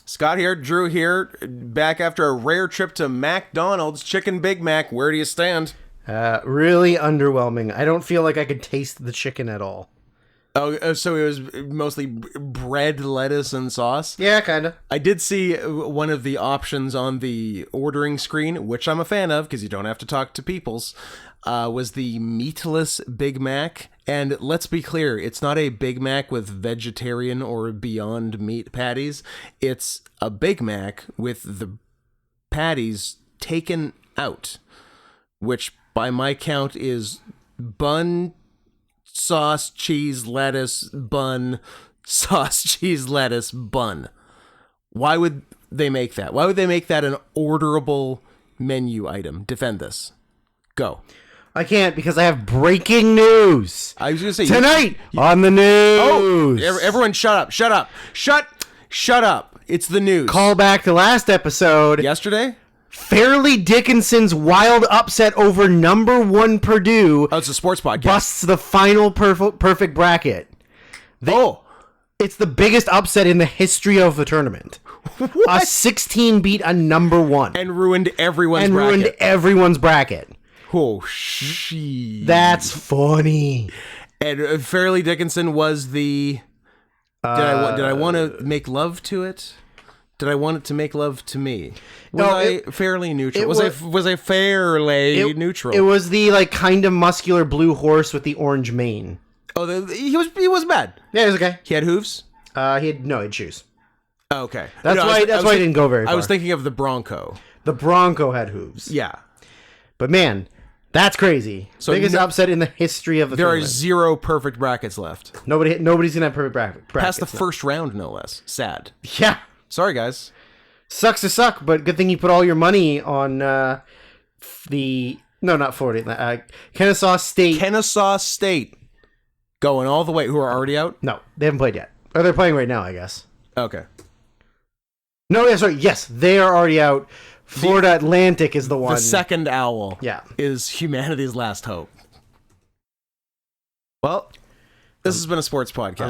Scott here, Drew here, back after a rare trip to McDonald's. Chicken Big Mac, where do you stand? Really underwhelming. I don't feel like I could taste the chicken at all. Oh, so it was mostly bread, lettuce, and sauce? Yeah, kind of. I did see one of the options on the ordering screen, which I'm a fan of because you don't have to talk to peoples, was the meatless Big Mac. And let's be clear, it's not a Big Mac with vegetarian or Beyond Meat patties. It's a Big Mac with the patties taken out, which by my count is bun, sauce, cheese, lettuce, bun, sauce, cheese, lettuce, bun. Why would they make that? Why would they make that an orderable menu item? Defend this. Go. I can't because I have breaking news. I was going to say... Tonight on the news. Oh, everyone shut up. Shut up. Shut up. It's the news. Call back to last episode. Yesterday? Fairleigh Dickinson's wild upset over number 1 Purdue. Oh, it's a sports podcast. Busts the final perfect bracket. It's the biggest upset in the history of the tournament. What? A 16 beat a number 1. And ruined everyone's bracket. Oh, shit. That's funny. And Fairleigh Dickinson was the... Did I want to make love to it? Did I want it to make love to me? Was I fairly neutral? Was I fairly neutral? It was the kind of muscular blue horse with the orange mane. Oh, he was bad. Yeah, it was okay. He had hooves? He had shoes. Oh, okay. That's why I didn't go very far. I was thinking of the Bronco. The Bronco had hooves. Yeah. But man, that's crazy. So biggest upset in the history of the tournament. There are 0 perfect brackets left. Nobody's gonna have perfect brackets. Past the first round, no less. Sad. Yeah. Sorry, guys. Sucks to suck, but good thing you put all your money on not Florida. Kennesaw State. Kennesaw State. Going all the way. Who are already out? No, they haven't played yet. Or they're playing right now, I guess. Okay. No, yeah, sorry. Yes, they are already out. Florida Atlantic is the one. The second owl. Yeah. Is humanity's last hope. Well, this has been a sports podcast.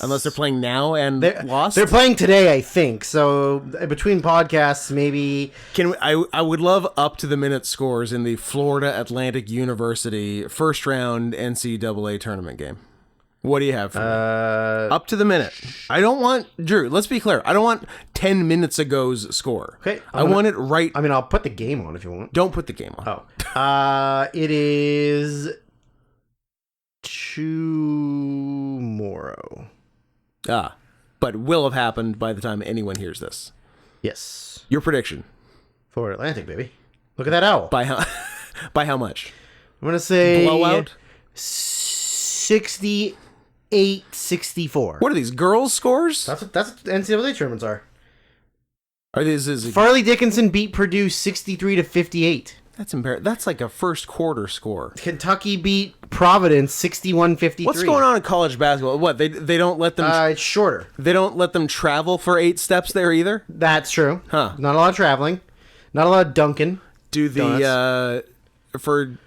Unless they're playing now and lost. They're playing today, I think. So between podcasts, maybe. I would love up to the minute scores in the Florida Atlantic University first round NCAA tournament game. What do you have for me? Up to the minute. I don't want, Drew, let's be clear. I don't want 10 minutes ago's score. Okay. I want it right. I mean, I'll put the game on if you want. Don't put the game on. Oh. It is tomorrow. But will have happened by the time anyone hears this. Yes. Your prediction. Florida Atlantic, baby. Look at that owl. By how much? I'm going to say blowout. 68-64. What are these, girls' scores? That's what NCAA tournaments are. Are these? Fairleigh Dickinson beat Purdue 63-58. That's embarrassing. That's like a first quarter score. Kentucky beat Providence 61-53. What's going on in college basketball? What, they don't let them... it's shorter. They don't let them travel for 8 steps there either? That's true. Huh. Not a lot of traveling. Not a lot of dunking. Do the... for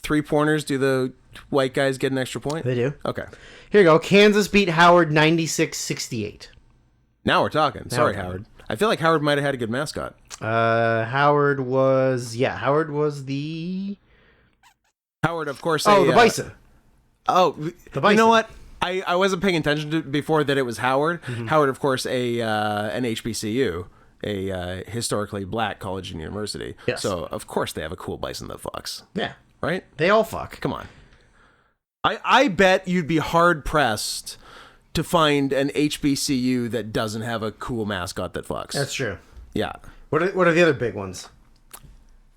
3-pointers, do the white guys get an extra point? They do. Okay. Here you go. Kansas beat Howard 96-68. Now we're talking. Sorry, Howard. I feel like Howard might have had a good mascot. Howard was the... Howard, of course. The Bison. The Bison. You know what? I wasn't paying attention to before that it was Howard. Mm-hmm. Howard, of course, an HBCU, a historically black college and university. Yes. So, of course, they have a cool bison that fucks. Yeah. Right? They all fuck. Come on. I bet you'd be hard-pressed to find an HBCU that doesn't have a cool mascot that fucks. That's true. Yeah. What are the other big ones?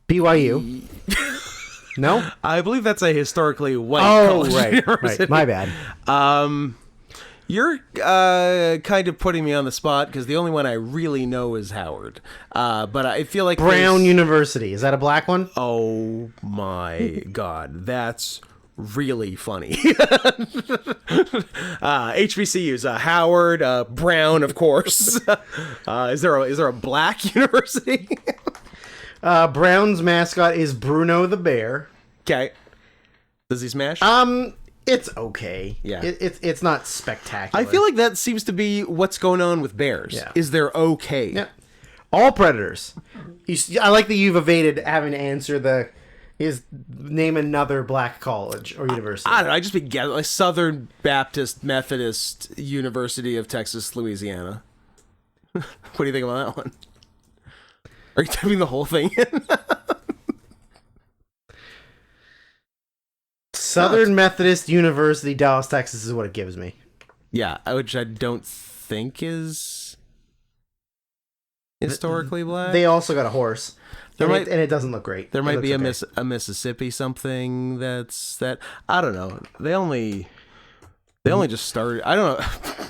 BYU. No? I believe that's a historically white college university. Right. My bad. You're kind of putting me on the spot because the only one I really know is Howard. But I feel like Brown University. Is that a black one? Oh my God. That's really funny. HBCUs, Howard, Brown, of course. Is there a black university? Brown's mascot is Bruno the Bear. Okay. Does he smash? It's okay. Yeah. It's not spectacular. I feel like that seems to be what's going on with bears. Yeah. Is they're okay. Yeah. All predators. I like that you've evaded having to answer name another black college or university. I don't know. I just be guessing, like Southern Baptist Methodist University of Texas, Louisiana. What do you think about that one? Are you typing the whole thing in? Southern Methodist University, Dallas, Texas is what it gives me. Yeah, which I don't think is historically black. They also got a horse. And it doesn't look great. There might be a Mississippi something that I don't know. They only just started. I don't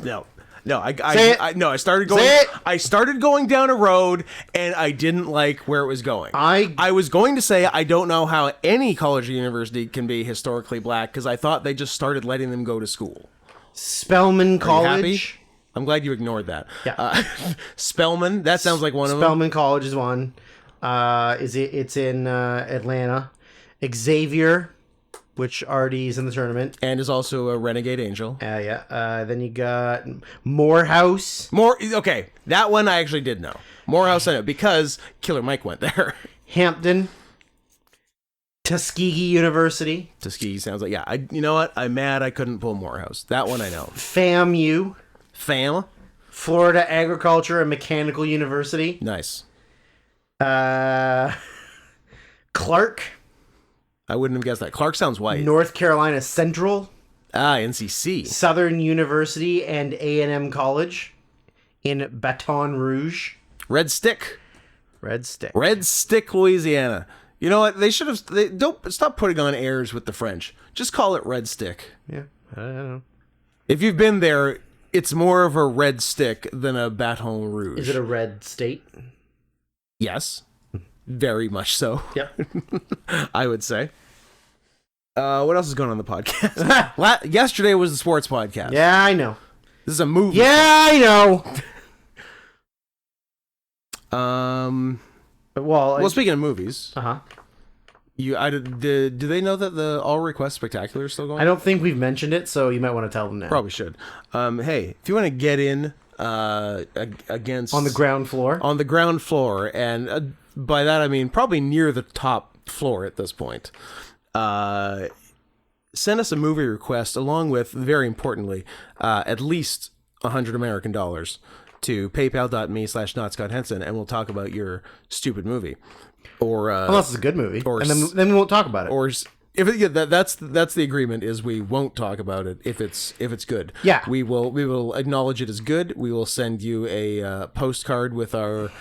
know. No, I started going. I started going down a road, and I didn't like where it was going. I was going to say I don't know how any college or university can be historically black because I thought they just started letting them go to school. Spelman College. I'm glad you ignored that. Yeah. Spelman. That sounds like one of them. Spelman College is one. It's in Atlanta. Xavier, which already is in the tournament, and is also a renegade angel. Yeah. Then you got Morehouse. Okay, that one I actually did know. Morehouse I know because Killer Mike went there. Hampton. Tuskegee University. Tuskegee sounds like you know what? I'm mad I couldn't pull Morehouse. That one I know. FAMU. Florida Agriculture and Mechanical University. Nice. Clark. I wouldn't have guessed that. Clark sounds white. North Carolina Central. NCC. Southern University and A&M College in Baton Rouge. Red Stick, Louisiana. You know what? They should have. Don't stop putting on airs with the French. Just call it Red Stick. Yeah, I don't know. If you've been there, it's more of a red stick than a Baton Rouge. Is it a red state? Yes, very much so. Yep. I would say. What else is going on the podcast? Yesterday was the sports podcast. Yeah, I know. This is a movie. Yeah, I know. Well, speaking of movies, do they know that the All Request Spectacular is still going? I don't think we've mentioned it, so you might want to tell them now. Probably should. Hey, if you want to get in against on the ground floor, and by that I mean probably near the top floor at this point, send us a movie request along with, very importantly, at least $100 American to paypal.me/NotScottHenson, and we'll talk about your stupid movie. Or unless it's a good movie, and then we won't talk about it. Or if that's the agreement, is we won't talk about it if it's good. Yeah, we will acknowledge it as good. We will send you a postcard with our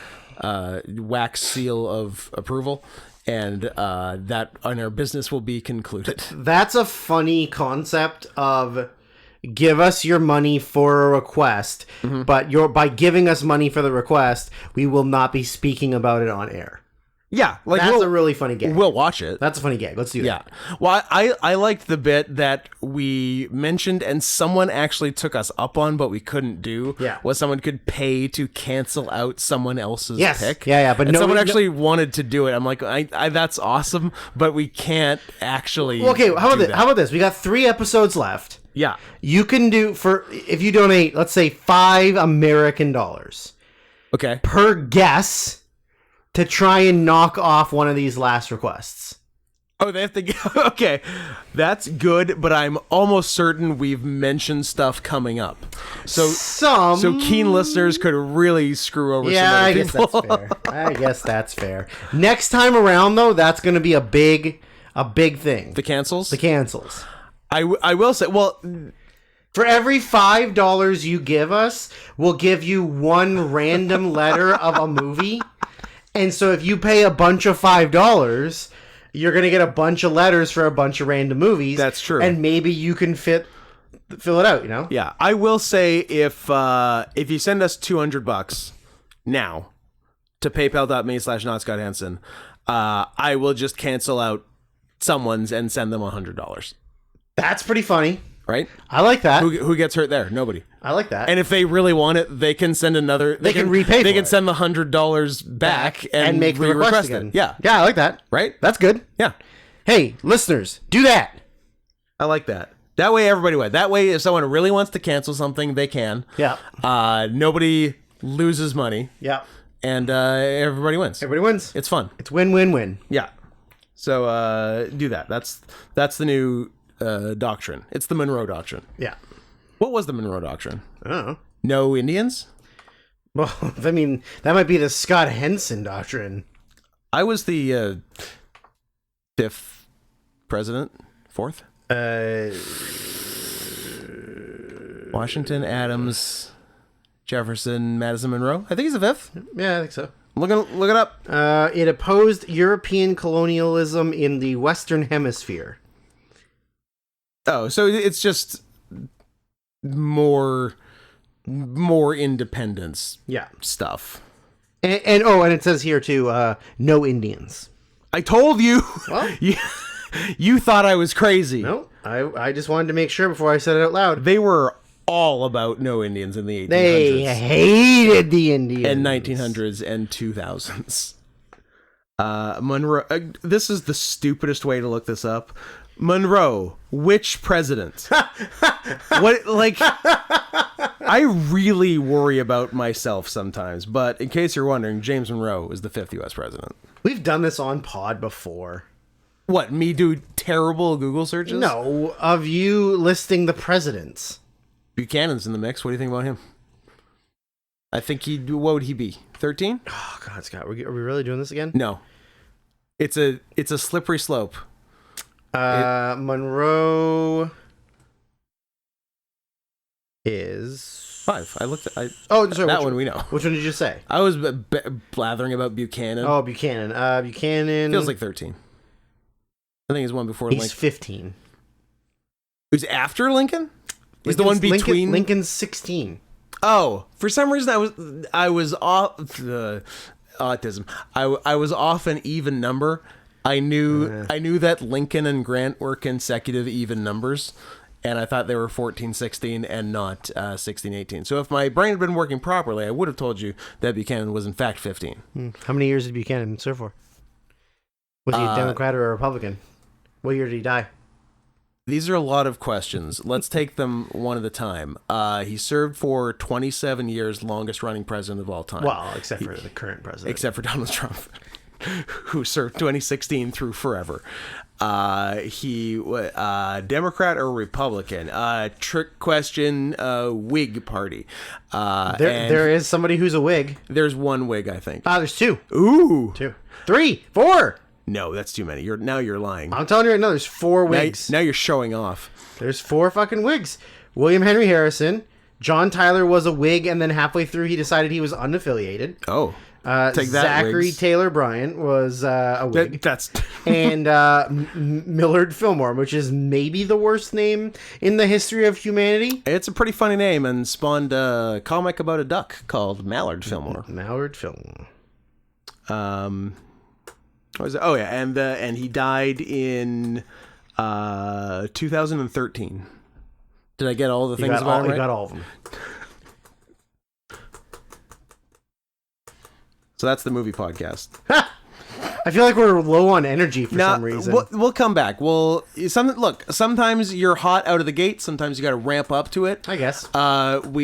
wax seal of approval, and our business will be concluded. That's a funny concept of give us your money for a request, but by giving us money for the request, we will not be speaking about it on air. Yeah, like that's a really funny gag. We'll watch it. That's a funny gag. Let's do that. Yeah. Well, I liked the bit that we mentioned and someone actually took us up on, but we couldn't do. Yeah. Was someone could pay to cancel out someone else's pick. Yeah. But someone actually wanted to do it. I'm like, I that's awesome, but we can't actually. Well, okay. How about this? We got 3 episodes left. Yeah. You can do if you donate, let's say $5 American. Okay. Per guess. To try and knock off one of these last requests. Oh, they have to. Okay, that's good, but I'm almost certain we've mentioned stuff coming up. So keen listeners could really screw over some other people. I guess that's fair. Next time around, though, that's going to be a big thing. The cancels. I will say. Well, for every $5 you give us, we'll give you one random letter of a movie. And so if you pay a bunch of $5, you're going to get a bunch of letters for a bunch of random movies. That's true. And maybe you can fill it out, you know? Yeah. I will say if you send us $200 now to paypal.me/NotScottHenson, I will just cancel out someone's and send them $100. That's pretty funny. Right? I like that. Who gets hurt there? Nobody. I like that. And if they really want it, they can send another. They can repay. They can send the $100 back and make the request again. It. Yeah, I like that. Right? That's good. Yeah. Hey, listeners, do that. I like that. That way everybody wins. That way if someone really wants to cancel something, they can. Yeah. Nobody loses money. Yeah. And everybody wins. Everybody wins. It's fun. It's win-win-win. Yeah. So do that. That's the new doctrine. It's the Monroe Doctrine. Yeah. What was the Monroe Doctrine? I don't know. No Indians? Well, I mean, that might be the Scott Henson doctrine. I was the fifth president. Fourth? Washington, Adams, Jefferson, Madison, Monroe. I think he's the fifth. Yeah, I think so. Look it up. It opposed European colonialism in the Western Hemisphere. Oh, so it's just more independence Yeah. stuff. And it says here too, no Indians. I told you. Well, You thought I was crazy. no, I just wanted to make sure before I said it out loud. They were all about no Indians in the 1800s. They hated the Indians. And 1900s and 2000s. Monroe. This is the stupidest way to look this up. Monroe, which president? What, like, I really worry about myself sometimes, but in case you're wondering, James Monroe is the 5th U.S. president. We've done this on pod before. What, me do terrible Google searches? No, of you listing the presidents. Buchanan's in the mix. What do you think about him? I think what would he be? 13? Oh God, Scott, are we really doing this again? No. It's a slippery slope. Monroe is 5. I looked at sorry, that one we know. Which one did you say? I was blathering about Buchanan. Oh, Buchanan. Buchanan Feels like 13. I think he's one before he's Lincoln. 15. Who's after Lincoln? He's the one between Lincoln's 16. Oh, for some reason I was off autism. I was off an even number. I knew that Lincoln and Grant were consecutive even numbers, and I thought they were 14, 16 and not 16, 18. So if my brain had been working properly, I would have told you that Buchanan was in fact 15. How many years did Buchanan serve for? Was he a Democrat or a Republican? What year did he die? These are a lot of questions. Let's take them one at a time. He served for 27 years, longest running president of all time. Well, except for the current president. Except for Donald Trump, who served 2016 through forever. He Democrat or Republican? Trick question. Whig party. There is somebody who's a Whig. There's one Whig, I think. There's two. Ooh, 2, 3, 4. no, that's too many. You're lying. I'm telling you right now, there's 4 Whigs. Now you're showing off. There's 4 fucking Whigs. William Henry Harrison. John Tyler was a Whig, and then halfway through he decided he was unaffiliated. Oh. Take that, Zachary Whigs. Taylor Bryant was a Whig. That's And Millard Fillmore, which is maybe the worst name in the history of humanity. It's a pretty funny name and spawned a comic about a duck called Mallard Fillmore. Mallard Fillmore. What was it? Oh yeah, and he died in 2013. Did I get all the things about him right? You got all of them. So that's the movie podcast. I feel like we're low on energy for some reason. We'll come back. Sometimes you're hot out of the gate. Sometimes you got to ramp up to it. I guess. McDonald's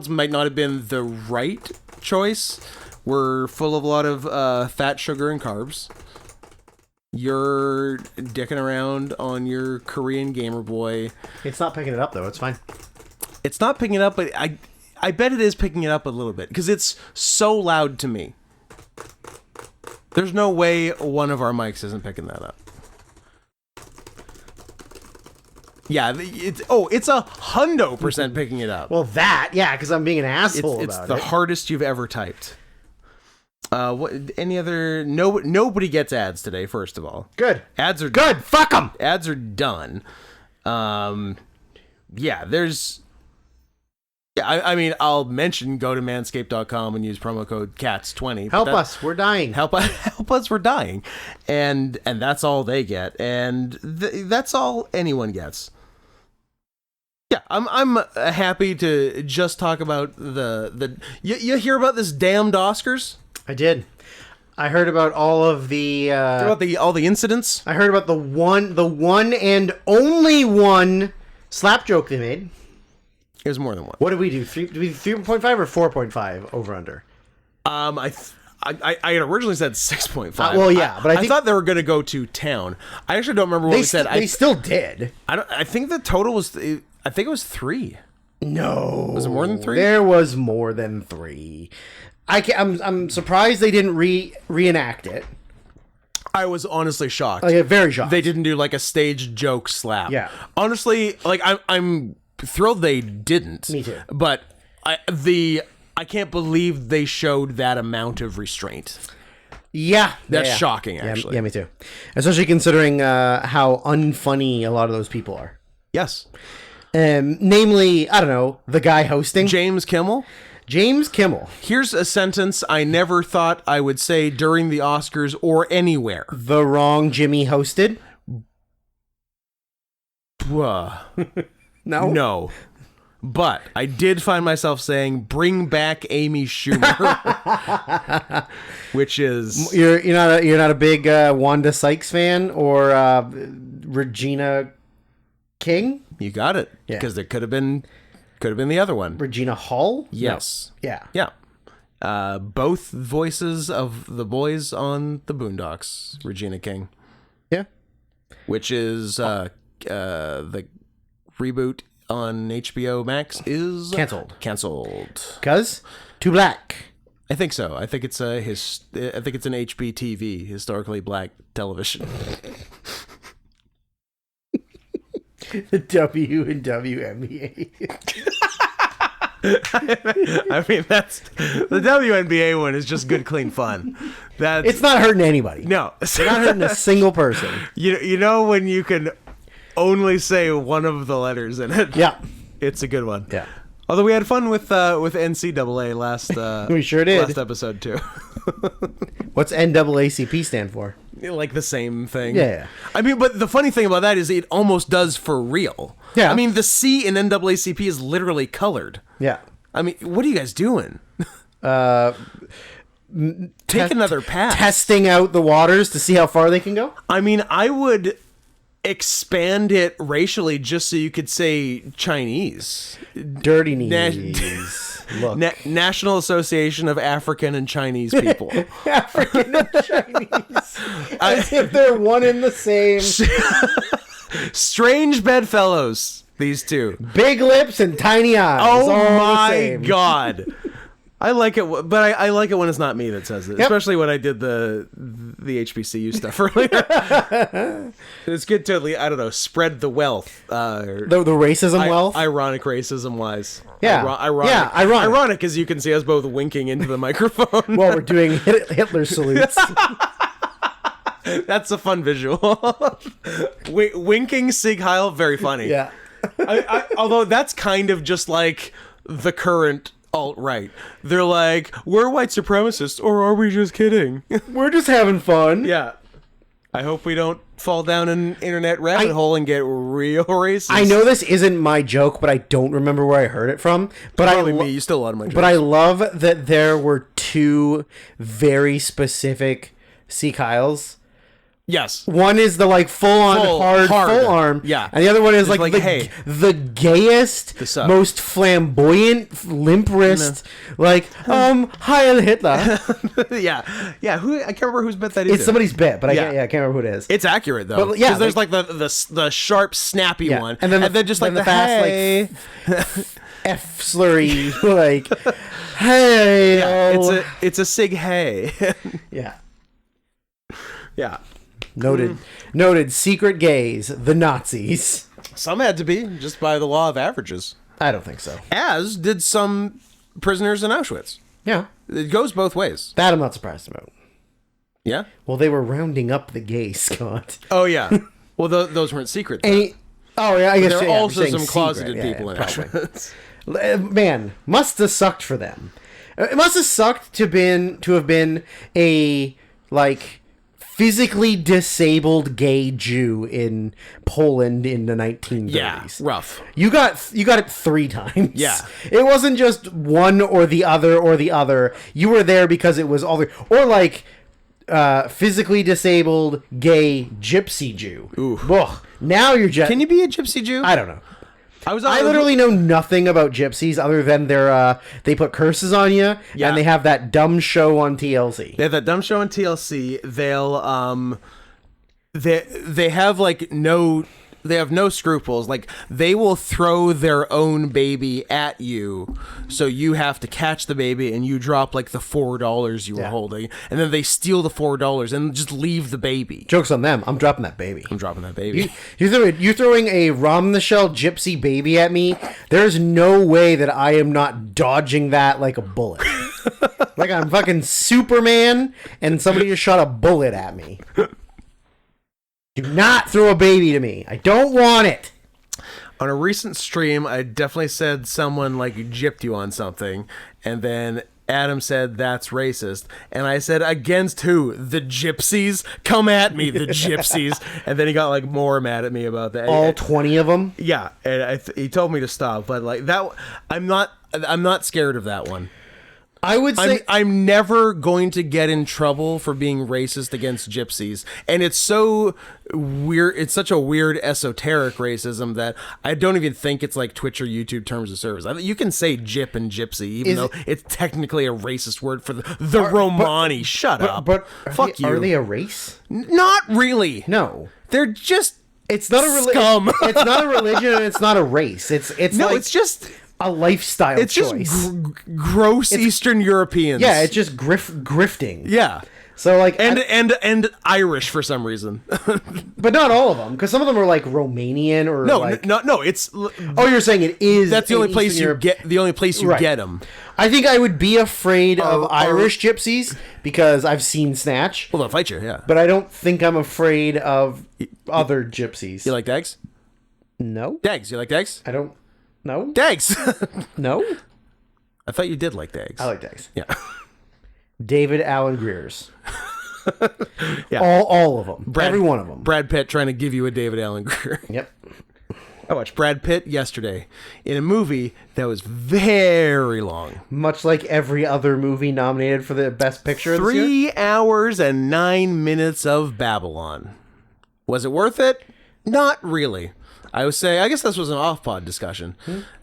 might not have been the right choice. We're full of a lot of fat, sugar, and carbs. You're dicking around on your Korean Gamer Boy. It's not picking it up though. It's fine. It's not picking it up, but I bet it is picking it up a little bit because it's so loud to me. There's no way one of our mics isn't picking that up. Yeah, it's 100% picking it up. Well, because I'm being an asshole It's about the it. hardest you've ever typed. What? Any other? Nobody gets ads today. First of all, Good. ads are Good. Fuck them. Ads are done. Yeah, there's. Yeah, I mean, I'll mention go to manscaped.com and use promo code CATS20. Help us. We're dying. Help us. We're dying, and that's all they get, and that's all anyone gets. Yeah, I'm happy to just talk about the. You hear about this damned Oscars? I did. I heard about all of the. What about all the incidents? I heard about the one and only one slap joke they made. It was more than one. What did we do? 3.5 or 4.5 over under? I had originally said 6.5. Well, yeah, but I I think- thought they were going to go to town. I actually don't remember what we said. They still did. I think the total was. I think it was 3. No, Was it more than 3? There was more than 3. I'm surprised they didn't reenact it. I was honestly shocked. Like, very shocked. They didn't do like a stage joke slap. Yeah. Honestly, like I'm thrilled they didn't. Me too. But I can't believe they showed that amount of restraint. Yeah, That's yeah. shocking, actually. Yeah, me too. Especially considering how unfunny a lot of those people are. Yes. Namely, I don't know, the guy hosting, James Kimmel. James Kimmel, Here's a sentence I never thought I would say during the Oscars or anywhere. the wrong Jimmy hosted. Bruh. No, No. But I did find myself saying, "Bring back Amy Schumer," which is you're not a big Wanda Sykes fan or Regina King, you got it Yeah. because there could have been the other one. Regina Hall. Yes, No. Yeah. yeah. Both voices of the boys on the Boondocks, Regina King, Yeah. which is the reboot on HBO Max is Canceled. Canceled. Cause too black. I think so. I think it's I think it's an HBTV, historically black television. The W and WNBA. I mean, that's the WNBA one is just good, clean fun. That's It's not hurting anybody. no, It's not hurting a single person. you know when you can only say one of the letters in it. Yeah. It's a good one. Yeah. Although we had fun with NCAA last We sure did. last episode too. What's NAACP stand for? Like the same thing. Yeah. I mean, but the funny thing about that is it almost does for real. Yeah. I mean, the C in NAACP is literally colored. Yeah. I mean, what are you guys doing? Take another pass. Testing out the waters to see how far they can go. I mean, I would expand it racially just so you could say Chinese. Dirty knees. Look. National Association of African and Chinese People. African and Chinese. As if they're one and the same. Strange bedfellows, these two. Big lips and tiny eyes. Oh all the my same. god. I like it, but I like it when it's not me that says it, Yep. especially when I did the HBCU stuff earlier. It's good to, I don't know, spread the wealth. The racism wealth. Ironic racism wise. Yeah. Ironic. Yeah, ironic. Ironic, as you can see us both winking into the microphone. While we're doing Hitler salutes. That's a fun visual. Winking Sieg Heil, very funny. Yeah. Although that's kind of just like the current alt-right. They're like, we're white supremacists, or are we just kidding? We're just having fun. Yeah. I hope we don't fall down an internet rabbit hole and get real racist. I know this isn't my joke, but I don't remember where I heard it from. But Probably me. You stole a lot of my jokes. But I love that there were two very specific Sea Kyles. Yes. One is the like full arm, Yeah. and the other one is like like, the, hey. the gayest, sup. most flamboyant, limp wrist, like Heil Hitler. Yeah. Yeah. Who? I can't remember whose bit that is. It's somebody's bit, but I Yeah. can't remember who it is. It's accurate though. But, yeah, there's like the sharp, snappy Yeah. one, And then just then like the fast, hey. F slurry, like hey. Yeah, it's a sig hey. Yeah. Yeah. Noted secret gays, the Nazis. Some had to be just by the law of averages, I don't think so. as did some prisoners in Auschwitz. Yeah. It goes both ways. That I'm not surprised about. Yeah. Well, they were rounding up the gays, Scott. Oh yeah. Well, those weren't secret. Though. Oh yeah, I guess There are yeah, I'm also saying some secret. closeted Yeah, people in probably. Auschwitz. Man, must have sucked for them. It must have sucked to have been a like physically disabled gay Jew in Poland in the 1930s. Yeah, rough. You got it 3 times. Yeah. It wasn't just one or the other or the other. You were there because it was all the, or like physically disabled gay gypsy Jew. Ooh. Ugh. Now you're just... Can you be a gypsy Jew? I don't know. I literally know nothing about gypsies other than they put curses on you, Yeah. and they have that dumb show on TLC. They have that dumb show on TLC. They have like they have no scruples. Like, they will throw their own baby at you, so you have to catch the baby, and you drop like the $4 you were holding, and then they steal the $4 and just leave the baby. Joke's on them. I'm dropping that baby. I'm dropping that baby. You're throwing a Rom the Shell gypsy baby at me. There's no way that I am not dodging that like a bullet. Like I'm fucking Superman, and somebody just shot a bullet at me. Do not throw a baby to me. I don't want it. On a recent stream, I definitely said someone like gypped you on something, and then Adam said that's racist, and I said, against who? The gypsies? Come at me, the gypsies. And then he got like more mad at me about that. All 20 of them? Yeah, and he told me to stop, but like that, I'm not scared of that one. I would say I'm never going to get in trouble for being racist against gypsies, and it's so weird. It's such a weird esoteric racism that I don't even think it's like Twitch or YouTube terms of service. You can say gyp and gypsy, even though it's technically a racist word for the Romani. Shut up. But fuck you. Are they a race? Not really. No. They're just It's not a scum. It's not a religion, and it's not a race. It's no, like it's just a lifestyle it's choice. just gross Eastern Europeans. Yeah, it's just grifting. yeah. So like And Irish for some reason. but not all of them, because some of them are like Romanian or No. It's Oh, you're saying it is. that's the only place you Europe. get. The only place you Right. get them. I think I would be afraid of Irish gypsies because I've seen Snatch, Well, they'll fight you. Yeah. but I don't think I'm afraid of other gypsies. You like Dags? No, Dags. You like Dags? I don't. No, Dags. no, I thought you did like Dags. I like Dags. Yeah. David Allen Greer's. Yeah. All of them. Every one of them. Brad Pitt trying to give you a David Allen Greer. Yep. I watched Brad Pitt yesterday in a movie that was very long. Much like every other movie nominated for the Best Picture this year. 3 hours and 9 minutes of Babylon. Was it worth it? Not really. I guess this was an off-pod discussion.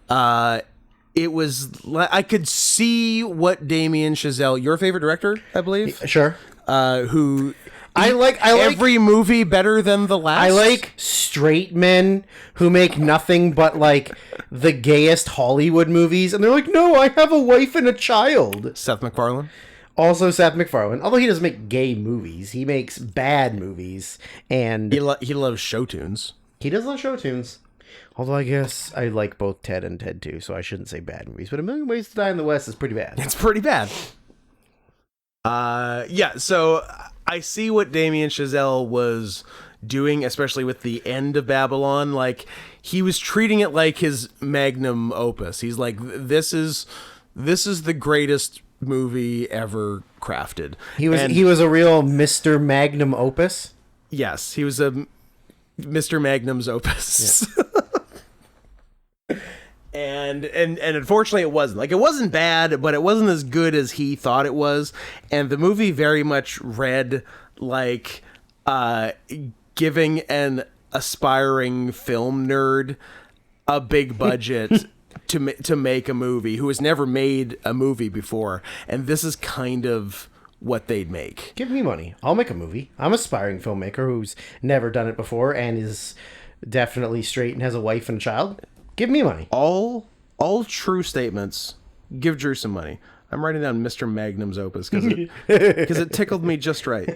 It was, I could see what Damien Chazelle, your favorite director, I believe, Sure. who I like every movie better than the last. I like straight men who make nothing but like the gayest Hollywood movies, and they're like, "No, I have a wife and a child." Seth MacFarlane. Also, Seth MacFarlane. Although he doesn't make gay movies, he makes bad movies, and He loves show tunes. he does love show tunes. Although I guess I like both Ted and Ted 2, so I shouldn't say bad movies. But A Million Ways to Die in the West is pretty bad. It's pretty bad. Yeah, so I see what Damien Chazelle was doing, especially with the end of Babylon. Like, he was treating it like his magnum opus. He's like, this is the greatest movie ever crafted. He was a real Mr. Magnum Opus. Yes, he was a Mr. Magnum's opus. Yeah. And unfortunately it wasn't. Like, it wasn't bad, but it wasn't as good as he thought it was. And the movie very much read like giving an aspiring film nerd a big budget to make a movie who has never made a movie before. And this is kind of what they'd make. Give me money. I'll make a movie. I'm an aspiring filmmaker who's never done it before and is definitely straight and has a wife and a child. Give me money. All true statements. Give Drew some money. I'm writing down Mr. Magnum's opus because it tickled me just right.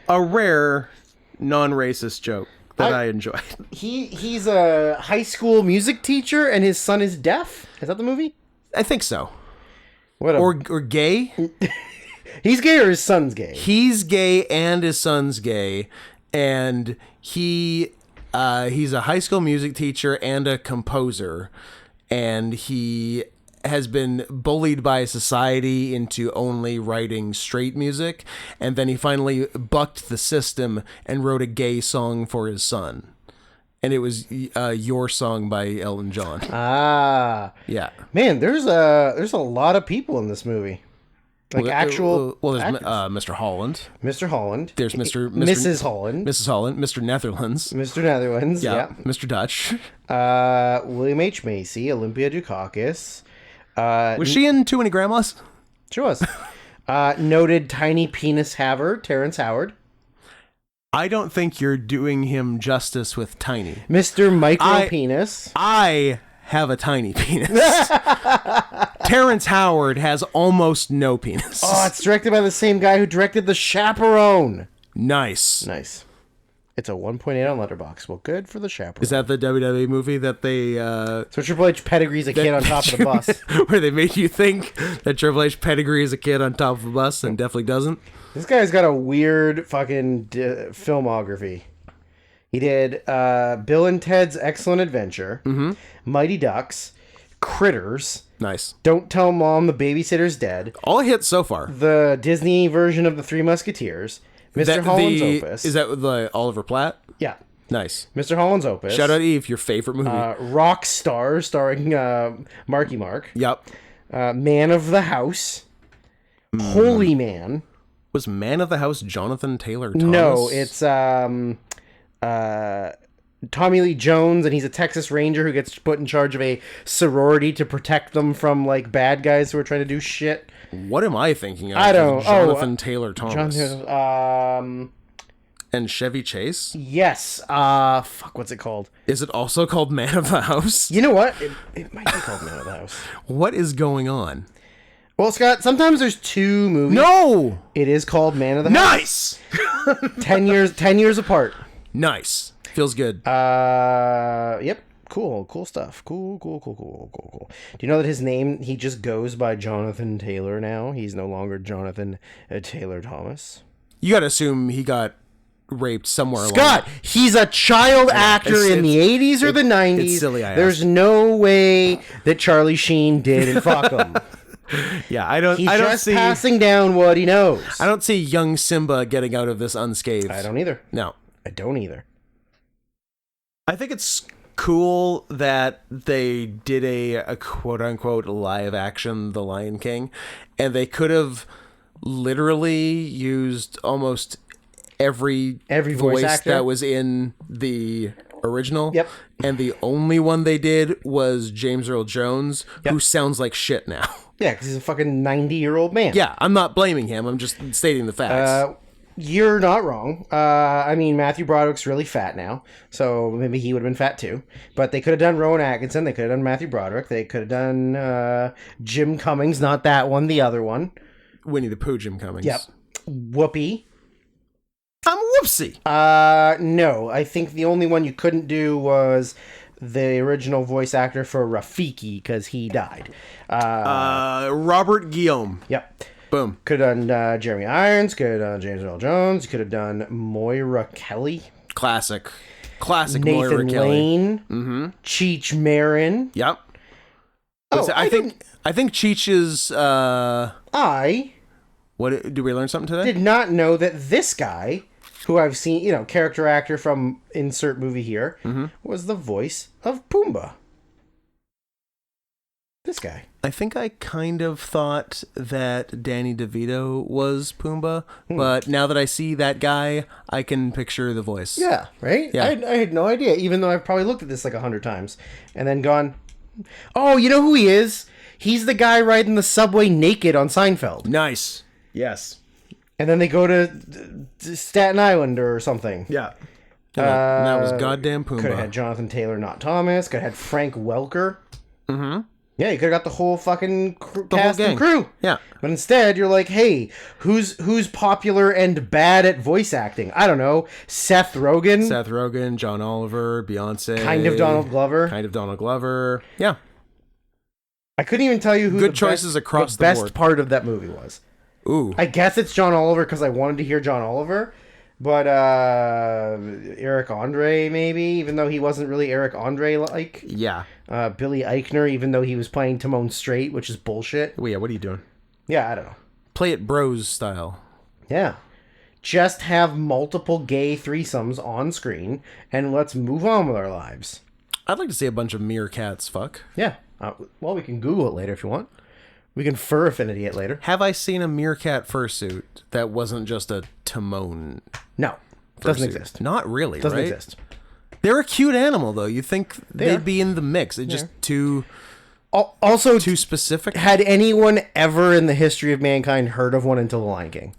A rare, non-racist joke that I enjoyed. He's a high school music teacher and his son is deaf. Is that the movie? I think so. Or gay. He's gay or his son's gay? He's gay and his son's gay, and he's a high school music teacher and a composer, and he has been bullied by society into only writing straight music, and then he finally bucked the system and wrote a gay song for his son, and it was Your Song by Elton John. Ah, Yeah. man, there's a lot of people in this movie. Like actual. Well, there's actors. Mr. Holland. Mr. Holland. There's Mrs. Holland. Mrs. Holland. Mr. Netherlands. Mr. Netherlands. Yeah. Mr. Dutch. William H. Macy. Olympia Dukakis. Was she in Too Many Grandmas? She was. Noted tiny penis haver, Terrence Howard. I don't think you're doing him justice with tiny. Mr. Micro Penis. I have a tiny penis. Terrence Howard has almost no penis. Oh, it's directed by the same guy who directed The Chaperone. Nice. Nice. It's a 1.8 on Letterboxd. Well, good for The Chaperone. Is that the WWE movie that they... So Triple H pedigrees a kid on top of the bus. where they made you think that Triple H pedigree a kid on top of a bus and definitely doesn't? This guy's got a weird fucking filmography. He did Bill and Ted's Excellent Adventure, Mighty Ducks, Critters, Nice. Don't Tell Mom the Babysitter's Dead, All hits so far. the Disney version of The Three Musketeers, Mr. Holland's Opus. Is that the Oliver Platt? Yeah. Nice. Mr. Holland's Opus. Shout out Eve, your favorite movie. Rock Star, starring Marky Mark. Yep. Man of the House. Holy Man. Was Man of the House Jonathan Taylor Thomas? No, it's Tommy Lee Jones, and he's a Texas Ranger who gets put in charge of a sorority to protect them from like bad guys who are trying to do shit. What am I thinking of? I don't- Jonathan Taylor Thomas. John, And Chevy Chase? yes. Fuck, what's it called? Is it also called Man of the House? You know what? It might be called Man of the House. What is going on? Well, Scott, sometimes there's two movies. No! It is called Man of the House. Nice! 10 years apart. Nice. Feels good. Yep. Cool stuff. Cool. Do you know that his name, he just goes by Jonathan Taylor now? He's no longer Jonathan Taylor Thomas. You gotta assume he got raped somewhere along. Scott, he's a child actor in the 80s or the 90s. It's silly I There's no way that Charlie Sheen didn't fuck him. Yeah, I don't He's I don't just see passing down what he knows. I don't see young Simba getting out of this unscathed. I don't either. No. I don't either. I think it's cool that they did a quote unquote live action The Lion King, and they could have literally used almost every voice actor that was in the original. Yep. And the only one they did was James Earl Jones, who sounds like shit now. Yeah, because he's a fucking 90-year-old man. Yeah, I'm not blaming him. I'm just stating the facts. You're not wrong. I mean, Matthew Broderick's really fat now, so maybe he would have been fat too. But they could have done Rowan Atkinson. They could have done Matthew Broderick. They could have done Jim Cummings. Not that one, the other one. Winnie the Pooh, Jim Cummings. Yep. Whoopi. I'm Whoopsie. No, I think the only one you couldn't do was the original voice actor for Rafiki, because he died. Robert Guillaume. Yep. Boom. Could have done Jeremy Irons. Could have done James Earl Jones. Could have done Moira Kelly. Classic Nathan Moira Kelly. Lane. Cheech Marin. Yep. Oh, I think Cheech is I what did we learn something today? did not know that this guy, who I've seen, character actor from insert movie here, was the voice of Pumbaa. This guy. I think I kind of thought that Danny DeVito was Pumbaa, but now that I see that guy, I can picture the voice. Yeah, right? Yeah. I had no idea, even though I've probably looked at this like 100 times and then gone, oh, you know who he is? He's the guy riding the subway naked on Seinfeld. Nice. Yes. And then they go to Staten Island or something. Yeah. And that was goddamn Pumbaa. Could have had Jonathan Taylor, not Thomas. Could have had Frank Welker. Yeah, you could have got the whole fucking cast and crew. Yeah. But instead, you're like, hey, who's popular and bad at voice acting? I don't know. Seth Rogen, John Oliver, Beyonce. kind of Donald Glover. Yeah. I couldn't even tell you who Good choices across the best board. part of that movie was. Ooh. I guess it's John Oliver because I wanted to hear John Oliver. But Eric Andre, maybe, even though he wasn't really Eric Andre-like. Yeah. Billy Eichner, even though he was playing Timon Straight, which is bullshit. Well, yeah, what are you doing? Yeah, I don't know. Play it bros style. Yeah. Just have multiple gay threesomes on screen, and let's move on with our lives. I'd like to see a bunch of meerkats fuck. Yeah. Well, we can Google it later if you want. We can fur affinity it later. Have I seen a meerkat fursuit that wasn't just a Timon? No, doesn't fursuit? exist. Not really, Doesn't right? exist. They're a cute animal, though. You think They are. they'd be in the mix? It's just too Also, too specific. had anyone ever in the history of mankind heard of one until The Lion King?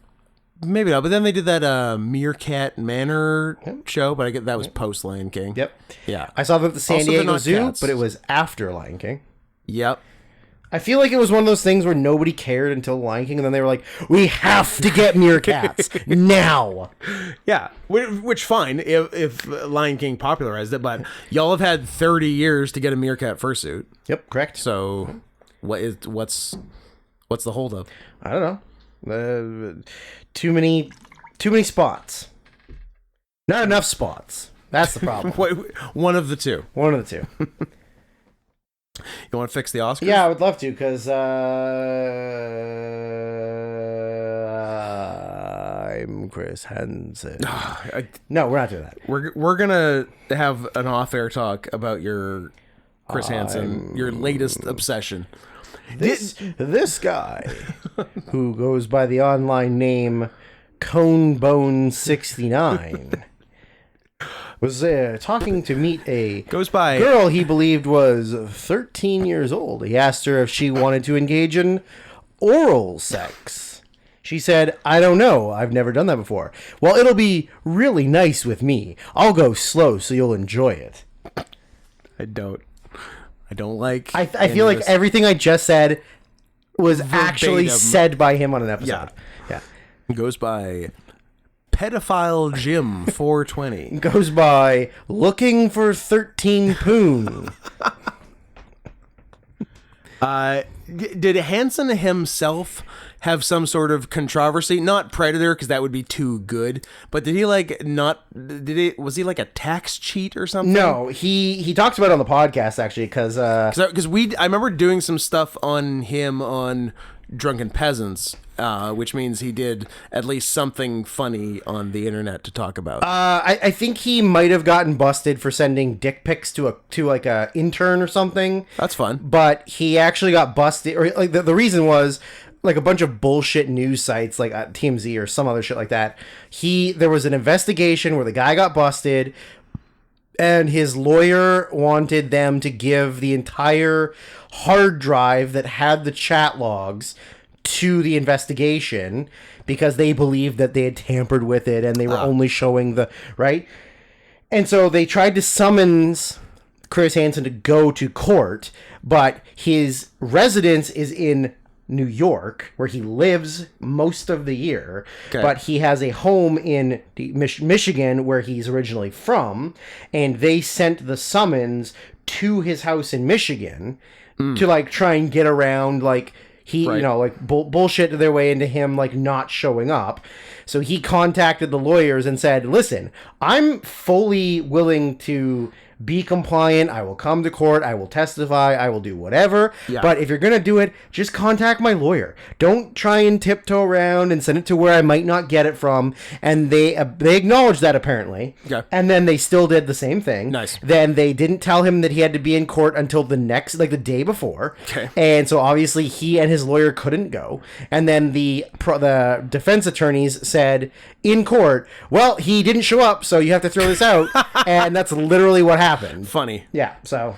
Maybe not. But then they did that Meerkat Manor show, but I get that was post Lion King. Yep. Yeah. I saw them at the San Also, they're Diego not Zoo, cats. but it was after Lion King. Yep. I feel like it was one of those things where nobody cared until Lion King, and then they were like, "We have to get meerkats now." Yeah, which fine if Lion King popularized it, but y'all have had 30 years to get a meerkat fursuit. Yep, correct. So, what's the holdup? I don't know. Too many spots. Not enough spots. That's the problem. One of the two. One of the two. You want to fix the Oscars? Yeah, I would love to, because I'm Chris Hansen. No, we're not doing that. We're gonna have an off-air talk about your Chris Hansen, your latest obsession. This guy, who goes by the online name Conebone69, was talking to meet a Goes by girl he believed was 13 years old. He asked her if she wanted to engage in oral sex. She said, "I don't know. I've never done that before." "Well, it'll be really nice with me. I'll go slow so you'll enjoy it." I don't like. I feel like everything I just said was actually Verbatim. said by him on an episode. Yeah. Goes by pedophile Jim 420. Goes by looking for 13 poon. Did Hansen himself have some sort of controversy? Not Predator, because that would be too good. But did he was he like a tax cheat or something? No, he talks about it on the podcast actually, because I remember doing some stuff on him on Drunken Peasants, which means he did at least something funny on the internet to talk about. I think he might have gotten busted for sending dick pics to like a intern or something. That's fun. But he actually got busted, or like the reason was like a bunch of bullshit news sites like TMZ or some other shit like that. There was an investigation where the guy got busted, and his lawyer wanted them to give the entire hard drive that had the chat logs to the investigation because they believed that they had tampered with it and they were only showing the right. And so they tried to summons Chris Hansen to go to court, but his residence is in New York, where he lives most of the year, but he has a home in Michigan, where he's originally from, and they sent the summons to his house in Michigan to like try and get around like bullshit their way into him like not showing up. So he contacted the lawyers and said, "Listen, I'm fully willing to be compliant. I will come to court. I will testify. I will do whatever. Yeah. But if you're going to do it, just contact my lawyer. Don't try and tiptoe around and send it to where I might not get it from." And they acknowledged that apparently. Yeah. And then they still did the same thing. Nice. Then they didn't tell him that he had to be in court until the day before. Okay. And so obviously he and his lawyer couldn't go. And then the defense attorneys said in court, "Well, he didn't show up, so you have to throw this out." And that's literally what happened. Funny. Yeah, so.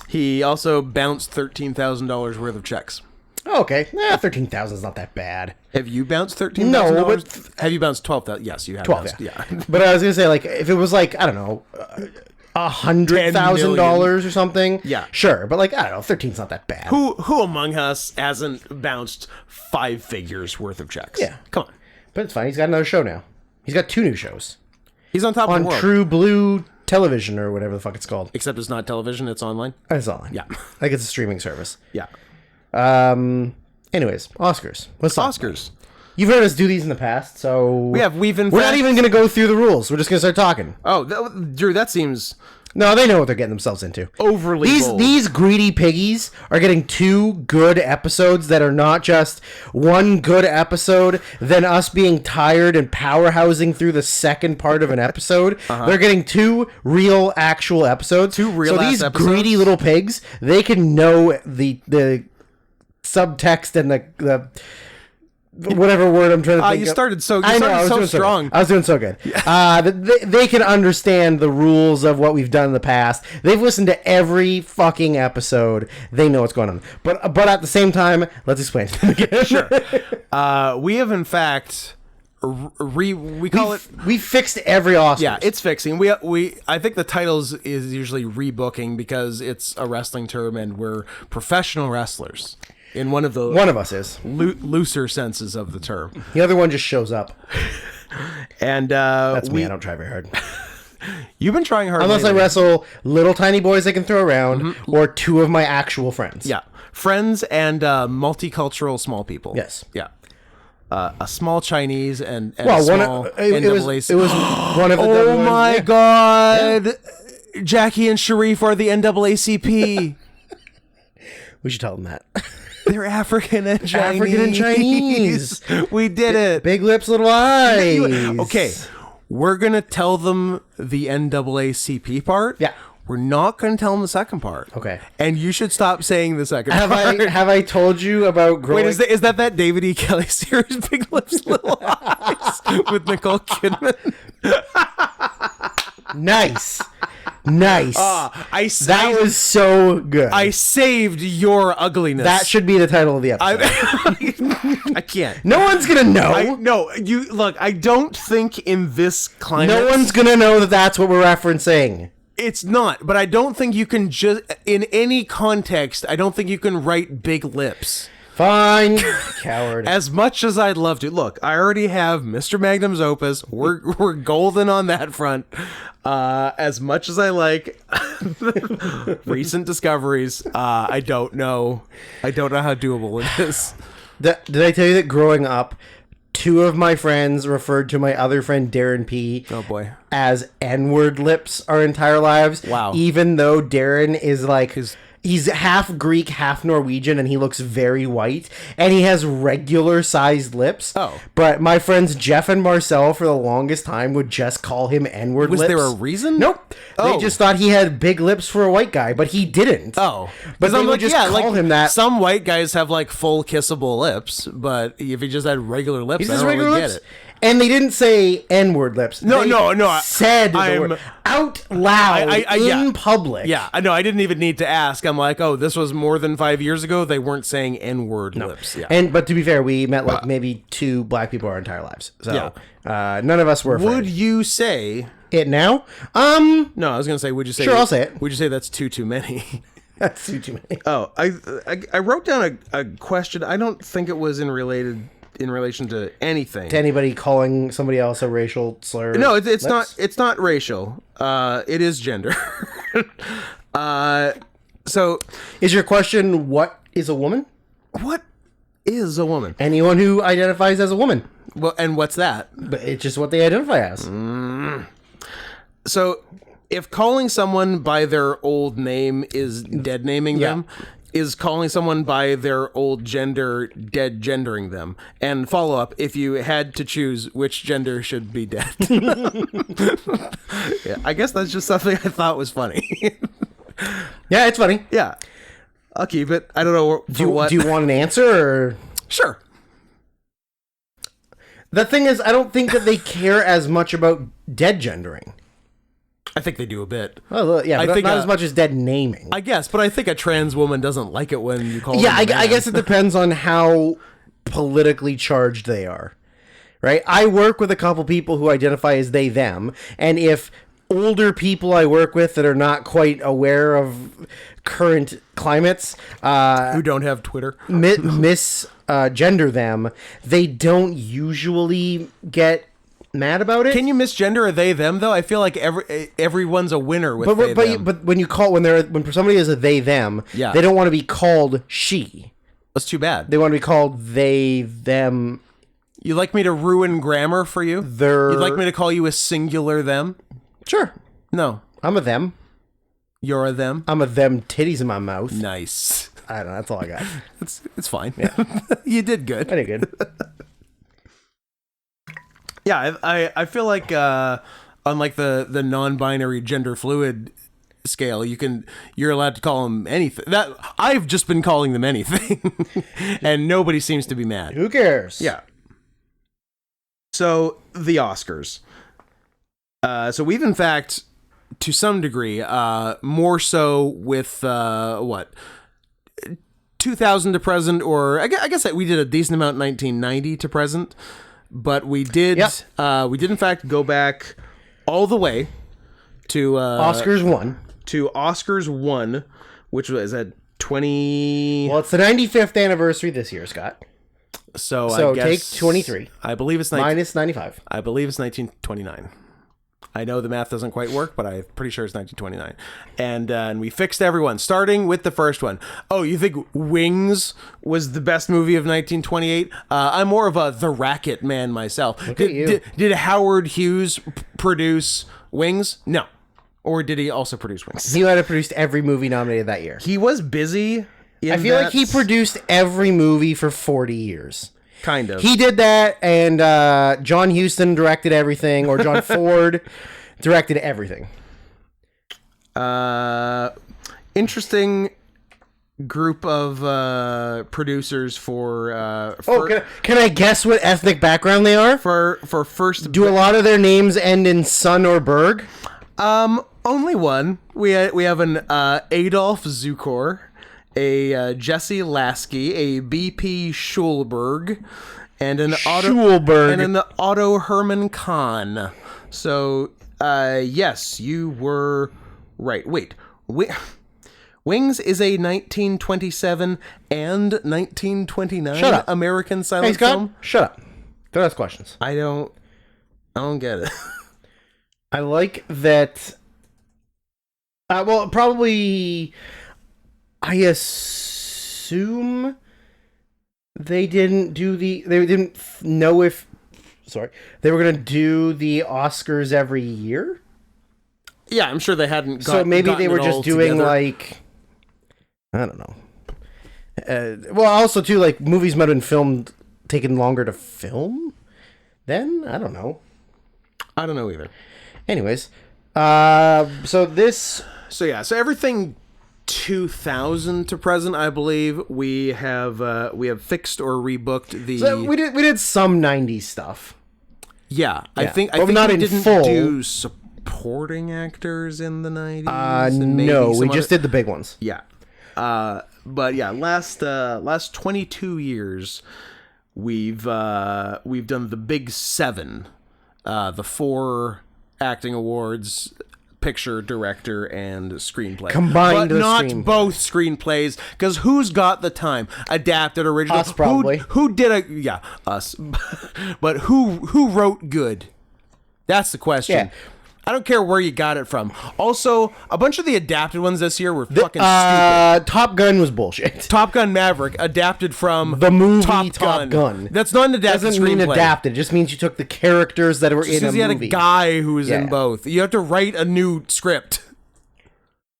He also bounced $13,000 worth of checks. Oh, okay. 13,000 is not that bad. Have you bounced $13,000? No, but have you bounced 12,000? Yes, you have. 12, bounced, yeah. But I was going to say, like, if it was like, I don't know, $100,000 or something. Yeah. Sure, but like, I don't know, 13's not that bad. Who among us hasn't bounced 5 figures worth of checks? Yeah. Come on. But it's fine. He's got another show now. He's got 2 new shows. He's on top of On the world. True Blue Television or whatever the fuck it's called. Except it's not television, it's online. It's online. Yeah. Like it's a streaming service. Yeah. Anyways, Oscars. Let's talk. Oscars. You've heard us do these in the past, so We've in we're fact, not even going to go through the rules. We're just going to start talking. Oh, Drew, that seems No, they know what they're getting themselves into. overly bold. These greedy piggies are getting 2 good episodes that are not just one good episode, then us being tired and powerhousing through the second part of an episode. They're getting 2 real, actual episodes. 2 real So ass these episodes? greedy little pigs, they can know the subtext and the whatever word I'm trying to think You of. started so I was doing strong. I was doing so good. They can understand the rules of what we've done in the past. They've listened to every fucking episode. They know what's going on. But at the same time, let's explain it again. Sure. We have in fact we call it. We fixed every Oscars. Yeah, it's fixing. We I think the titles is usually rebooking because it's a wrestling term and we're professional wrestlers in one of us is. Looser senses of the term. The other one just shows up. And That's me. I don't try very hard. You've been trying hard. Unless lately. I wrestle little tiny boys I can throw around, or two of my actual friends. Yeah, friends and multicultural small people. Yes. Yeah. A small Chinese and Well, a small it was one of the. Oh my God! Yeah. Jackie and Sharif are the NAACP. We should tell them that. They're African and Chinese. African and Chinese. We did it. Big lips, little eyes. Okay, we're gonna tell them the NAACP part. Yeah. We're not going to tell them the second part. Okay. And you should stop saying the second part. Have I told you about growing... Wait, is that David E. Kelly series, Big Lips, Little Eyes, with Nicole Kidman? Nice. That was so good. I saved your ugliness. That should be the title of the episode. I can't. No one's going to know. No, you look, I don't think in this climate... No one's going to know that that's what we're referencing. It's not, but I don't think you can just, in any context, I don't think you can write big lips. Fine. Coward. As much as I'd love to. Look, I already have Mr. Magnum's Opus. We're golden on that front. As much as I like recent discoveries, I don't know how doable it is. Did I tell you that growing up, two of my friends referred to my other friend Darren P. Oh boy. As N-word lips our entire lives. Wow. Even though Darren is like he's half Greek, half Norwegian, and he looks very white, and he has regular sized lips. Oh. But my friends Jeff and Marcel for the longest time would just call him N-word lips. Was there a reason? Nope. Oh. They just thought he had big lips for a white guy, but he didn't. Oh. But they would just call him that. Some white guys have like full kissable lips, but if he just had regular lips, He I just don't regular really lips. get it. And they didn't say N-word lips. No. Said the word out loud in public. Yeah, I know. I didn't even need to ask. I'm like, oh, this was more than 5 years ago. They weren't saying N-word lips. Yeah. But to be fair, we met like maybe two black people our entire lives. So none of us were afraid. Would you say it now? No, I was gonna say. Would you say? Sure, I'll say it. Would you say that's too many? That's too many. Oh, I wrote down a question. I don't think it was in relation to anything. To anybody calling somebody else a racial slur? No, it's not. It's not racial. It is gender. So, is your question what is a woman? What is a woman? Anyone who identifies as a woman. Well, and what's that? But it's just what they identify as. So, if calling someone by their old name is dead naming them, is calling someone by their old gender dead gendering them? And follow up, if you had to choose, which gender should be dead? Yeah, I guess that's just something I thought was funny. Yeah, it's funny. Yeah, I'll keep it. I don't know what. Do you want an answer? Or? Sure. The thing is, I don't think that they care as much about dead gendering. I think they do a bit. Oh, yeah, but not as much as dead naming. I guess, but I think a trans woman doesn't like it when you call them I a man. guess it depends on how politically charged they are, right? I work with a couple people who identify as they, them, and if older people I work with that are not quite aware of current climates... who don't have Twitter. Misgender them, they don't usually get mad about it. Can you misgender a they them though? I feel like everyone's a winner with they them. But when you call when somebody is a they them, they don't want to be called she. That's too bad. They want to be called they them. You like me to ruin grammar for you? You'd like me to call you a singular them? Sure. No. I'm a them. You're a them? I'm a them titties in my mouth. Nice. I don't know. That's all I got. It's fine. Yeah. You did good. I did good. Yeah, I feel like unlike the non-binary gender fluid scale. You're allowed to call them anything. That I've just been calling them anything, and nobody seems to be mad. Who cares? Yeah. So the Oscars. So we've in fact, to some degree, more so with 2000 to present, or I guess that we did a decent amount 1990 to present, but we did in fact go back all the way to Oscars 1. To Oscars 1, which was at 20. Well, it's the 95th anniversary this year, Scott. So I take guess 23. I believe it's minus 95. I believe it's 1929. I know the math doesn't quite work, but I'm pretty sure it's 1929. And we fixed everyone, starting with the first one. Oh, you think Wings was the best movie of 1928? I'm more of a The Racket man myself. Look at you. Did Howard Hughes produce Wings? No. Or did he also produce Wings? He might have produced every movie nominated that year. He was busy. I feel like he produced every movie for 40 years. Kind of. He did that, and John Huston directed everything, or John Ford directed everything. Interesting group of producers for can I guess what ethnic background they are? for first. Do a lot of their names end in Son or Berg? Only one. We have an Adolf Zukor, a Jesse Lasky, a B.P. Schulberg, and an Otto Herman Kahn. So, yes, you were right. Wait. Wings is a 1927 and 1929 American silent film. Shut up. Don't ask questions. I don't get it. I like that. Probably. I assume they didn't do they didn't know if. Sorry, they were gonna do the Oscars every year. Yeah, I'm sure they hadn't. So maybe they were just doing together. like. I don't know. Also too, like movies might have been filmed taken longer to film. Then I don't know. I don't know either. Anyways, so everything 2000 to present, I believe we have fixed or rebooked the. So we did some 90s stuff. Yeah, I think not we in didn't full. do supporting actors in the 90s. No, we just did the big ones. Yeah, but yeah, last 22 years, we've done the big 7, the 4 acting awards, picture, director, and screenplay. Combined, but not screenplay. Both screenplays, because who's got the time? Adapted, original. Us, probably. Who did us? But who wrote good? That's the question. Yeah. I don't care where you got it from. Also, a bunch of the adapted ones this year were fucking stupid. Top Gun was bullshit. Top Gun Maverick adapted from The movie Top Gun. That's not an adapted Doesn't mean screenplay. adapted. It just means you took the characters that were in a Because he had movie. a guy who was in Yeah. both. You have to write a new script.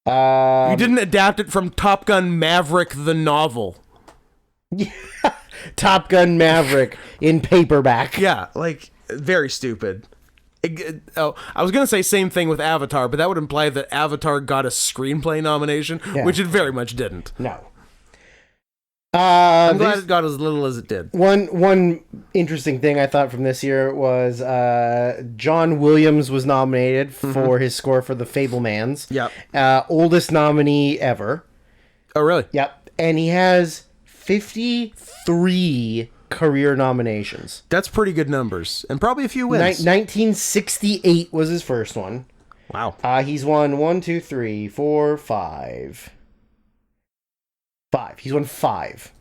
You You didn't adapt it from Top Gun Maverick, the novel. Top Gun Maverick in paperback. Yeah, like, very stupid. I was going to say same thing with Avatar, but that would imply that Avatar got a screenplay nomination, which it very much didn't. No. I'm glad it got as little as it did. One interesting thing I thought from this year was John Williams was nominated for his score for The Fabelmans. Yep. Oldest nominee ever. Oh, really? Yep. And he has 53 career nominations. That's pretty good numbers. And probably a few wins. 1968 was his first one. Wow. He's won 1, 2, 3, 4, 5. 5. He's won 5.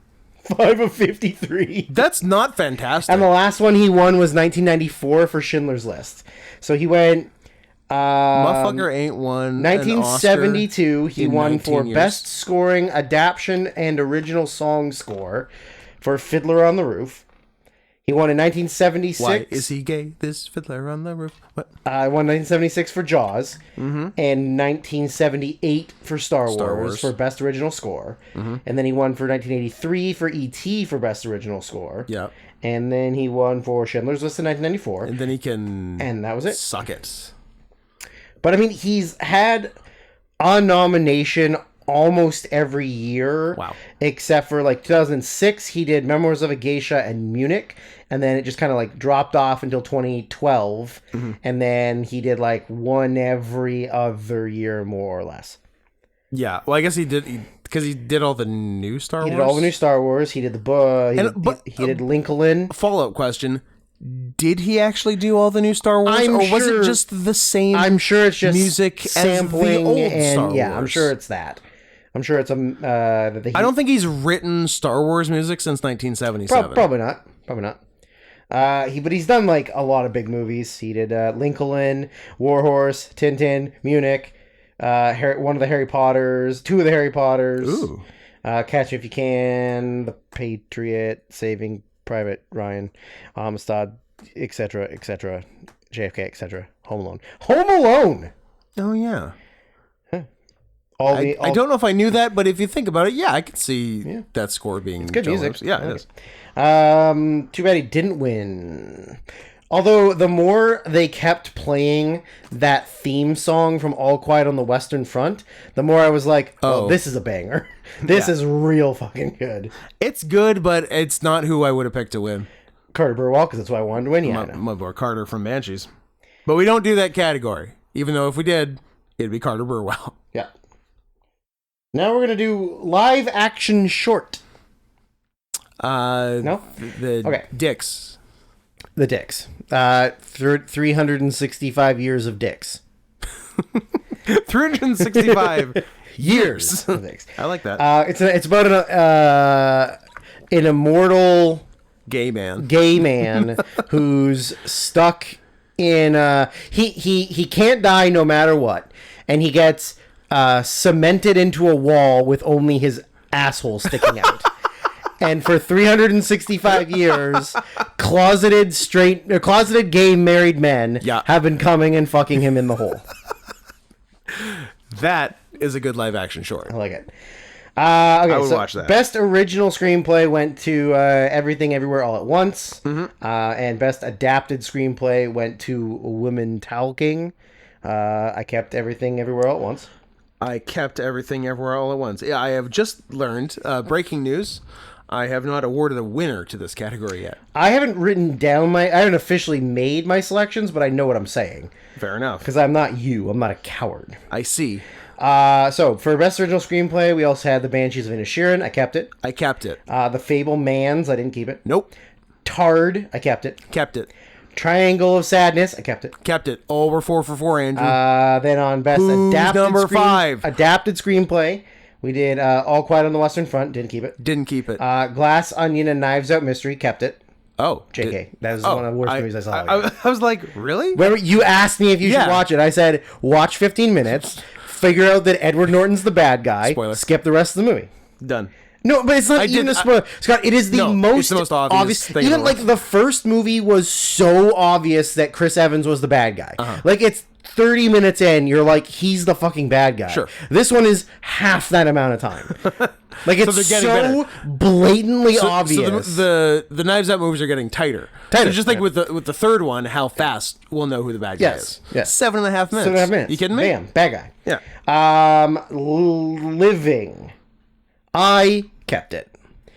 5 of 53. That's not fantastic. And the last one he won was 1994 for Schindler's List. So he went... Motherfucker ain't won 1972, he won 19 for years. Best Scoring, Adaptation, and Original Song Score for Fiddler on the Roof. He won in 1976. Why is he gay, this fiddler on the roof? What? Won 1976 for Jaws. And 1978 for Star Wars for Best Original Score. And then he won for 1983 for E.T. for Best Original Score. Yeah. And then he won for Schindler's List in 1994. And then he can... And that was it. Suck it. But I mean, he's had a nomination almost every year. Wow. Except for like 2006, he did Memoirs of a Geisha and Munich, and then it just kind of like dropped off until 2012, and then he did like one every other year, more or less. Yeah. Well, I guess he did because he did all the new Star Wars. He did all the new Star Wars. He did the he did Lincoln. Follow-up question. Did he actually do all the new Star Wars, I'm or was sure- it just the same? I'm sure it's just music sampling as the old and Star yeah, I'm Wars. sure it's that. I'm sure it's I don't think he's written Star Wars music since 1977. Probably not. Probably not. But he's done like a lot of big movies. He did Lincoln, Warhorse, Tintin, Munich, one of the Harry Potters, two of the Harry Potters. Ooh. Catch Me If You Can, The Patriot, Saving Private Ryan, Amistad, etc., JFK, etc. Home Alone. Home Alone. Oh yeah. I I don't know if I knew that, but if you think about it, yeah, I could see that score being good John music. Williams. Yeah, it is. Too bad he didn't win. Although the more they kept playing that theme song from All Quiet on the Western Front, the more I was like, oh, this is a banger. This is real fucking good. It's good, but it's not who I would have picked to win. Carter Burwell, because that's why I wanted to win. Yeah, I know. My boy Carter from Banshees. But we don't do that category. Even though if we did, it'd be Carter Burwell. Yeah. Now we're going to do live action short. No? The Dicks. The Dicks. 365 years of Dicks. 365 years. Of Dicks. I like that. It's about an immortal Gay man. gay man who's stuck in he can't die no matter what, and he gets cemented into a wall with only his asshole sticking out. And for 365 years, closeted gay married men have been coming and fucking him in the hole. That is a good live action short. I like it. Okay, I would watch that. Best original screenplay went to Everything Everywhere All at Once. And best adapted screenplay went to Women Talking. I kept Everything Everywhere All at Once. I kept Everything Everywhere All at Once. Yeah, I have just learned, breaking news, I have not awarded a winner to this category yet. I haven't written down I haven't officially made my selections, but I know what I'm saying. Fair enough. Because I'm not you. I'm not a coward. I see. So, for Best Original Screenplay, we also had The Banshees of Inisherin. I kept it. I kept it. The Fablemans. I didn't keep it. Nope. Tard. I kept it. Kept it. Triangle of Sadness. I kept it. Kept it. All were 4 for 4, Andrew. Then on Best Who's number 5? Adapted Screenplay, we did All Quiet on the Western Front. Didn't keep it. Didn't keep it. Glass Onion and Knives Out Mystery. Kept it. Oh. JK. That was one of the worst movies I saw. I was like, really? Remember, you asked me if you should watch it. I said, watch 15 minutes, figure out that Edward Norton's the bad guy, Spoiler. skip the rest of the movie. Done. No, but it's not even a spoiler. Scott, it is the most obvious thing. Even like the first movie was so obvious that Chris Evans was the bad guy. Like it's 30 minutes in, you're like, he's the fucking bad guy. Sure. This one is half that amount of time. Like it's so blatantly obvious. So the Knives Out movies are getting tighter. So just like with the third one, how fast we'll know who the bad guy is. Yes. 7.5 minutes. 7.5 minutes. You kidding me? Bam, bad guy. Yeah. Living. I kept it.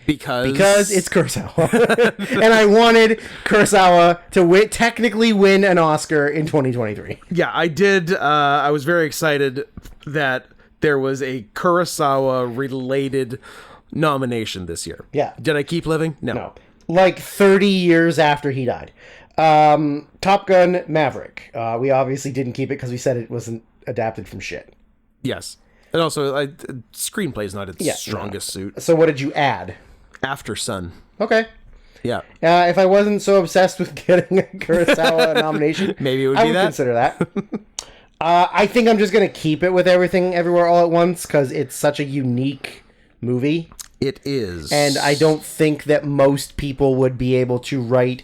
Because it's Kurosawa. And I wanted Kurosawa to technically win an Oscar in 2023. Yeah, I did. I was very excited that there was a Kurosawa-related nomination this year. Yeah. Did I keep living? No. Like 30 years after he died. Top Gun Maverick. We obviously didn't keep it because we said it wasn't adapted from shit. Yes. And also, screenplay is not its strongest suit. So what did you add? After Sun. Okay. Yeah. If I wasn't so obsessed with getting a Kurosawa nomination, maybe it would I be would that. consider that. I think I'm just going to keep it with Everything Everywhere All at Once because it's such a unique movie. It is. And I don't think that most people would be able to write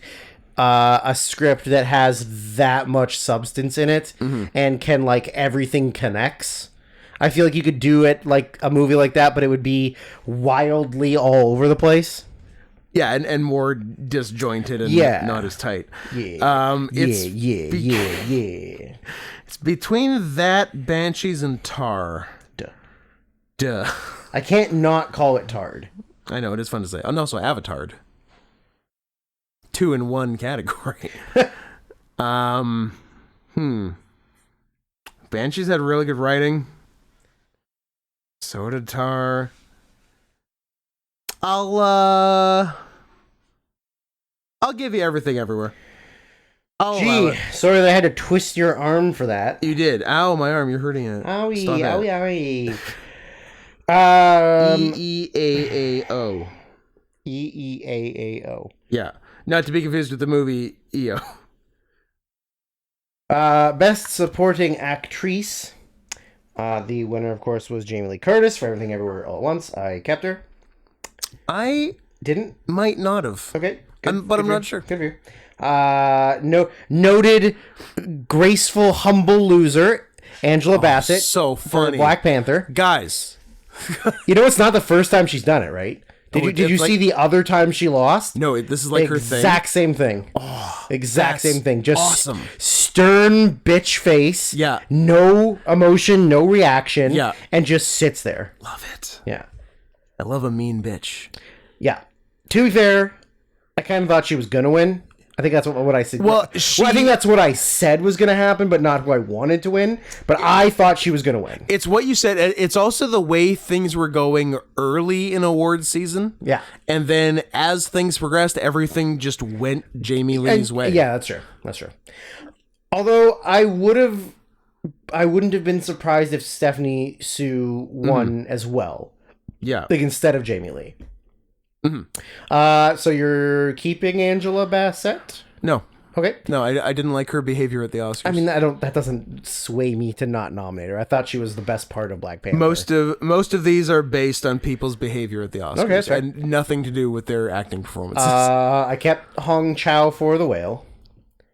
a script that has that much substance in it and can, like, everything connects. I feel like you could do it like a movie like that, but it would be wildly all over the place. Yeah, and more disjointed and not as tight. Yeah. It's between that, Banshees, and Tar. Duh. I can't not call it Tard. I know, it is fun to say. And also Avatar. 2 in 1 category. Banshees had really good writing. So did Tar. I'll give you Everything Everywhere. Gee, sorry that I had to twist your arm for that. You did. Ow, my arm, you're hurting it. Owie, Stop owie, it. owie. EEAAO. EEAAO. Yeah. Not to be confused with the movie EO. Best Supporting Actrice. The winner, of course, was Jamie Lee Curtis for Everything Everywhere All at Once. I kept her. I didn't. Might not have. Okay. But I'm not sure. Good for you. Noted graceful, humble loser, Angela Bassett. So funny. Black Panther. Guys. You know, it's not the first time she's done it, right? Did you see the other time she lost? No, this is like her thing. Exact same thing. Exact same thing. Just awesome. Stern bitch face. Yeah. No emotion, no reaction. Yeah. And just sits there. Love it. Yeah. I love a mean bitch. Yeah. To be fair, I kind of thought she was gonna win. I think that's what I said. Well, I think that's what I said was going to happen, but not who I wanted to win. But I thought she was going to win. It's what you said. It's also the way things were going early in awards season. Yeah. And then as things progressed, everything just went Jamie Lee's way. Yeah, that's true. That's true. Although I wouldn't have been surprised if Stephanie Sue won as well. Yeah. Like instead of Jamie Lee. So you're keeping Angela Bassett? No. Okay. No, I didn't like her behavior at the Oscars. I mean, that doesn't sway me to not nominate her. I thought she was the best part of Black Panther. Most of these are based on people's behavior at the Oscars. Okay, that's right. And nothing to do with their acting performances. I kept Hong Chow for The Whale.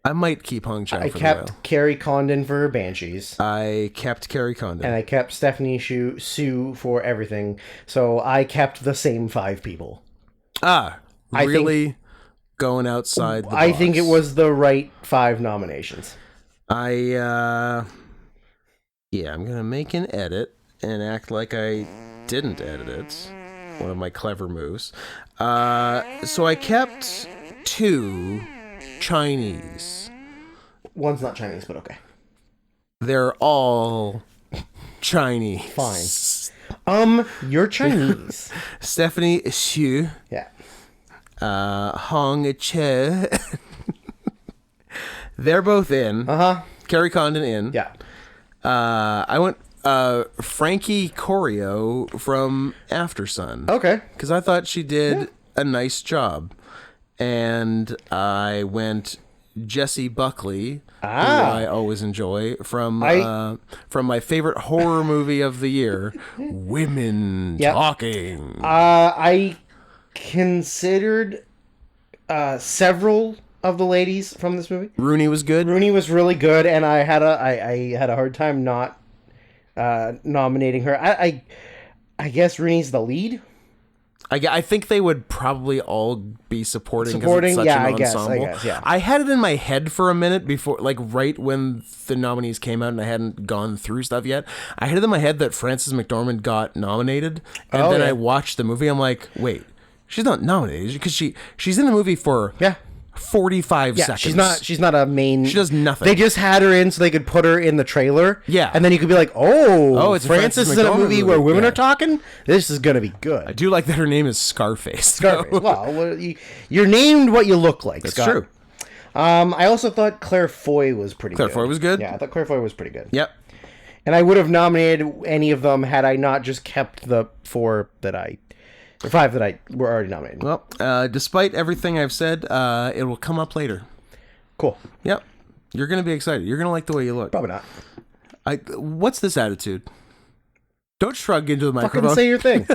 I might keep Hong Chow for I kept Carrie Condon for Banshees. I kept Carrie Condon. And I kept Stephanie Sue for Everything. So I kept the same 5 people. Really going outside the box. I think it was the right 5 nominations. I'm gonna make an edit and act like I didn't edit it. One of my clever moves. So I kept 2 Chinese. One's not Chinese, but okay. They're all Chinese. Fine. You're Chinese. Stephanie Hsu. Yeah. Hong Che. They're both in. Carrie Condon in. Yeah. I went Frankie Corio from Aftersun. Okay. Because I thought she did a nice job. And I went Jessie Buckley, who I always enjoy, from my favorite horror movie of the year, Women Talking. I considered several of the ladies from this movie. Rooney was good. Rooney was really good, and I had a hard time not nominating her. I guess Rooney's the lead. I think they would probably all be supporting. It's such yeah, an I guess, yeah. I had it in my head for a minute before, like right when the nominees came out and I hadn't gone through stuff yet. I had it in my head that Frances McDormand got nominated, and then I watched the movie. I'm like, wait, she's not nominated because she's in the movie for 45 seconds. She's not a main. She does nothing. They just had her in so they could put her in the trailer. Yeah. And then you could be like, oh, it's Frances is in a movie where women are talking? This is going to be good. I do like that her name is Scarface. Scarface. Well, you're named what you look like, That's Scott. true. I also thought Claire Foy was pretty good. Claire Foy was good? Yeah, I thought Claire Foy was pretty good. Yep. And I would have nominated any of them had I not just kept the 5 that I were already nominated. Well, despite everything I've said, it will come up later. Cool. Yep. You're going to be excited. You're going to like the way you look. Probably not. What's this attitude? Don't shrug into the microphone. Fucking say your thing.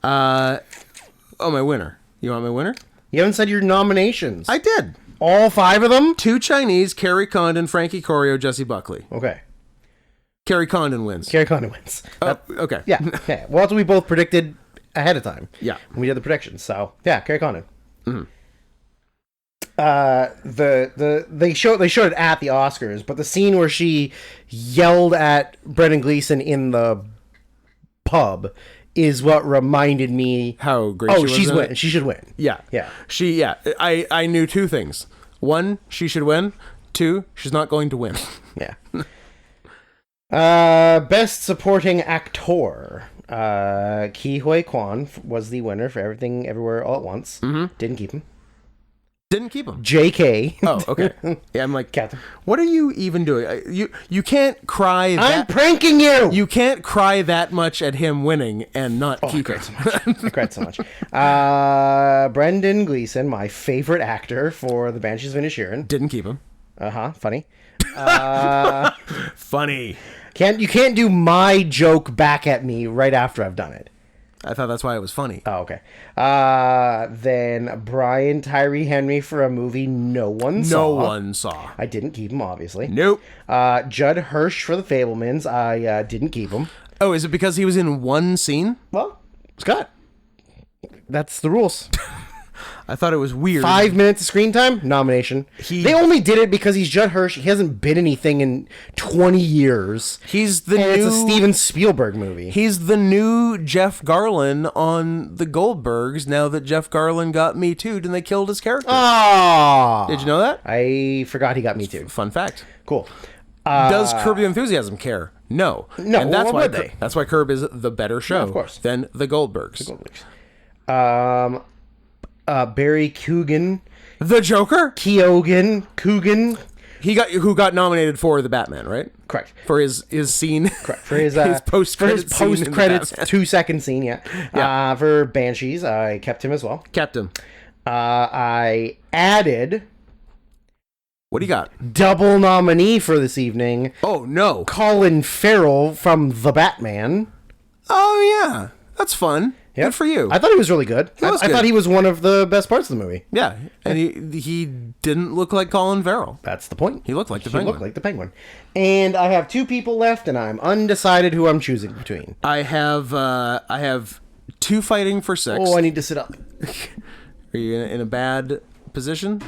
My winner. You want my winner? You haven't said your nominations. I did. All 5 of them? 2 Chinese, Carrie Condon, Frankie Corio, Jessie Buckley. Okay. Carrie Condon wins. Carrie Condon wins. Okay. Yeah. Okay. Well, that's what we both predicted ahead of time. Yeah. When we did the predictions. So, yeah, Carrie Condon. Mm-hmm. they showed it at the Oscars, but the scene where she yelled at Brendan Gleeson in the pub is what reminded me How great she was she's in win. it. She should win. Yeah. Yeah. I knew two things. One, she should win. Two, she's not going to win. Yeah. Best supporting actor. Ke Huy Quan was the winner for Everything Everywhere All at Once. Mm-hmm. Didn't keep him. Didn't keep him. J.K. Oh, okay. Yeah, I'm like, Captain. what are you even doing? You can't cry I'm that... pranking you! You can't cry that much at him winning and not keep it. I cried so much. Brendan Gleeson, my favorite actor for The Banshees of Inisherin. Didn't keep him. Funny. Funny. You can't do my joke back at me right after I've done it. I thought that's why it was funny. Oh, okay. Then Brian Tyree Henry for a movie no one saw. No one saw. I didn't keep him, obviously. Nope. Judd Hirsch for The Fablemans. I didn't keep him. Oh, is it because he was in one scene? Well, Scott, that's the rules. I thought it was weird. 5 minutes of screen time, nomination. They only did it because he's Judd Hirsch. He hasn't been anything in 20 years. He's the And new... it's a Steven Spielberg movie. He's the new Jeff Garlin on the Goldbergs now that Jeff Garlin got Me Too'd and they killed his character. Ah, Did you know that? I forgot he got Me Too. Fun fact. Cool. Does Curb Your Enthusiasm care? No. No, And that's why why would they? That's why Curb is the better show of course. than the Goldbergs. Barry Coogan, The Joker? Coogan. Who got nominated for the Batman, right? Correct. For his scene. Correct. For his post-credits scene in the post-credits Batman. 2-second scene, yeah. For Banshees, I kept him as well. Kept him. I added What do you got? double nominee for this evening, Oh, no. Colin Farrell from The Batman. Oh, yeah. That's fun. Yep. Good for you. I thought he was really good. I was thought good. he was one of the best parts of the movie. Yeah. And he didn't look like Colin Farrell. That's the point. He looked like the He Penguin. looked like the Penguin. And I have 2 people left, and I'm undecided who I'm choosing between. I have 2 fighting for 6. Oh, I need to sit up. Are you in a bad position?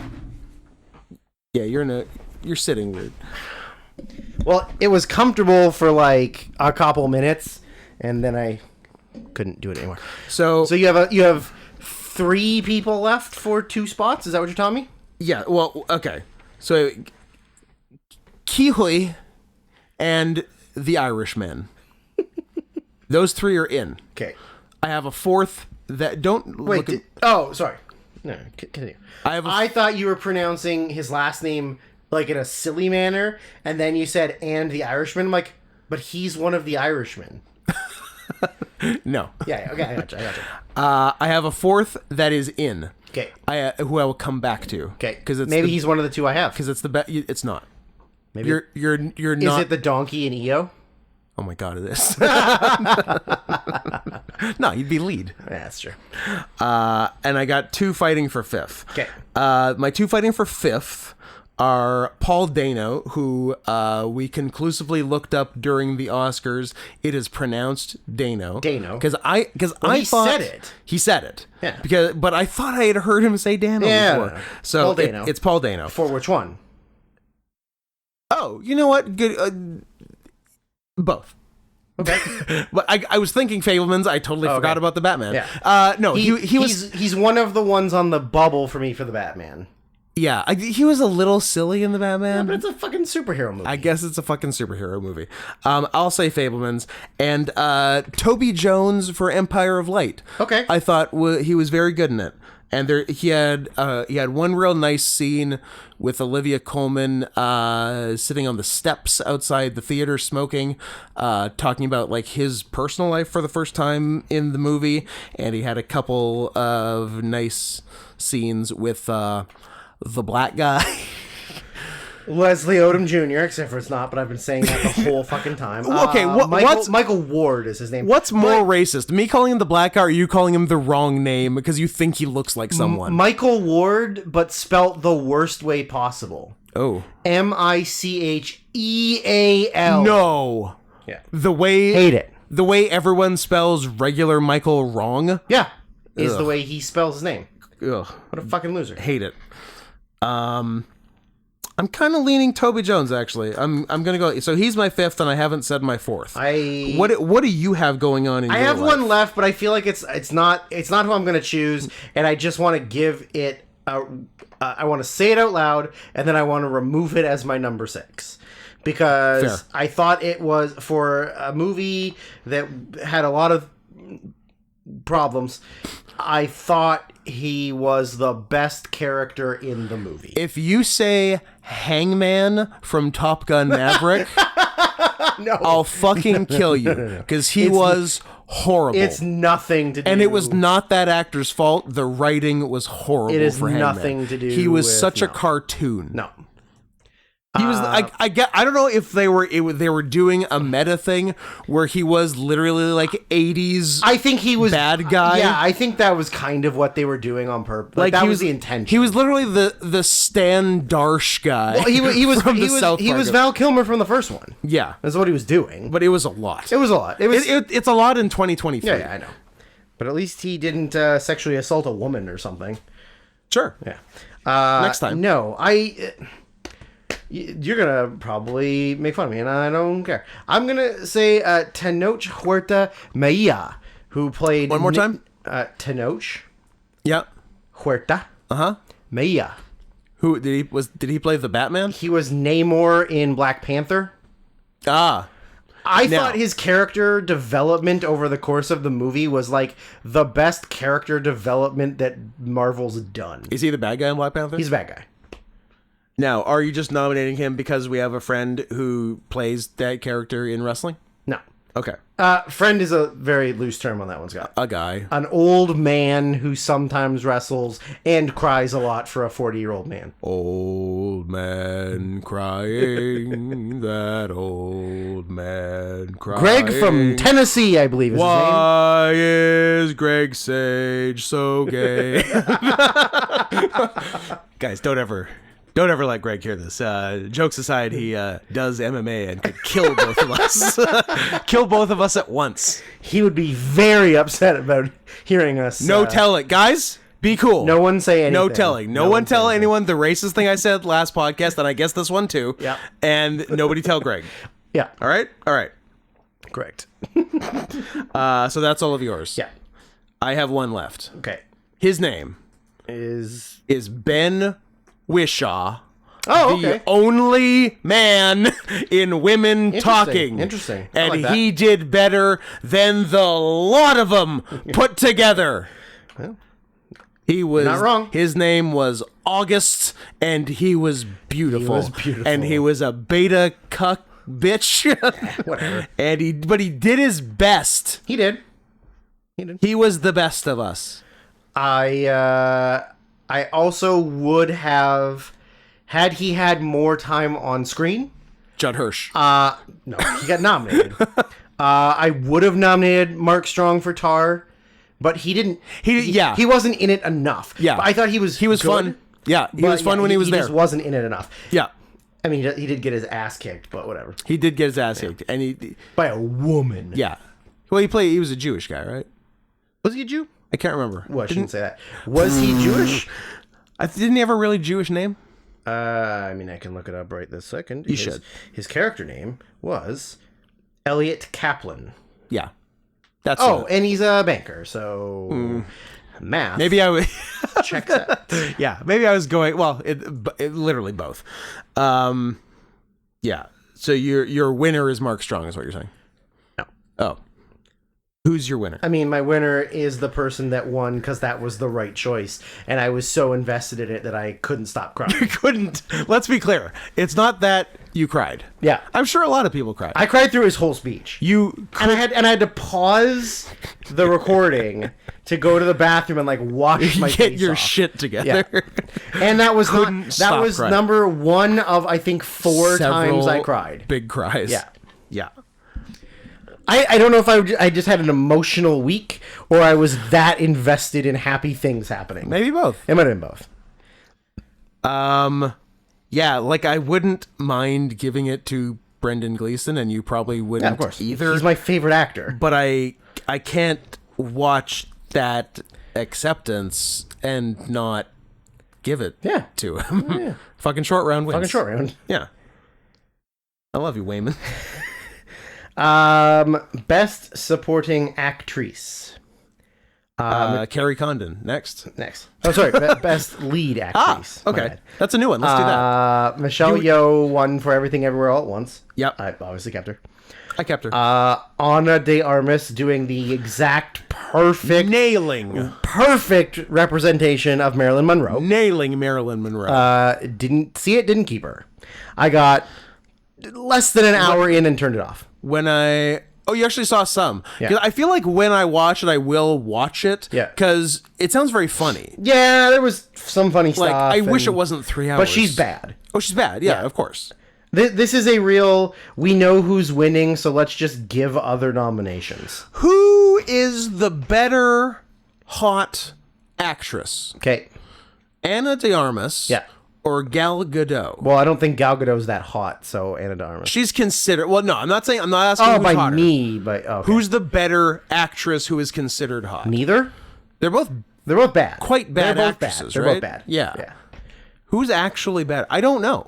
Yeah, you're sitting weird. Well, it was comfortable for like a couple minutes, and then I couldn't do it anymore. So So you have 3 people left for 2 spots. Is that what you're telling me? yeah, well, okay. So Ke Huy and the Irishman. Those 3 are in. Okay. I have a 4th that don't Wait. look. Sorry. No, continue. I thought you were pronouncing his last name like in a silly manner, and then you said "and the Irishman." I'm like, but he's one of the Irishmen. no. Yeah. Okay. I gotcha. I have a 4th that is in. Okay. Who I will come back to. Okay. Because it's maybe he's one of the 2 I have. because it's the best. It's not. Maybe You're is not. it the donkey in EO? Oh my god, it is. No, you'd be lead. Yeah, that's true. And I got 2 fighting for 5th. Okay. My 2 fighting for 5th are Paul Dano, who we conclusively looked up during the Oscars. It is pronounced Dano. Dano. Because I he thought said it. He said it. Yeah. But I thought I had heard him say Dano Yeah. before. So Paul Dano. it's Paul Dano. For which one? Oh, you know what? Good. Both. Okay. But I was thinking Fablemans. I totally forgot about the Batman. Yeah. No, he was. He's one of the ones on the bubble for me for the Batman. Yeah, he was a little silly in the Batman. But it's a fucking superhero movie. I guess it's a fucking superhero movie. I'll say Fablemans and Toby Jones for Empire of Light. Okay. I thought he was very good in it, and he had one real nice scene with Olivia Colman sitting on the steps outside the theater smoking, talking about like his personal life for the first time in the movie, and he had a couple of nice scenes with the black guy. Leslie Odom Jr., except for it's not, but I've been saying that the whole fucking time. Okay, Michael Ward is his name. What's more racist? Me calling him the black guy or you calling him the wrong name because you think he looks like someone? Michael Ward, but spelt the worst way possible. Oh. Micheal. No. Yeah. Hate it. The way everyone spells regular Michael wrong? Yeah. Is Ugh. the way he spells his name. Ugh. What a fucking loser. Hate it. I'm kind of leaning Toby Jones, actually. I'm gonna go. So he's my fifth, and I haven't said my fourth. What do you have going on in your I have life? one left, but I feel like it's not who I'm going to choose, and I just want to give it. I want to say it out loud, and then I want to remove it as my number 6. Because Fair. I thought it was, for a movie that had a lot of problems, I thought he was the best character in the movie. If you say Hangman from Top Gun Maverick, No. I'll fucking kill you. Because he was horrible. It's nothing to do. And it was not that actor's fault. The writing was horrible. It is for Hangman. nothing to do He was with- such a no. cartoon. No. He was. I don't know if they were doing a meta thing where he was literally like 80s. I think he was bad guy. Yeah, I think that was kind of what they were doing on purpose. Like that he was the intention. He was literally the Stan Darsh guy. Well, he was from he the was South he Park. was Val Kilmer from the first one. Yeah, That's what he was doing. but it was a lot. It was a lot. It was It's a lot in 2023. yeah, I know. But at least he didn't sexually assault a woman or something. Sure. Yeah. Next time. No, you're gonna probably make fun of me, and I don't care. I'm gonna say Tenoch Huerta Maia, who played One more time? Tenoch Yeah. Huerta Maia. Who did he play the Batman? He was Namor in Black Panther. Ah. I Now- thought his character development over the course of the movie was like the best character development that Marvel's done. Is he the bad guy in Black Panther? He's a bad guy. Now, are you just nominating him because we have a friend who plays that character in wrestling? No. Okay. Friend is a very loose term on that one, Scott. A guy. An old man who sometimes wrestles and cries a lot for a 40-year-old man. Old man crying, that old man crying. Greg from Tennessee, I believe is his name. Why is Greg Sage so gay? Guys, don't ever let Greg hear this. Jokes aside, he does MMA and could kill both of us. Kill both of us at once. He would be very upset about hearing us. No tell it. Guys, be cool. No one say anything. No telling. No one say tell anything. anyone the racist thing I said last podcast, and I guess this one too. Yeah. And nobody tell Greg. Yeah, All right? All right. correct. So that's all of yours. Yeah. I have one left. Okay. His name Is is Ben Wishaw. oh The okay. only man in Women Talking. Interesting. I And like that. he did better than the lot of them put together. Well, He was not wrong. His name was August, and he was beautiful. He was beautiful. And he was a beta cuck bitch. Whatever. But he did his best. He did. He did. He was the best of us. I also would have, had he had more time on screen. Judd Hirsch. No, he got nominated. I would have nominated Mark Strong for Tar, but he didn't. Yeah. He wasn't in it enough. Yeah. But I thought he was. He was good, fun. Yeah, he but was fun yeah, when he was there. just wasn't in it enough. Yeah. I mean, he did get his ass kicked, but whatever. He did get his ass kicked. And he By a woman. yeah. Well, he was a Jewish guy, right? Was he a Jew? I can't remember. Well, I shouldn't say that. Was he Jewish? Didn't he have a really Jewish name? I mean, I can look it up right this second. You should. His character name was Elliot Kaplan. Yeah. That's Oh, and he's a banker, so math. maybe I would checks out. yeah, maybe I was going. Well, it literally both. Yeah. So your winner is Mark Strong, is what you're saying? No. Oh, who's your winner? I mean, my winner is the person that won because that was the right choice, and I was so invested in it that I couldn't stop crying. You couldn't. Let's be clear. It's not that you cried. Yeah, I'm sure a lot of people cried. I cried through his whole speech, You and I had to pause the recording to go to the bathroom and like wash my get face your off. shit together. And that was Couldn't that stop was crying. number one of I think four times I Several cried. Big cries. Yeah. Yeah. I don't know if I just had an emotional week or I was that invested in happy things happening. Maybe both. It might have been both. Yeah, like I wouldn't mind giving it to Brendan Gleeson, and you probably wouldn't Yeah, of course. either. He's my favorite actor. But I can't watch that acceptance and not give it Yeah. to him. Yeah. Fucking short round wins. Fucking short round. Yeah. I love you, Wayman. Best supporting actress. Carrie Condon, next. Next. Oh, sorry. Best lead actress. My Okay. bad. That's a new one. Let's do that. Michelle Yeoh won for Everything Everywhere All at Once. Yep. I obviously kept her. I kept her. Ana de Armas doing the exact perfect representation of Marilyn Monroe. Nailing Marilyn Monroe. Didn't see it, didn't keep her. I got less than an hour in and turned it off. Oh, you actually saw some. Yeah. 'Cause I feel like when I watch it, I will watch it. Yeah. Because it sounds very funny. Yeah, there was some funny Like, stuff. I wish it wasn't 3 hours. But she's bad. Oh, she's bad. Yeah, of course. This is a real, we know who's winning, so let's just give other nominations. Who is the better hot actress? Okay. Ana de Armas Yeah. or Gal Gadot? Well, I don't think Gal Gadot's that hot, so Ana de Armas. She's considered... Well, no, I'm not asking Oh, who's by hotter. me, but okay. Who's the better actress who is considered hot? Neither? They're both They're both bad. quite bad They're both actresses, bad. They're right? both bad. Yeah. Who's actually bad? I don't know.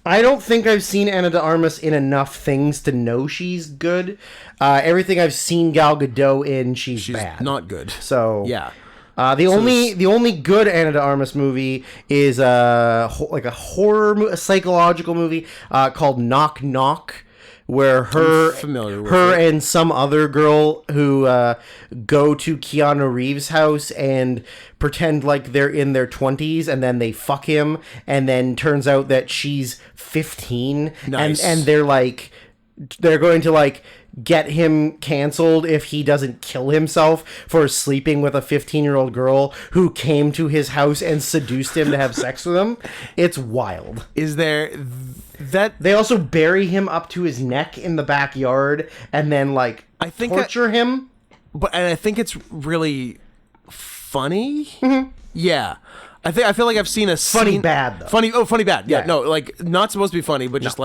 I don't think I've seen Ana de Armas in enough things to know she's good. Everything I've seen Gal Gadot in, she's bad. Not good. So Yeah. the only good Ana de Armas movie is a horror, a psychological movie called Knock Knock, where familiar with her it. and some other girl who go to Keanu Reeves' house and pretend like they're in their 20s, and then they fuck him, and then turns out that she's 15. Nice. And they're going to get him canceled if he doesn't kill himself for sleeping with a 15-year-old girl who came to his house and seduced him to have sex with him. It's wild. Is there that... They also bury him up to his neck in the backyard and then I think torture him. And I think it's really funny. Mm-hmm. Yeah. I feel like I've seen a Funny scene... bad, though. Funny bad. Yeah, Yeah. no, not supposed to be funny, but just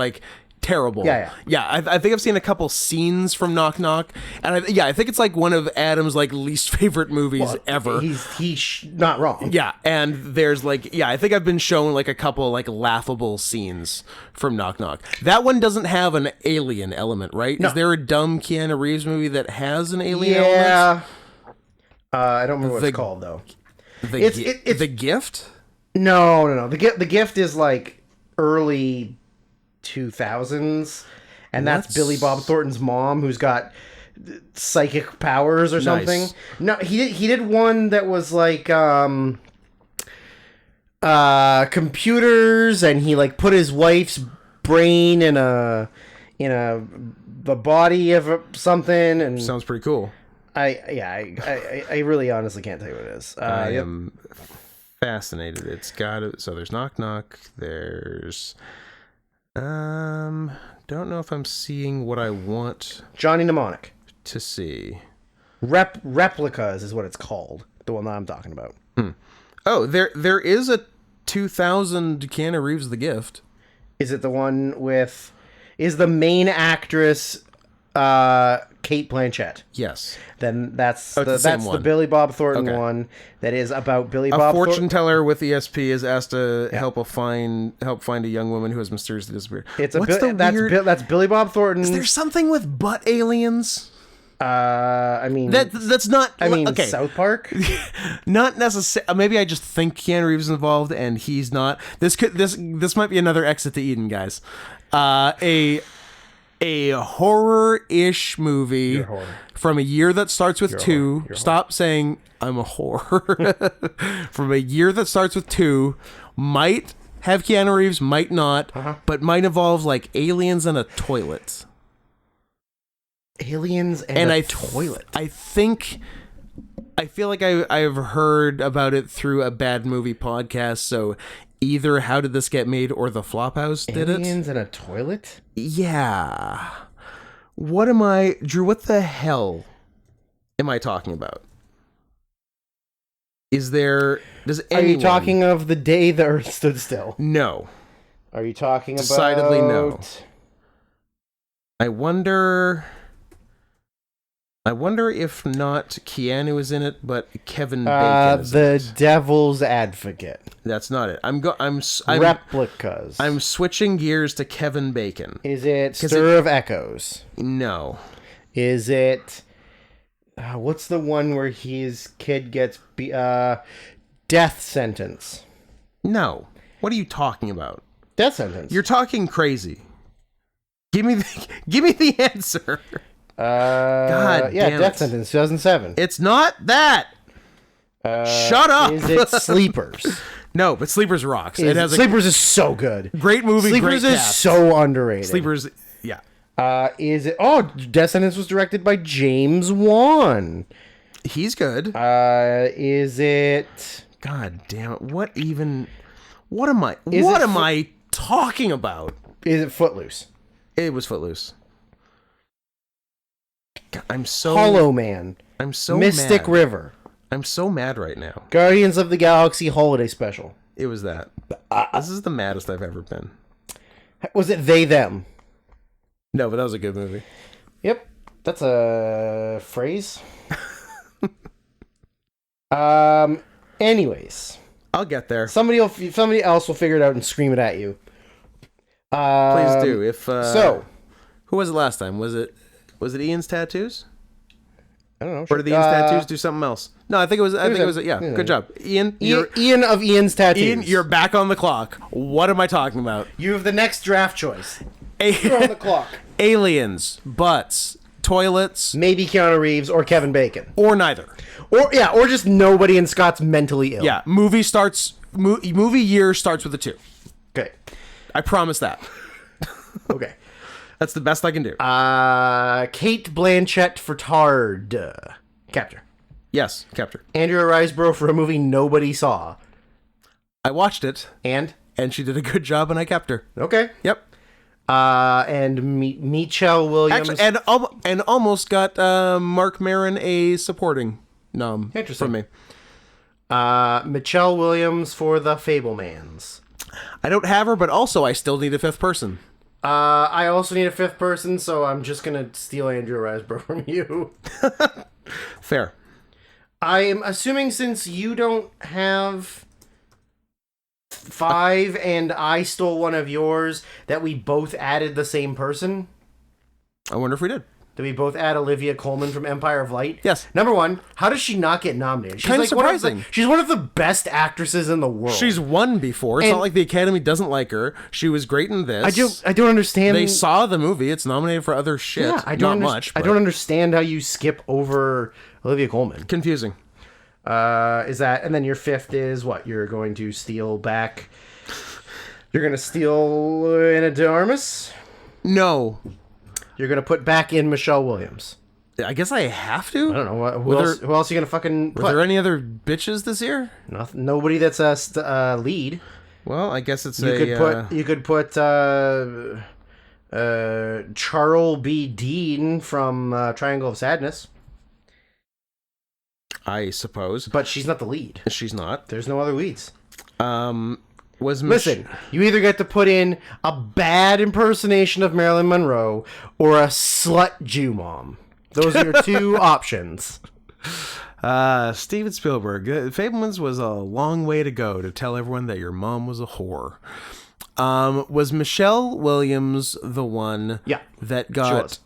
terrible. Yeah. I think I've seen a couple scenes from Knock Knock, and I think it's one of Adam's least favorite movies ever. He's not wrong. Yeah, and there's I think I've been shown a couple laughable scenes from Knock Knock. That one doesn't have an alien element, right? No. Is there a dumb Keanu Reeves movie that has an alien element? Yeah. I don't remember what it's called though. It's The Gift? No. The gift is early 2000s, and that's Billy Bob Thornton's mom, who's got psychic powers or something. Nice. No, he did one that was computers, and he put his wife's brain in the body of something, and Sounds pretty cool. I really honestly can't tell you what it is. I am fascinated. It's got it. So there's Knock Knock. There's don't know if I'm seeing what I want Johnny Mnemonic. to see. Replicas is what it's called. The one that I'm talking about. Oh, there is a 2000 Keanu Reeves The Gift. Is it the one with? Is the main actress Kate Blanchett? Yes. Then that's it's the same the one. Billy Bob Thornton Okay. one that is about Billy A Bob fortune Thornton. teller with ESP is asked to help find a young woman who has mysteriously disappeared. It's What's the weird? that's Billy Bob Thornton. Is there something with butt aliens? I mean That's not. Okay. South Park. Not necessarily. Maybe I just think Keanu Reeves is involved and he's not. This might be another Exit to Eden, guys. A horror-ish movie horror. from a year that starts with two. You're Stop saying I'm a horror. From a year that starts with two, might have Keanu Reeves, might not, but might involve aliens and a toilet. Aliens and a toilet. I feel like I've heard about it through a bad movie podcast. So either How Did This Get Made or The Flophouse did it. Aliens and a toilet. Yeah. What am I, Drew? What the hell am I talking about? Does Are anyone... you talking of The Day the Earth Stood Still? No. Are you talking about? Decidedly no. I wonder. I wonder if not Keanu is in it, but Kevin Bacon is in The it. Devil's Advocate. That's not it. I'm Replicas. I'm switching gears to Kevin Bacon. Is it Stir of Echoes? No. Is it... what's the one where his kid gets... Death Sentence. No. What are you talking about? Death Sentence. You're talking crazy. Give me the answer. God yeah, damn Death it. Sentence, 2007. It's not that. Shut up. Is it Sleepers? No, but Sleepers rocks. It has a Sleepers is so good. great movie, Sleepers great is cast. so underrated. Sleepers, yeah. Is it... Oh, Death Sentence was directed by James Wan. He's good. Is it... God damn it. What am I talking about? Is it Footloose? It was Footloose. God, I'm so Hollow Man. I'm so Mystic mad. River. I'm so mad right now. Guardians of the Galaxy Holiday Special. It was that. This is the maddest I've ever been. Was it They Them? No, but that was a good movie. Yep. That's a phrase. Anyways. I'll get there. Somebody else will figure it out and scream it at you. Please do. If So, who was it last time? Was it Ian's tattoos? I don't know. Or did Ian's tattoos do something else? No, I think it was. Yeah, yeah. good job, Ian. Ian of Ian's Tattoos. Ian, you're back on the clock. What am I talking about? You have the next draft choice. You're on the clock. Aliens, butts, toilets, Maybe Keanu Reeves or Kevin Bacon. or neither. Or just nobody in Scott's mentally ill. Yeah, movie year starts with a 2. Okay. I promise that. Okay. That's the best I can do. Kate Blanchett for Tard. Captor. Yes, Captor. Andrea Riseborough for a movie nobody saw. I watched it, And? and she did a good job, and I kept her. Okay. Yep. And Michelle Williams. Actually, and almost got Mark Maron a supporting nom Interesting. from me. Michelle Williams for The Fablemans. I don't have her, but also I still need a 5th person. I also need a 5th person, so I'm just gonna steal Andrea Riseborough from you. Fair. I'm assuming since you don't have 5 and I stole one of yours, that we both added the same person. I wonder if we did. Did we both add Olivia Colman from Empire of Light? Yes. Number one, how does she not get nominated? She's Kinda one of surprising. she's one of the best actresses in the world. She's won before. It's And- not like the Academy doesn't like her. She was great in this. I don't understand. They saw the movie. It's nominated for other shit. Yeah, Not much. I but don't understand how you skip over Olivia Colman. Confusing. Is that, and then your 5th is what? You're going to steal back. You're going to steal Ana de Armas. No. You're going to put back in Michelle Williams. I guess I have to. I don't know who else are you going to fucking Were put? there any other bitches this year? Nothing, nobody that's a lead. Well, I guess it's You could put Charles B. Dean from Triangle of Sadness, I suppose. but she's not the lead. She's not. There's no other leads. Listen, You either get to put in a bad impersonation of Marilyn Monroe or a slut Jew mom. Those are your 2 options. Steven Spielberg. Fablemans was a long way to go to tell everyone that your mom was a whore. Was Michelle Williams the one Yeah, that she got was.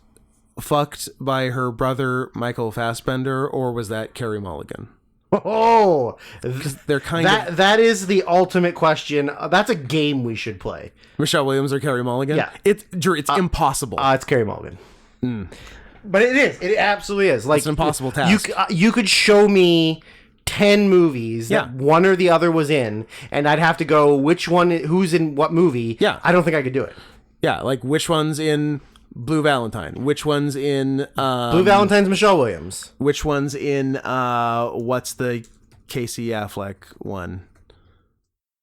fucked by her brother Michael Fassbender, or was that Carey Mulligan? Oh, They're kind of that is the ultimate question. That's a game we should play. Michelle Williams or Carey Mulligan. Yeah. It's impossible. It's Carey Mulligan. But it is. It absolutely is. Like, It's an impossible task. You could show me 10 movies that Yeah. one or the other was in, and I'd have to go which one, who's in what movie. Yeah. I don't think I could do it. Yeah, like which one's in Blue Valentine? Which one's in Blue Valentine's Michelle Williams. which one's in what's the Casey Affleck one?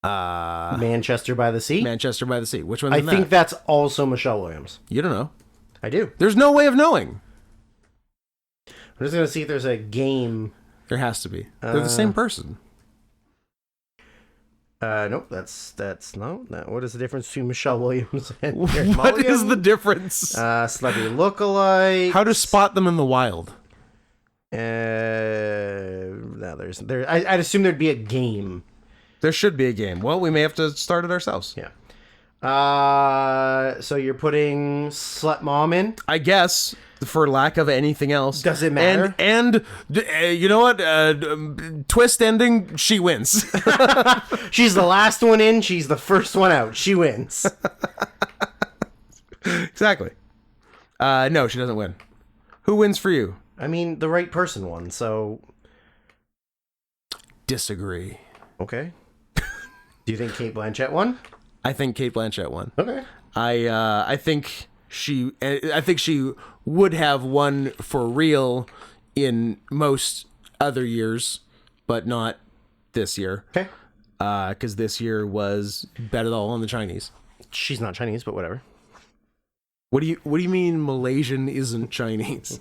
Manchester by the Sea. Manchester by the Sea. Which one's I in think that? that's also Michelle Williams. You don't know. I do. There's no way of knowing. I'm just gonna see if there's a game. There has to be. They're the same person. Nope. That's no. What is the difference between Michelle Williams and Carey What Mulligan? is the difference? Celebrity lookalike? How to spot them in the wild? No, there. I'd assume there'd be a game. There should be a game. Well, we may have to start it ourselves. Yeah. So you're putting Slut Mom in? I guess, for lack of anything else. Does it matter? And you know what? Twist ending, she wins. She's the last one in. She's the first one out. She wins. Exactly. No, she doesn't win. Who wins for you? I mean, the right person won, so... Disagree. Okay. Do you think Cate Blanchett won? I think Cate Blanchett won. Okay. I think she would have won for real in most other years, but not this year. Okay. Because this year was Bet It All on the Chinese. She's not Chinese, but whatever. What do you mean Malaysian isn't Chinese?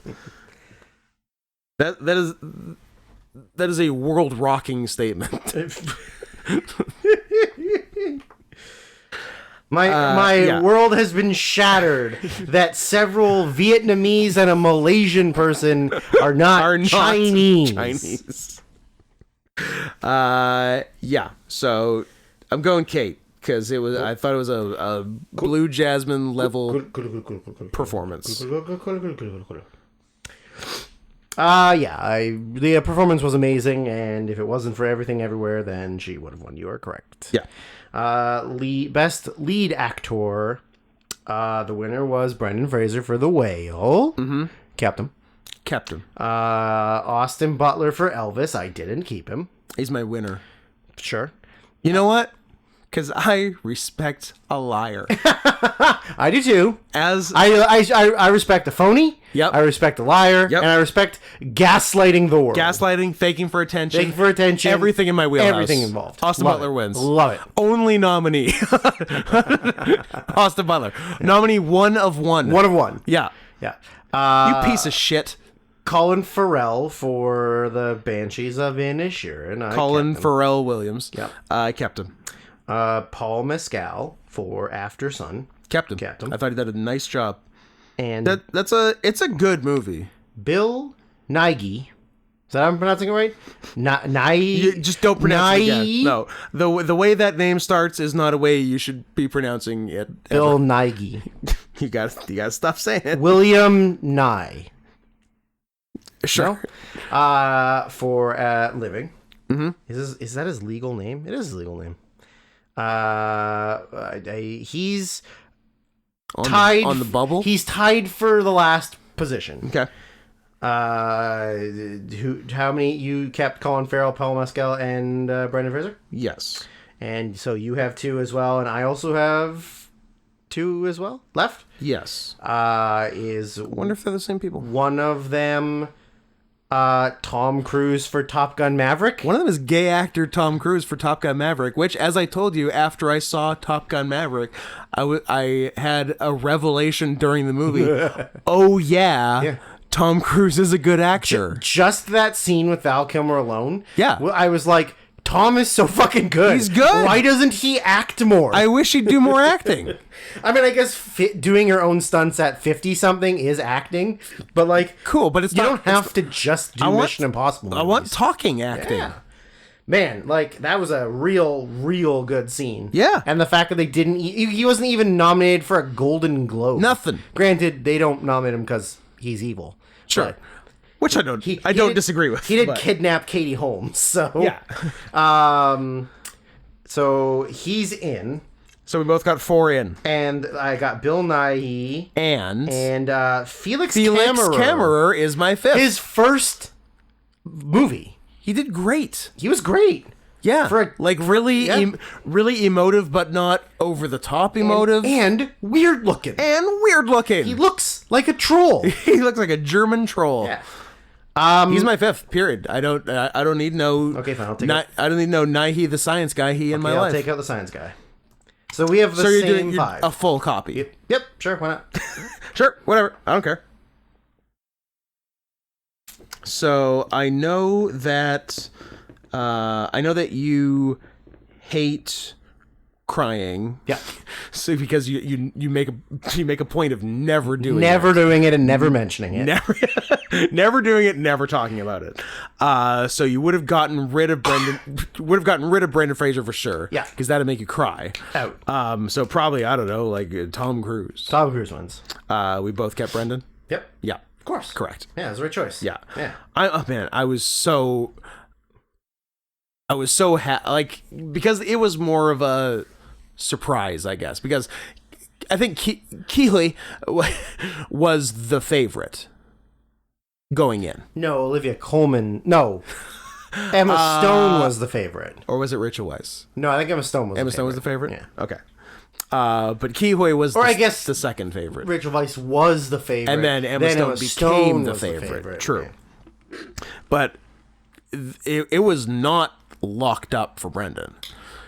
That is a world rocking statement. My world has been shattered that several Vietnamese and a Malaysian person are not Chinese. Chinese. Yeah. So I'm going Cate because I thought it was a Blue Jasmine level performance. The performance was amazing, and if it wasn't for Everything Everywhere, then she would have won. You are correct. Yeah. Best lead actor. The winner was Brendan Fraser for The Whale. Mm-hmm. Captain. Austin Butler for Elvis. I didn't keep him. He's my winner. Sure. You know what? Because I respect a liar. I do too. As I respect a phony. Yep. I respect a liar. Yep. And I respect gaslighting the world. Gaslighting, faking for attention. Everything in my wheelhouse. Everything involved. Austin Butler wins. Love it. Only nominee. Austin Butler. Nominee 1 of 1. 1 of 1. Yeah. Yeah. You piece of shit. Colin Farrell for the Banshees of Inisherin. Colin Farrell Williams. Yep. I kept him. Paul Mescal for After Sun. Captain. Captain. I thought he did a nice job. And it's a good movie. Bill Nighy. Is that how I'm pronouncing it right? You just don't pronounce it again. No. The way that name starts is not a way you should be pronouncing it. Bill Nighy. You gotta stop saying it. William Nye. Sure. No? For Living. Mm-hmm. Is that his legal name? It is his legal name. He's tied on the bubble. He's tied for the last position. Okay. How many you kept? Colin Farrell, Paul Mescal, and Brendan Fraser. Yes. And so you have 2 as well, and I also have 2 as well left. Yes. I wonder if they're the same people. One of them, Tom Cruise for Top Gun Maverick. One of them is gay actor Tom Cruise for Top Gun Maverick, which, as I told you, after I saw Top Gun Maverick, I had a revelation during the movie. Oh, yeah. Tom Cruise is a good actor. Just that scene with Val Kilmer alone. Yeah. I was like, Tom is so fucking good. He's good. Why doesn't he act more? I wish he'd do more acting. I mean, I guess doing your own stunts at 50-something is acting, but like... Cool, but you don't have to just do Mission Impossible movies. I want talking acting. Yeah. Man, like, that was a real good scene. Yeah. And the fact that they didn't... He wasn't even nominated for a Golden Globe. Nothing. Granted, they don't nominate him because he's evil. Sure. But which I don't disagree with. He did kidnap Katie Holmes, so... Yeah. So he's in. So we both got 4 in. And I got Bill Nighy. And Felix Kammerer is my 5th. His first movie. He did great. He was great. Yeah. Really emotive, but not over the top emotive. And weird looking. He looks like a troll. He looks like a German troll. Yeah. He's my 5th. Period. I don't need no. Okay, fine. I'll take it. I don't need no Nighy the science guy. In my life. I'll take out the science guy. So we have the same 5. A full copy. Yep. Sure. Why not? Sure. Whatever. I don't care. So I know that you hate crying. Yeah. So because you make a point of never doing Never doing it and never mentioning it. never doing it, never talking about it. So you would have gotten rid of Brendan Fraser for sure. Yeah. Because that'd make you cry. Out. So probably, I don't know, like Tom Cruise. Tom Cruise wins. We both kept Brendan. Yep. Yeah. Of course. Correct. Yeah, that's the right choice. Yeah. Yeah. I was so like, because it was more of a surprise, I guess, because I think Keeley was the favorite going in. No, Olivia Colman. No. Emma Stone was the favorite. Or was it Rachel Weisz? No, I think Emma Stone was Emma the Stone was the favorite? Yeah. Okay. But Kehoe was I guess the second favorite. Rachel Weisz was the favorite. And then Emma Stone became the was favorite. True. Yeah. But it was not locked up for Brendan.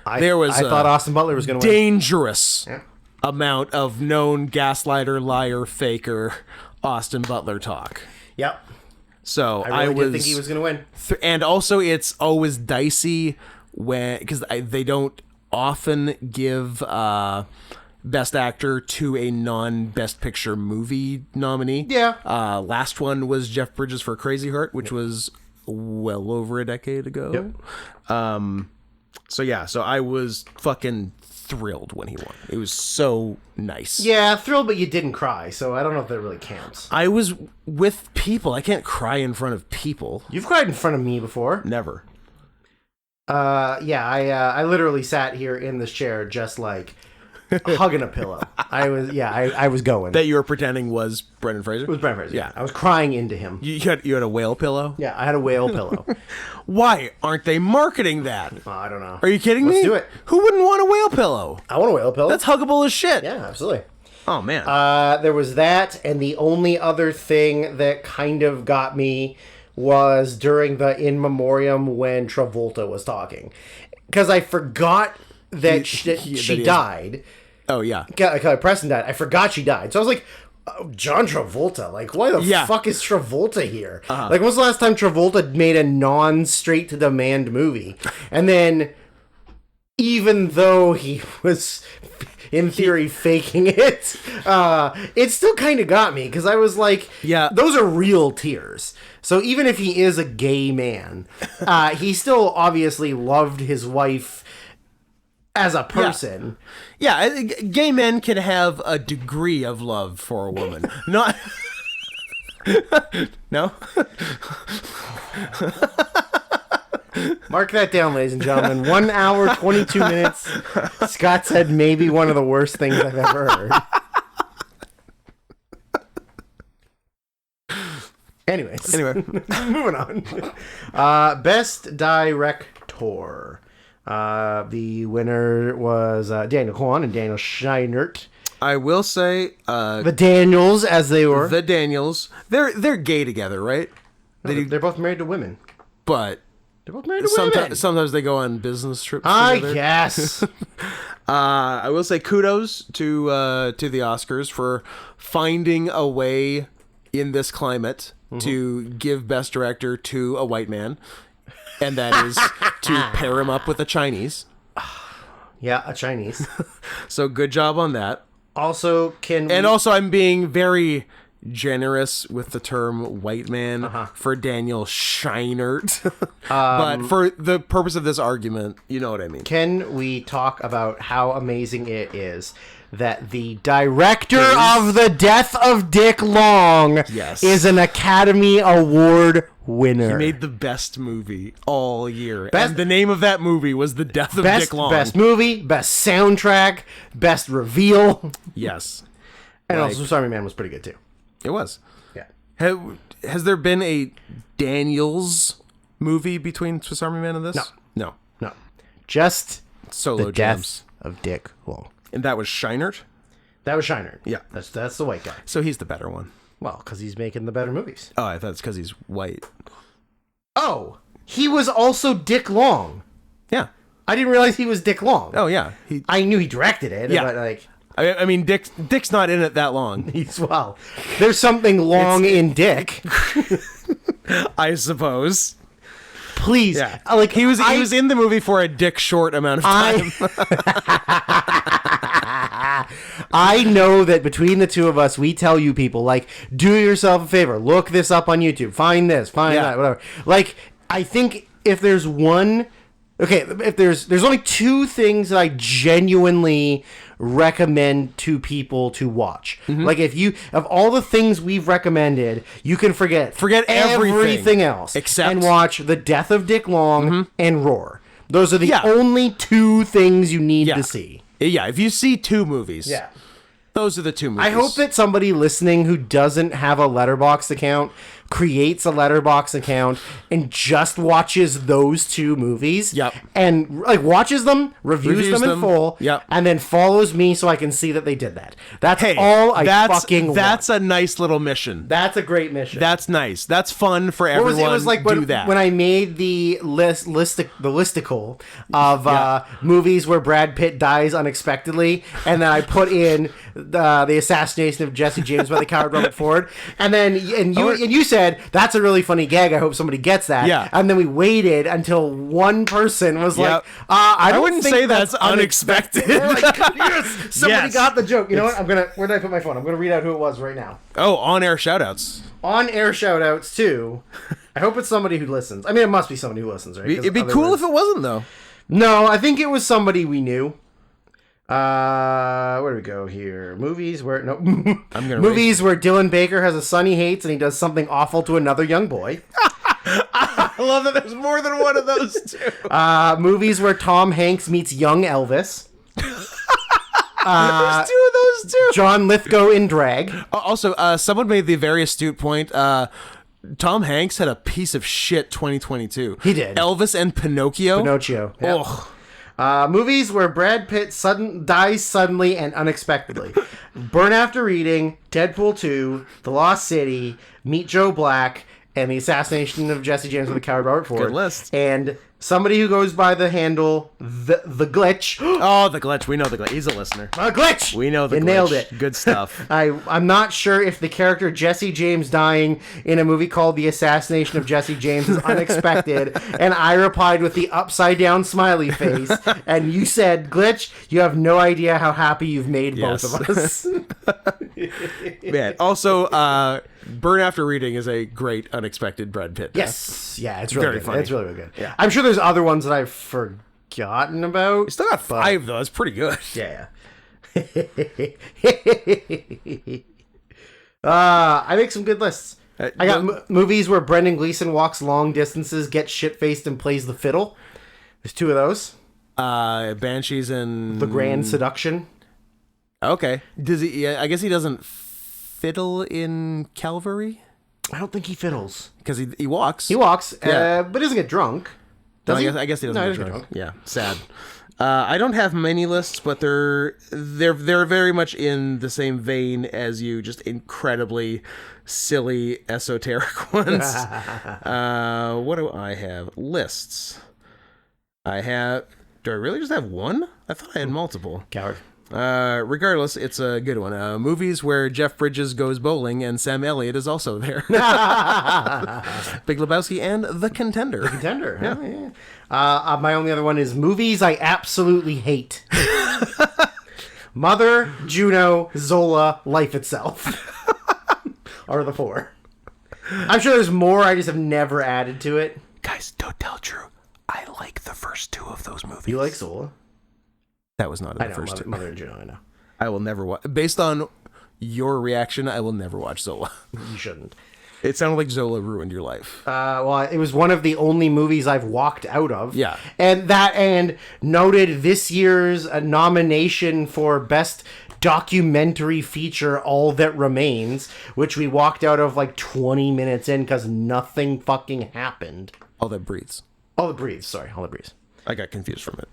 I a thought Austin Butler was going to win. dangerous Yeah. amount of known gaslighter, liar, faker Austin Butler talk. Yep. So I really did think he was going to win. And also, it's always dicey because they don't often give Best Actor to a non-Best Picture movie nominee. Yeah. Last one was Jeff Bridges for Crazy Heart, which was well over a decade ago. Yep. So I was fucking thrilled when he won. It was so nice. Yeah, thrilled, but you didn't cry, so I don't know if that really counts. I was with people. I can't cry in front of people. You've cried in front of me before. Never. I literally sat here in this chair just like hugging a pillow. I was going. That you were pretending was Brendan Fraser? It was Brendan Fraser. Yeah. I was crying into him. You had a whale pillow? Yeah, I had a whale pillow. Why aren't they marketing that? I don't know. Are you kidding me? Let's do it. Who wouldn't want a whale pillow? I want a whale pillow. That's huggable as shit. Yeah, absolutely. Oh, man. There was that, and the only other thing that kind of got me was during the In Memoriam when Travolta was talking. Because I forgot that she died. Oh, yeah. Kelly Preston died. I forgot she died. So I was like, oh, John Travolta. Like, why the fuck is Travolta here? Like, when was the last time Travolta made a non-straight-to-demand movie? And then, even though he was, in theory, faking it, it still kind of got me. Because I was like, yeah, those are real tears. So even if he is a gay man, he still obviously loved his wife as a person. Yeah, gay men can have a degree of love for a woman. Not... No? Mark that down, ladies and gentlemen. 1 hour, 22 minutes. Scott said maybe one of the worst things I've ever heard. Anyway, moving on. Best Director. The winner was Daniel Kwan and Daniel Scheinert. I will say... the Daniels, as they were. The Daniels. They're gay together, right? They're both married to women. But... They're both married to women. Sometimes they go on business trips together. I guess. I will say kudos to the Oscars for finding a way in this climate to give Best Director to a white man, and that is to pair him up with a Chinese. Yeah, a Chinese. So good job on that. Also, also I'm being very generous with the term white man for Daniel Scheinert. But for the purpose of this argument, you know what I mean. Can we talk about how amazing it is that the director of The Death of Dick Long is an Academy Award winner? He made the best movie all year. And the name of that movie was The Death of Dick Long. Best movie, best soundtrack, best reveal. Yes. And also Swiss Army Man was pretty good too. It was. Yeah. Has there been a Daniels movie between Swiss Army Man and this? No. Just Solo The Gems. Death of Dick Long. And that was Scheinert? That was Scheinert. Yeah. That's the white guy. So he's the better one. Well, because he's making the better movies. Oh, I thought it's because he's white. Oh, he was also Dick Long. Yeah. I didn't realize he was Dick Long. Oh, yeah. I knew he directed it. Yeah. But like... I mean, Dick's not in it that long. There's something long in Dick. I suppose. please. Yeah. Like he was in the movie for a Dick Short amount of time. I know that between the two of us, we tell you people, like, do yourself a favor, look this up on YouTube, find this, find that, whatever. Like, I think if there's one, okay, if there's only two things that I genuinely recommend to people to watch. Like, if you, of all the things we've recommended, you can forget everything else except and watch The Death of Dick Long and Roar. Those are the only two things you need to see. Yeah, if you see two movies, those are the two movies. I hope that somebody listening who doesn't have a Letterboxd account creates a Letterboxd account and just watches those two movies. Yep. And like watches them, reviews them in full. Yep. And then follows me so I can see that they did that. That's all I fucking want. That's a nice little mission. That's a great mission. That's nice. That's fun for everyone. It was like when I made the listicle of movies where Brad Pitt dies unexpectedly, and then I put in the assassination of Jesse James by the coward Robert Ford, and you said that's a really funny gag. I hope somebody gets that. Yeah. And then we waited until one person was like, I wouldn't say that's unexpected. Like, yes, somebody got the joke. You know what? Where did I put my phone? I'm gonna read out who it was right now. Oh, on-air shoutouts. On-air shoutouts too. I hope it's somebody who listens. I mean, it must be somebody who listens, right? It'd be cool if it wasn't, though. No, I think it was somebody we knew. Where do we go here? Movies where movies where Dylan Baker has a son he hates and he does something awful to another young boy. I love that there's more than one of those too. Movies where Tom Hanks meets young Elvis. There's two of those too. John Lithgow in drag. Also, someone made the very astute point. Tom Hanks had a piece of shit 2022. He did. Elvis and Pinocchio. Yep. Movies where Brad Pitt dies suddenly and unexpectedly. Burn After Reading, Deadpool 2, The Lost City, Meet Joe Black, and The Assassination of Jesse James by the coward Robert Ford. Good list. And somebody who goes by the handle The Glitch. Oh, The Glitch. We know The Glitch. He's a listener. The Glitch! We know The Glitch. You nailed it. Good stuff. I'm not sure if the character Jesse James dying in a movie called The Assassination of Jesse James is unexpected, and I replied with the upside down smiley face, and you said, Glitch, you have no idea how happy you've made both of us. Man, also, Burn After Reading is a great unexpected Brad Pitt. Yes. Yeah, it's really Very good. funny. It's really, really good. Yeah. I'm sure there's other ones that I've forgotten about. You still got 5, though. That's pretty good. Yeah. I make some good lists. I got movies where Brendan Gleeson walks long distances, gets shit-faced, and plays the fiddle. There's 2 of those. Banshees and... The Grand Seduction. Okay. Does he? Yeah, I guess he doesn't fiddle in Calvary? I don't think he fiddles. Because he walks. He walks, Yeah. but doesn't get drunk. Does he? I guess he doesn't No, get drunk. Yeah, sad. I don't have many lists, but they're very much in the same vein as you, just incredibly silly, esoteric ones. What do I have? Lists. Do I really just have one? I thought I had multiple. Coward. Regardless, it's a good one. Movies where Jeff Bridges goes bowling and Sam Elliott is also there. Big Lebowski and The Contender. Contender. Yeah. My only other one is movies I absolutely hate. Mother, Juno, Zola, Life Itself. Are the 4. I'm sure there's more. I just have never added to it. Guys, don't tell Drew. I like the first 2 of those movies. You like Zola? That was not in the I know, first 2. Mother and Juno, I know. I will never watch. Based on your reaction, I will never watch Zola. You shouldn't. It sounded like Zola ruined your life. Well, it was one of the only movies I've walked out of. Yeah. And noted this year's nomination for Best Documentary Feature, All That Remains, which we walked out of like 20 minutes in because nothing fucking happened. All That Breathes. All That Breathes. Sorry, All That Breathes. I got confused from it.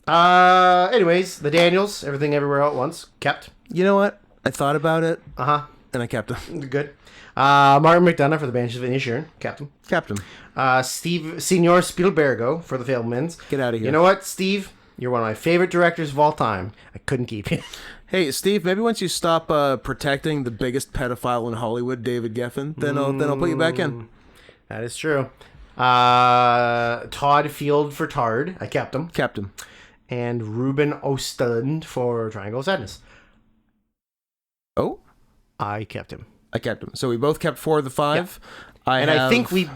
Anyways, the Daniels, Everything Everywhere All at Once, kept. You know what? I thought about it. And I kept him. Good. Martin McDonough for the Banshees of Inisherin, kept him. Kept him. Senor Spielbergo for the Fabelmans. Get out of here. You know what, Steve? You're one of my favorite directors of all time. I couldn't keep you. Hey, Steve, maybe once you stop protecting the biggest pedophile in Hollywood, David Geffen, then I'll put you back in. That is true. Todd Field for Tard. I kept him. Kept him. And Ruben Östlund for Triangle of Sadness. Oh? I kept him. I kept him. So we both kept 4 of the 5. Yeah. I think we...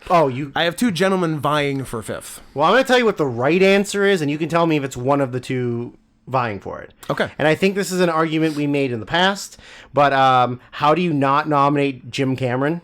Oh, you... I have 2 gentlemen vying for 5th. Well, I'm going to tell you what the right answer is, and you can tell me if it's one of the 2 vying for it. Okay. And I think this is an argument we made in the past, but how do you not nominate Jim Cameron?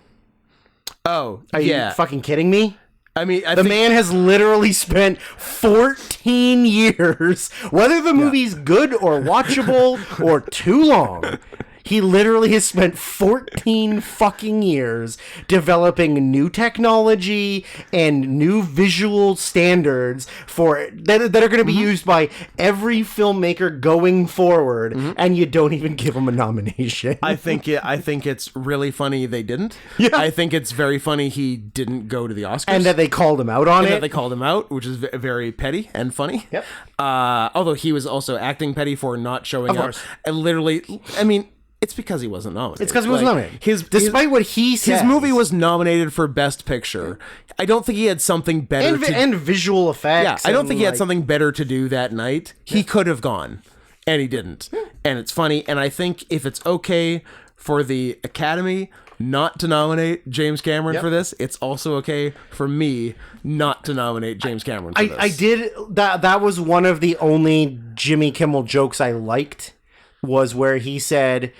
Oh, Are you fucking kidding me? I mean, the man has literally spent 14 years, whether the movie's good or watchable or too long, he literally has spent 14 fucking years developing new technology and new visual standards for that are going to be used by every filmmaker going forward, and you don't even give him a nomination. I think it's really funny they didn't. Yeah. I think it's very funny he didn't go to the Oscars. And that they called him out on and it. that they called him out, which is very petty and funny. Yep. Although he was also acting petty for not showing up. course. And literally, I mean, it's because he wasn't nominated. It's because he wasn't nominated. Despite what he says. His movie was nominated for Best Picture. I don't think he had something better and visual effects. Yeah, I don't think he had something better to do that night. He could have gone, and he didn't. And it's funny, and I think if it's okay for the Academy not to nominate James Cameron for this, it's also okay for me not to nominate James Cameron for this. I did... That was one of the only Jimmy Kimmel jokes I liked, was where he said...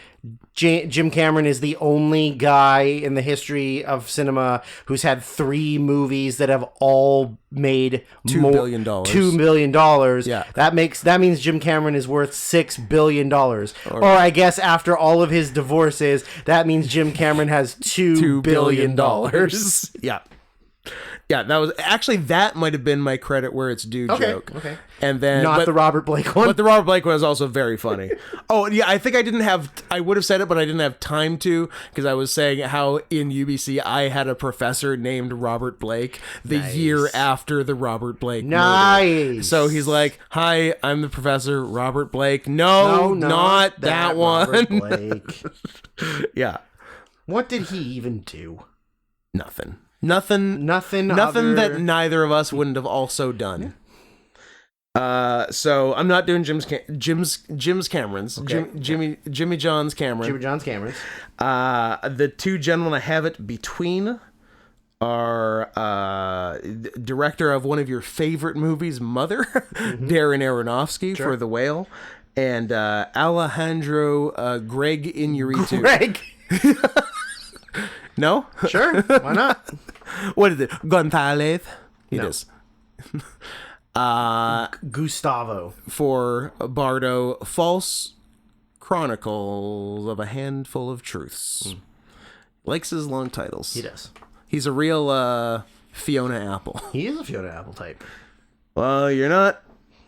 Jim Cameron is the only guy in the history of cinema who's had 3 movies that have all made $2 billion. $2 billion. Yeah. That means Jim Cameron is worth $6 billion. Or I guess after all of his divorces, that means Jim Cameron has $2 billion. Yeah. Yeah, that might have been my credit where it's due joke. Okay. And then the Robert Blake one. But the Robert Blake one is also very funny. Oh, yeah, I think I would have said it, but I didn't have time to, because I was saying how in UBC I had a professor named Robert Blake the year after the Robert Blake murder. So he's like, "Hi, I'm the professor Robert Blake." No, not that one. Robert Blake. Yeah. What did he even do? Nothing that neither of us wouldn't have also done. So I'm not doing Jim's Cameron's. Okay. Jimmy John's Cameron. Jimmy John's Cameron's. The 2 gentlemen I have it between are director of one of your favorite movies, Mother, Darren Aronofsky for The Whale, and Alejandro Greg Iñárritu. Greg. No? Sure. Why not? What is it? Gonzalez? It is. Gustavo. For Bardo, False Chronicles of a Handful of Truths. Likes his long titles. He does. He's a real Fiona Apple. He is a Fiona Apple type. Well, you're not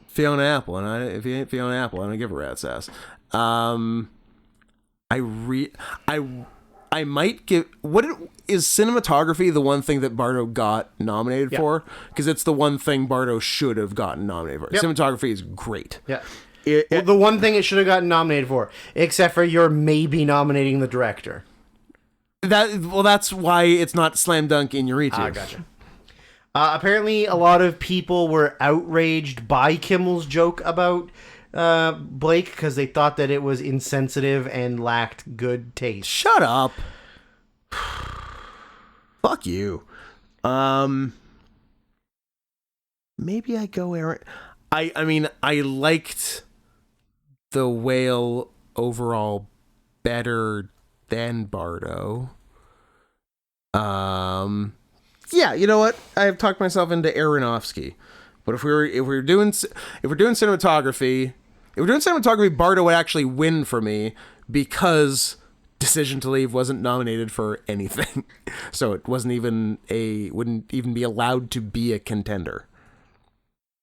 Fiona Apple, and if you ain't Fiona Apple, I don't give a rat's ass. I might give... Is cinematography the one thing that Bardo got nominated for? Because it's the one thing Bardo should have gotten nominated for. Yep. Cinematography is great. Yeah. The one thing it should have gotten nominated for, except for you're maybe nominating the director. That's why it's not slam dunk Iñárritu. Ah, gotcha. Apparently, a lot of people were outraged by Kimmel's joke about Blake because they thought that it was insensitive and lacked good taste. Shut up. Fuck you. Maybe I go Aaron. I mean, I liked The Whale overall better than Bardo. Yeah, you know what? I've talked myself into Aronofsky. But if we're doing cinematography, Bardo would actually win for me because Decision to Leave wasn't nominated for anything. So it wouldn't even be allowed to be a contender.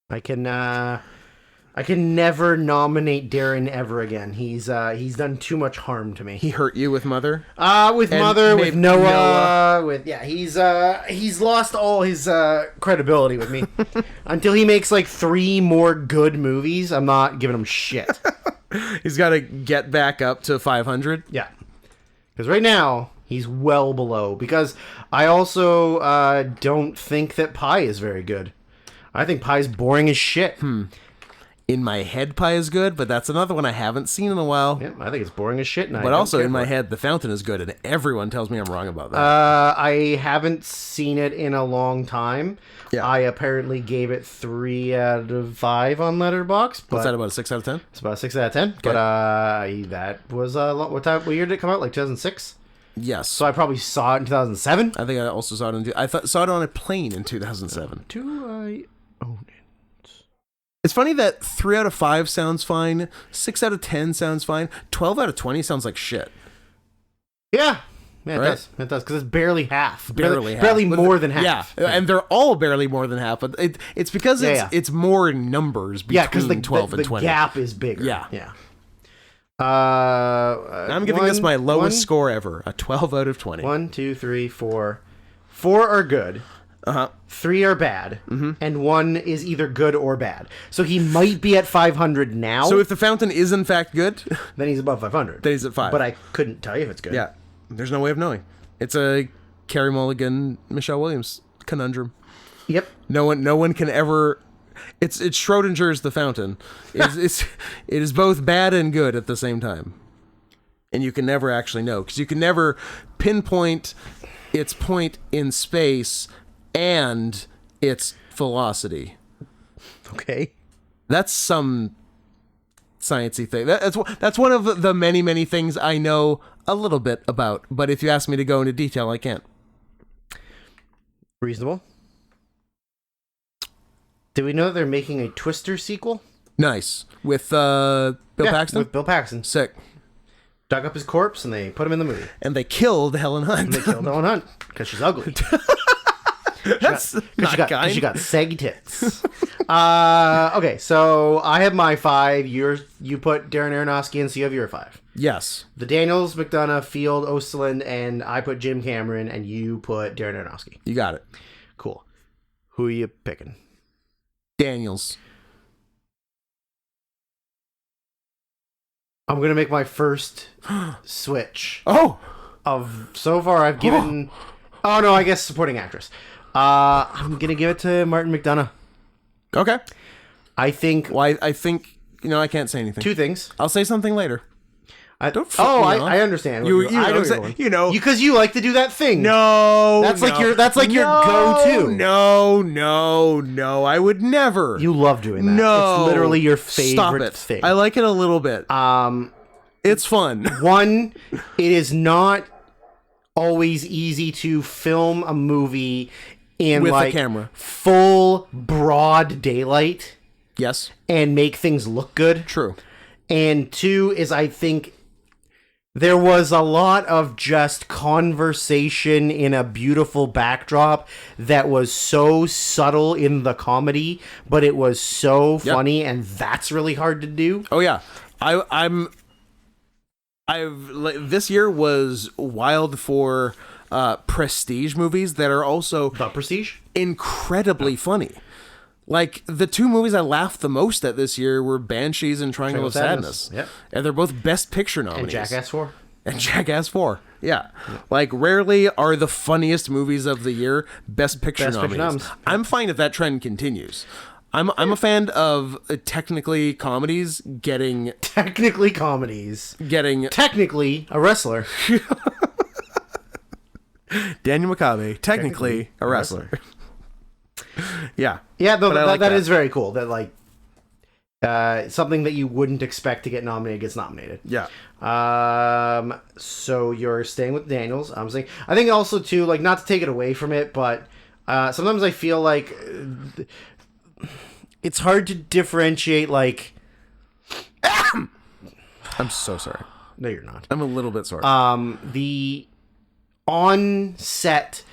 I can never nominate Darren ever again. He's done too much harm to me. He hurt you with Mother? With And Mother, with Noah, Noah. he's lost all his credibility with me. Until he makes like 3 more good movies, I'm not giving him shit. He's got to get back up to 500. Yeah. Because right now, He's well below, because I also don't think that Pi is very good. I think Pi's boring as shit. In my head, Pi is good, but that's another one I haven't seen in a while. Yeah, I think it's boring as shit. And But also in my head, The Fountain is good, and everyone tells me I'm wrong about that. I haven't seen it in a long time. Yeah. I apparently gave it 3 out of 5 on Letterboxd. But What's that, about a 6 out of 10? it's about a 6 out of 10. But that was what year did it come out? Like 2006? Yes. So I probably saw it in 2007. I think I also saw it saw it on a plane in 2007. Do I own it? It's funny that 3 out of 5 sounds fine, 6 out of 10 sounds fine, 12 out of 20 sounds like shit. Yeah. Yeah, it Right? does. It does, because it's barely half. Barely half. Barely But more than half. Yeah, and they're all barely more than half, but it's because it's more numbers between Yeah, because 12 and the 20. gap is bigger. Yeah. Yeah. I'm giving this my lowest score ever, a 12 out of 20. 1, 2, 3, 4. 4 are good. 3 are bad, and 1 is either good or bad. So he might be at 500 now. So if The Fountain is in fact good, then he's above 500. then he's at 5. But I couldn't tell you if it's good. Yeah, there's no way of knowing. It's a Carey Mulligan, Michelle Williams conundrum. Yep. No one can ever. It's Schrodinger's The Fountain. It is both bad and good at the same time, and you can never actually know, because you can never pinpoint its point in space and its velocity. Okay. That's some sciencey thing. That's one of the many things I know a little bit about. But if you ask me to go into detail, I can't. Reasonable. Do we know that they're making a Twister sequel? Nice with Bill Paxton. With Bill Paxton. Sick. Dug up his corpse and they put him in the movie. And they killed Helen Hunt. They killed Ellen Hunt because she's ugly. That's not kind. She got saggy tits. Okay, so I have my 5. You put Darren Aronofsky, and so you have your 5. Yes. The Daniels, McDonough, Field, Osterland, and I put Jim Cameron, and you put Darren Aronofsky. You got it. Cool. Who are you picking? Daniels. I'm gonna make my first switch. Oh. So far I've given. Oh no, I guess supporting actress. I'm gonna give it to Martin McDonough. Okay. I think Well, I think I can't say anything. 2 things. I'll say something later. Don't. fuck me off. I understand. You I know know, where say- you're going. you know. because you like to do that thing. No. That's like your No, go-to. No. I would never. You love doing that. No. It's literally your favorite Stop it. thing. I like it a little bit. It's fun. One, it is not always easy to film a movie in With a like camera. full broad daylight Yes. and make things look good. True. And 2 is, I think there was a lot of just conversation in a beautiful backdrop that was so subtle in the comedy, but it was so funny, and that's really hard to do. Oh yeah. This year was wild for prestige movies that are also The Prestige? incredibly funny. Like, the 2 movies I laughed the most at this year were Banshees and Triangle of Sadness. Yep. And they're both Best Picture And nominees. Jackass 4. And Jackass 4. Yeah. Like, rarely are the funniest movies of the year Best Picture Best Picture nominees. noms. I'm fine if that trend continues. I'm a fan of technically comedies getting Technically comedies. getting Technically a wrestler. Daniel McCabe, technically a wrestler. Yeah. Yeah, But I like that that. is very cool. That like something that you wouldn't expect to get nominated gets nominated. Yeah. So you're staying with Daniels. I'm saying I think also too, like, not to take it away from it, but sometimes I feel like it's hard to differentiate. Like, I'm so sorry. no, you're not. I'm a little bit sorry. The on-set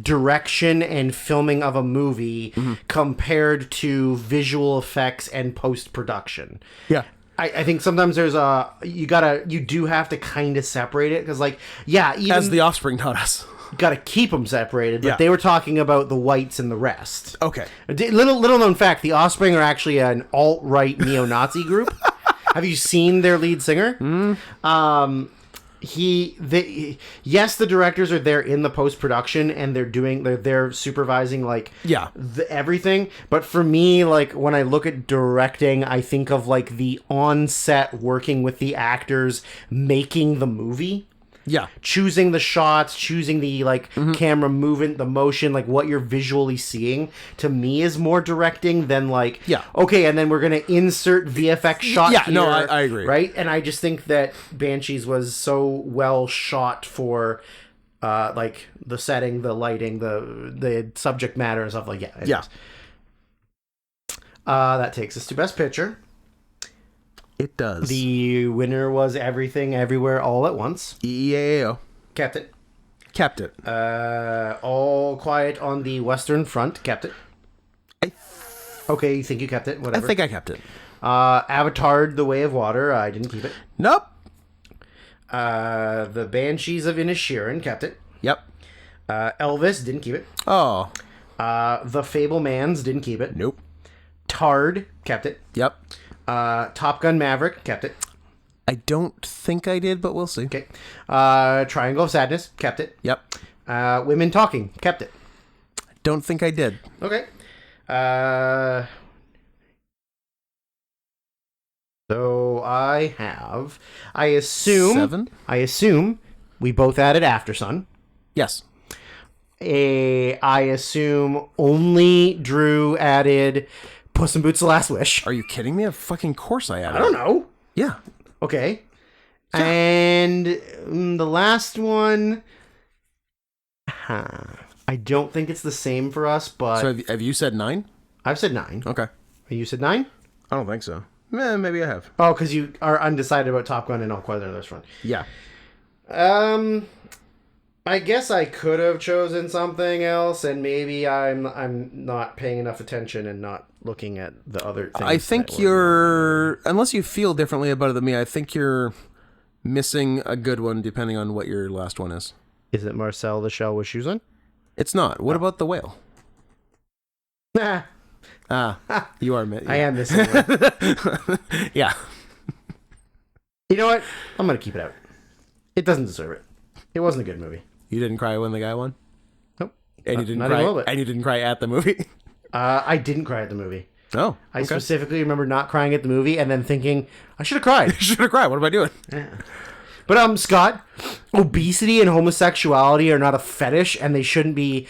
direction and filming of a movie compared to visual effects and post-production. yeah. I think sometimes there's you do have to kind of separate it, because like, yeah, even As The Offspring taught us. got to keep them separated, but Yeah. they were talking about the whites and the rest. Okay. Little known fact, the Offspring are actually an alt-right neo-Nazi group. Have you seen their lead singer? yes, the directors are there in the post-production and they're supervising like Yeah. everything, but for me, like when I look at directing, I think of like the on-set working with the actors making the movie, Yeah. choosing the shots, choosing the like camera movement, the motion, like what you're visually seeing, to me is more directing than like, Yeah. okay, and then we're gonna insert VFX shot Yeah, here, no, I agree. right? And I just think that Banshees was so well shot for like the setting, the lighting, the subject matter and stuff like that. Yeah. That takes us to Best Picture. It does. The winner was Everything Everywhere All at Once. EEAO. Kept it. Kept it. All Quiet on the Western Front. Kept it. Okay, you think you kept it? I Whatever. think I kept it. Avatar: The Way of Water. I didn't keep it. Nope. The Banshees of Inisherin. Kept it. Yep. Elvis. Didn't keep it. Oh. The Fablemans. Didn't keep it. Nope. Tard. Kept it. Yep. Top Gun Maverick. Kept it. I don't think I did, but we'll see. Okay. Triangle of Sadness. Kept it. Yep. Women Talking. Kept it. Don't think I did. Okay. So I assume 7? I assume we both added After Sun. Yes. I assume only Drew added Puss in Boots: The Last Wish. Are you kidding me? Of fucking course I added. I don't know. Yeah. Okay. And the last one, I don't think it's the same for us, but So have you said 9? I've said 9. Okay. You said 9? I don't think so. Maybe I have. Oh, because you are undecided about Top Gun and All Quiet on the Western Front. Yeah. I guess I could have chosen something else, and maybe I'm not paying enough attention and not looking at the other things. I think you're, unless you feel differently about it than me, I think you're missing a good one depending on what your last one is. Is it Marcel the Shell with Shoes on? It's not. What about the whale? Nah, You are. I am missing one. Yeah. You know what? I'm gonna keep it out. It doesn't deserve it. It wasn't a good movie. You didn't cry when the guy won? Nope. And you didn't not cry. even a little bit. And you didn't cry at the movie? I didn't cry at the movie. Oh. I okay. specifically remember not crying at the movie and then thinking I should have cried. Should have cried. What am I doing? But Scott, obesity and homosexuality are not a fetish, and they shouldn't be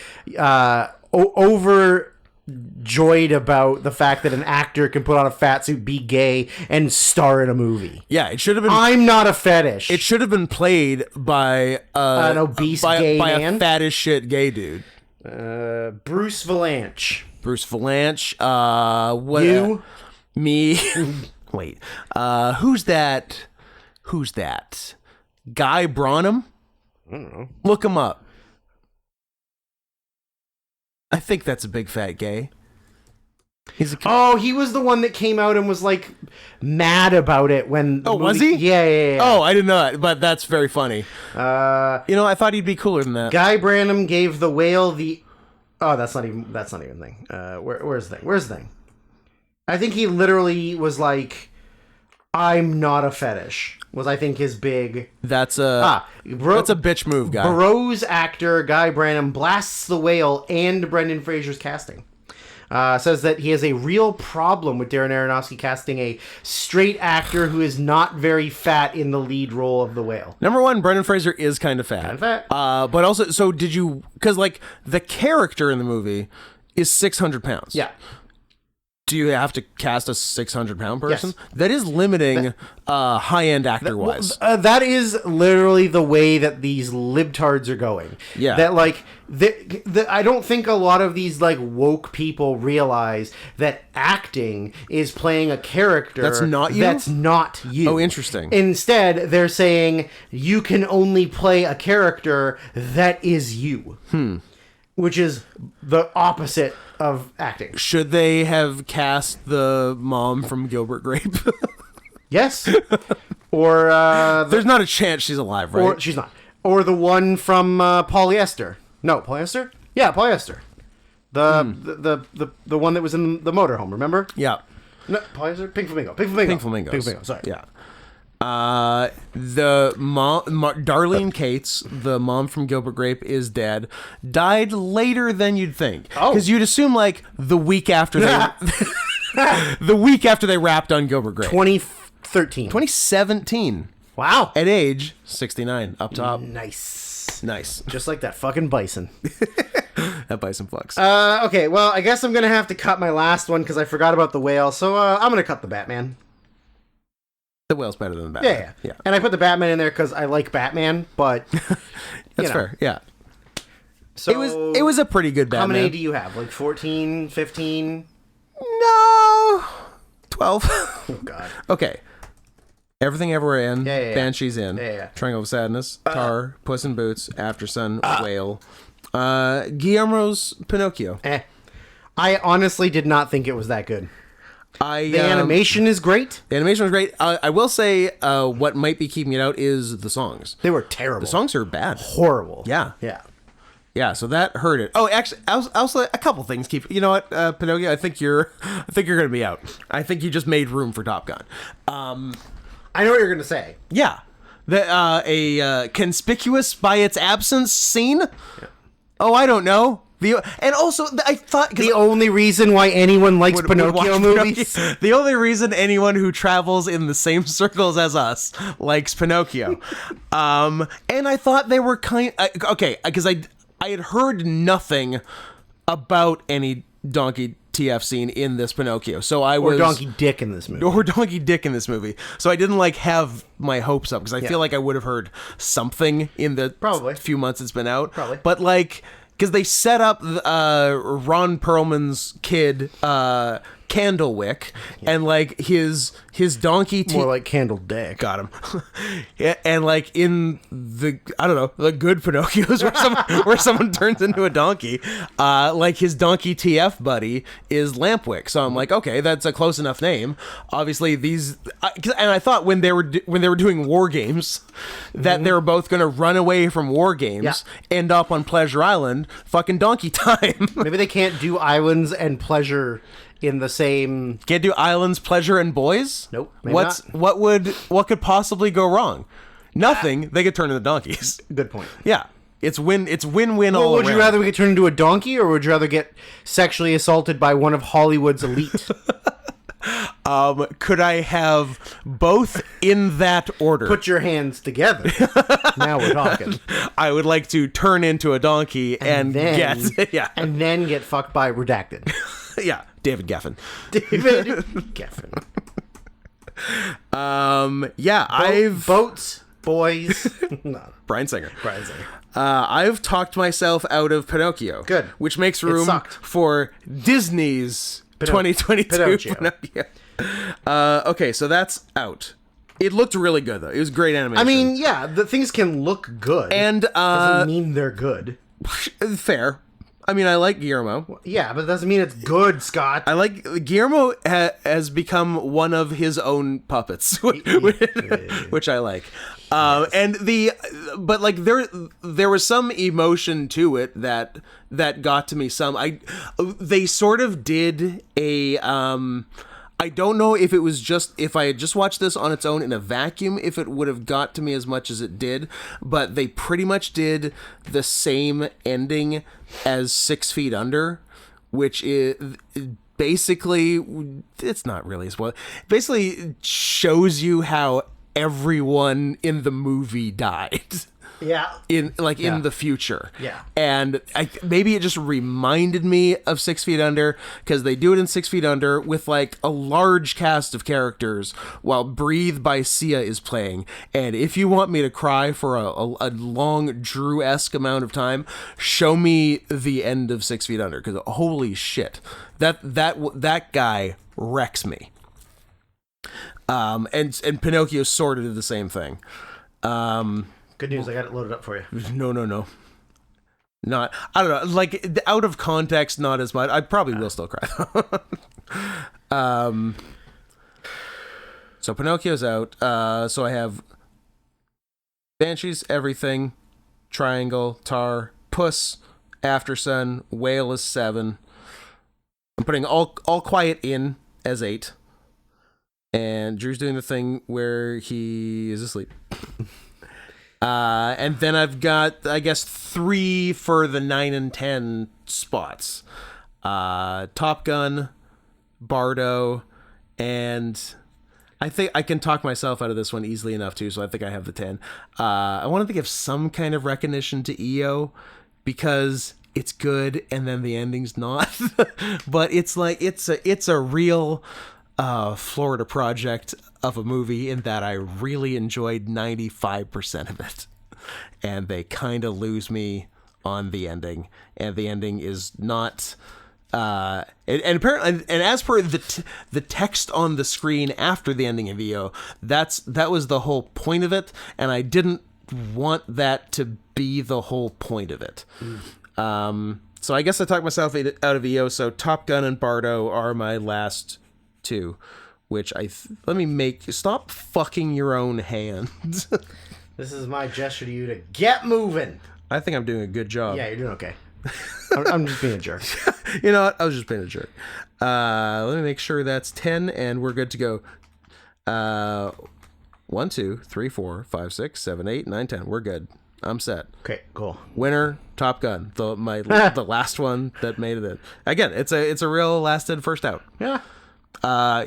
overjoyed about the fact that an actor can put on a fat suit, be gay, and star in a movie. Yeah, it should have been. I'm not a fetish. It should have been played by An obese gay by man? a fat as shit gay dude. Bruce Valanche. Bruce Valanche. What? You? Me. Wait. Who's that? Who's that? Guy Branum? I don't know. Look him up. I think that's a big fat gay. He's a. Oh, he was the one that came out and was like mad about it when. The Oh, was movie- he? Yeah. Oh, I didn't know that, but that's very funny. I thought he'd be cooler than that. Guy Branum gave the whale the. Oh, that's not even a thing. Where's the thing? Where's the thing? I think he literally was like, "I'm not a fetish." Was I think his big. That's a bitch move, guy. Burroughs actor Guy Branum blasts the whale and Brendan Fraser's casting. Says that he has a real problem with Darren Aronofsky casting a straight actor who is not very fat in the lead role of the whale. Number one, Brendan Fraser is kind of fat. Kind of fat. But also, so did you? Because like the character in the movie is 600 pounds. Yeah. Do you have to cast a 600-pound person? Yes. That is limiting high-end actor-wise. That is literally the way that these libtards are going. Yeah. That like I don't think a lot of these like woke people realize that acting is playing a character That's not you? That's not you. Oh, interesting. Instead, they're saying you can only play a character that is you. Which is the opposite of acting. Should they have cast the mom from Gilbert Grape? Yes. Or There's not a chance she's alive, right? or she's not. Or the one from Polyester. No, Polyester? Yeah, Polyester. The one that was in the motorhome, remember? Yeah. No, Polyester? Pink Flamingo. Pink Flamingo. Pink Flamingos. Pink Flamingo, sorry. Yeah. The mom, Darlene Cates, the mom from Gilbert Grape, is dead. Died later than you'd think, Oh. because you'd assume like the week after they, the week after they wrapped on Gilbert Grape, 2013. 2017, Wow. at age 69, up top. Nice. Nice. Just like that fucking bison. That Bison Flux. Okay, well, I guess I'm going to have to cut my last one because I forgot about the whale. So I'm going to cut the Batman. The whale's better than the Batman. Yeah. And I put the Batman in there because I like Batman, but That's fair. Yeah. So It was a pretty good Batman. How many do you have? Like 14, 15? No. 12. Oh, God. Okay. Everything Everywhere in. Yeah. Banshees in. Yeah. Triangle of Sadness. Tar. Puss in Boots. After Sun. Whale. Guillermo's Pinocchio. I honestly did not think it was that good. The animation is great. The animation was great. I will say what might be keeping it out is the songs. They were terrible. The songs are bad. Horrible. Yeah. Yeah. Yeah, so that hurt it. Oh, actually, I was like, a couple things keep. You know what, Pinocchio? I think you're gonna be out. I think you just made room for Top Gun. I know what you're going to say. Yeah, a conspicuous by its absence scene. Yeah. Oh, I don't know. And also, I thought The only reason why anyone likes Pinocchio watch movies. the only reason anyone who travels in the same circles as us likes Pinocchio. And I thought they were okay, because I had heard nothing about any donkey TF scene in this Pinocchio, so I was Or Donkey Dick in this movie. or Donkey Dick in this movie. So I didn't have my hopes up because I feel like I would have heard something in the Probably. few months it's been out. Probably. But because they set up Ron Perlman's kid Candlewick and his donkey More like Candle Dick. got him. Yeah, and in the the good Pinocchios where someone turns into a donkey, his donkey TF buddy is Lampwick. So I'm like, okay, that's a close enough name. Obviously and I thought when they were doing War Games that they were both going to run away from War Games, end up on Pleasure Island, fucking donkey time. Maybe they can't do islands and pleasure in the same. Can't do Islands, Pleasure, and Boys? Nope, maybe not. What could possibly go wrong? Nothing. They could turn into donkeys. Good point. Yeah. It's win-win all Would around. you rather get turned into a donkey, or would you rather get sexually assaulted by one of Hollywood's elite? Could I have both in that order? Put your hands together. Now we're talking. I would like to turn into a donkey and then, get and then get fucked by Redacted. David Geffen. David Geffen. Boats, boys. No. Brian Singer. Brian Singer. I've talked myself out of Pinocchio. Good. Which makes room sucked. for Disney's 2022 Pinocchio. Okay, so that's out. It looked really good, though. It was great animation. I mean, yeah, the things can look good. And, doesn't mean they're good. fair. I mean, I like Guillermo. Yeah, but it doesn't mean it's good, Scott. I like Guillermo has become one of his own puppets, which I like. And there was some emotion to it that got to me. They sort of did a. I don't know if it was if I had just watched this on its own in a vacuum, if it would have got to me as much as it did, but they pretty much did the same ending as 6 Feet Under, which is basically, it's not really a spoiler, basically shows you how everyone in the movie died. Yeah. In the future. Yeah. And maybe it just reminded me of 6 Feet Under, because they do it in 6 Feet Under with a large cast of characters while Breathe by Sia is playing. And if you want me to cry for a long Drew-esque amount of time, show me the end of 6 Feet Under, because holy shit, that guy wrecks me. And Pinocchio sort of did the same thing. Good news, I got it loaded up for you. No. Not, I don't know, out of context, not as much. I probably will still cry. So Pinocchio's out. So I have Banshees, Everything, Triangle, Tar, Puss, After Sun, Whale is 7. I'm putting All Quiet in as 8. And Drew's doing the thing where he is asleep. And then I've got, I guess, 3 for the 9 and 10 spots. Top Gun, Bardo, and I think I can talk myself out of this one easily enough too, so I think I have the 10. I wanted to give some kind of recognition to EO because it's good and then the ending's not. But it's like it's a real Florida project of a movie in that I really enjoyed 95% of it. And they kind of lose me on the ending. And the ending is not and apparently, and as per the text on the screen after the ending of EO, that was the whole point of it, and I didn't want that to be the whole point of it. So I guess I talked myself out of EO. So Top Gun and Bardo are my last 2, which let me make stop fucking your own hand. This is my gesture to you to get moving. I think I'm doing a good job. Yeah, you're doing okay. I'm just being a jerk. You know what? I was just being a jerk. Let me make sure that's 10, and we're good to go. 1, 2, 3, 4, 5, 6, 7, 8, 9, 10. We're good. I'm set. Okay, cool. Winner, Top Gun. The last one that made it in. Again, it's a real last in, first out. Yeah.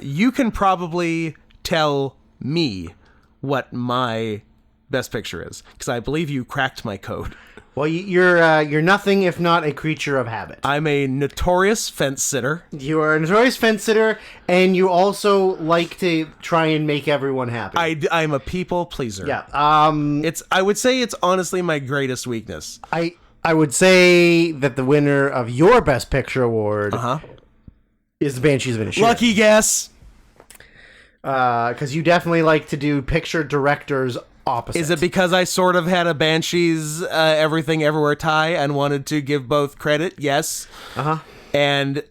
You can probably tell me what my best picture is, because I believe you cracked my code. Well, you're nothing if not a creature of habit. I'm a notorious fence sitter. You are a notorious fence sitter, and you also like to try and make everyone happy. I'm a people pleaser. Yeah. I would say it's honestly my greatest weakness. I would say that the winner of your Best Picture award is The Banshees of Inisherin. Lucky guess. Because you definitely like to do picture directors opposite. Is it because I sort of had a Banshees Everything Everywhere tie and wanted to give both credit? Yes. And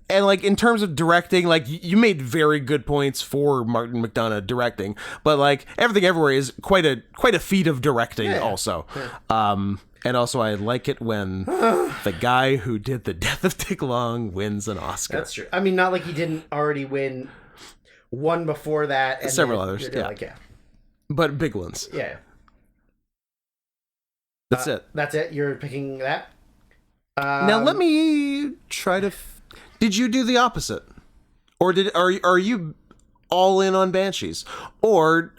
like in terms of directing, like you made very good points for Martin McDonagh directing, but like Everything Everywhere is quite a feat of directing also. And also I like it when the guy who did The Death of Dick Long wins an Oscar. That's true. I mean, not like he didn't already win one before that. And several others. Yeah. But big ones. Yeah. That's it. That's it? You're picking that? Now let me try to... Did you do the opposite? Or are you all in on Banshees? Or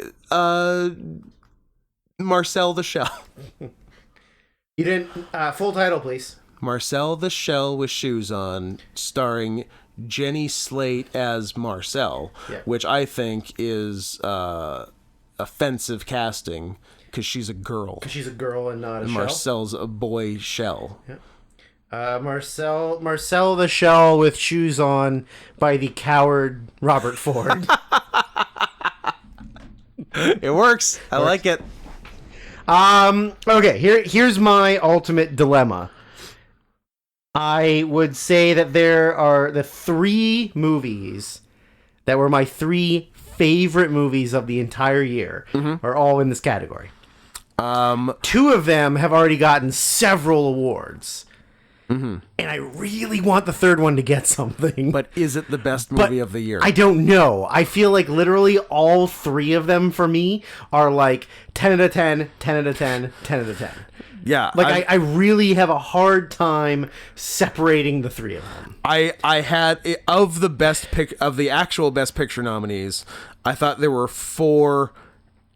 Marcel the Shell? You didn't... full title, please. Marcel the Shell with Shoes On, starring Jenny Slate as Marcel, which I think is... offensive casting because she's a girl. Because she's a girl and not a shell. Marcel's a boy shell. Yeah. Marcel the Shell with Shoes On by the coward Robert Ford. It works. I like it. Okay, here's my ultimate dilemma. I would say that there are the 3 movies that were my 3 favorite movies of the entire year are all in this category. 2 of them have already gotten several awards. And I really want the third one to get something. But is it the best movie of the year? I don't know. I feel like literally all 3 of them for me are like 10 out of 10, 10 out of 10, 10 out of 10. Yeah. Like I really have a hard time separating the 3 of them. I had of the actual best picture nominees, I thought there were 4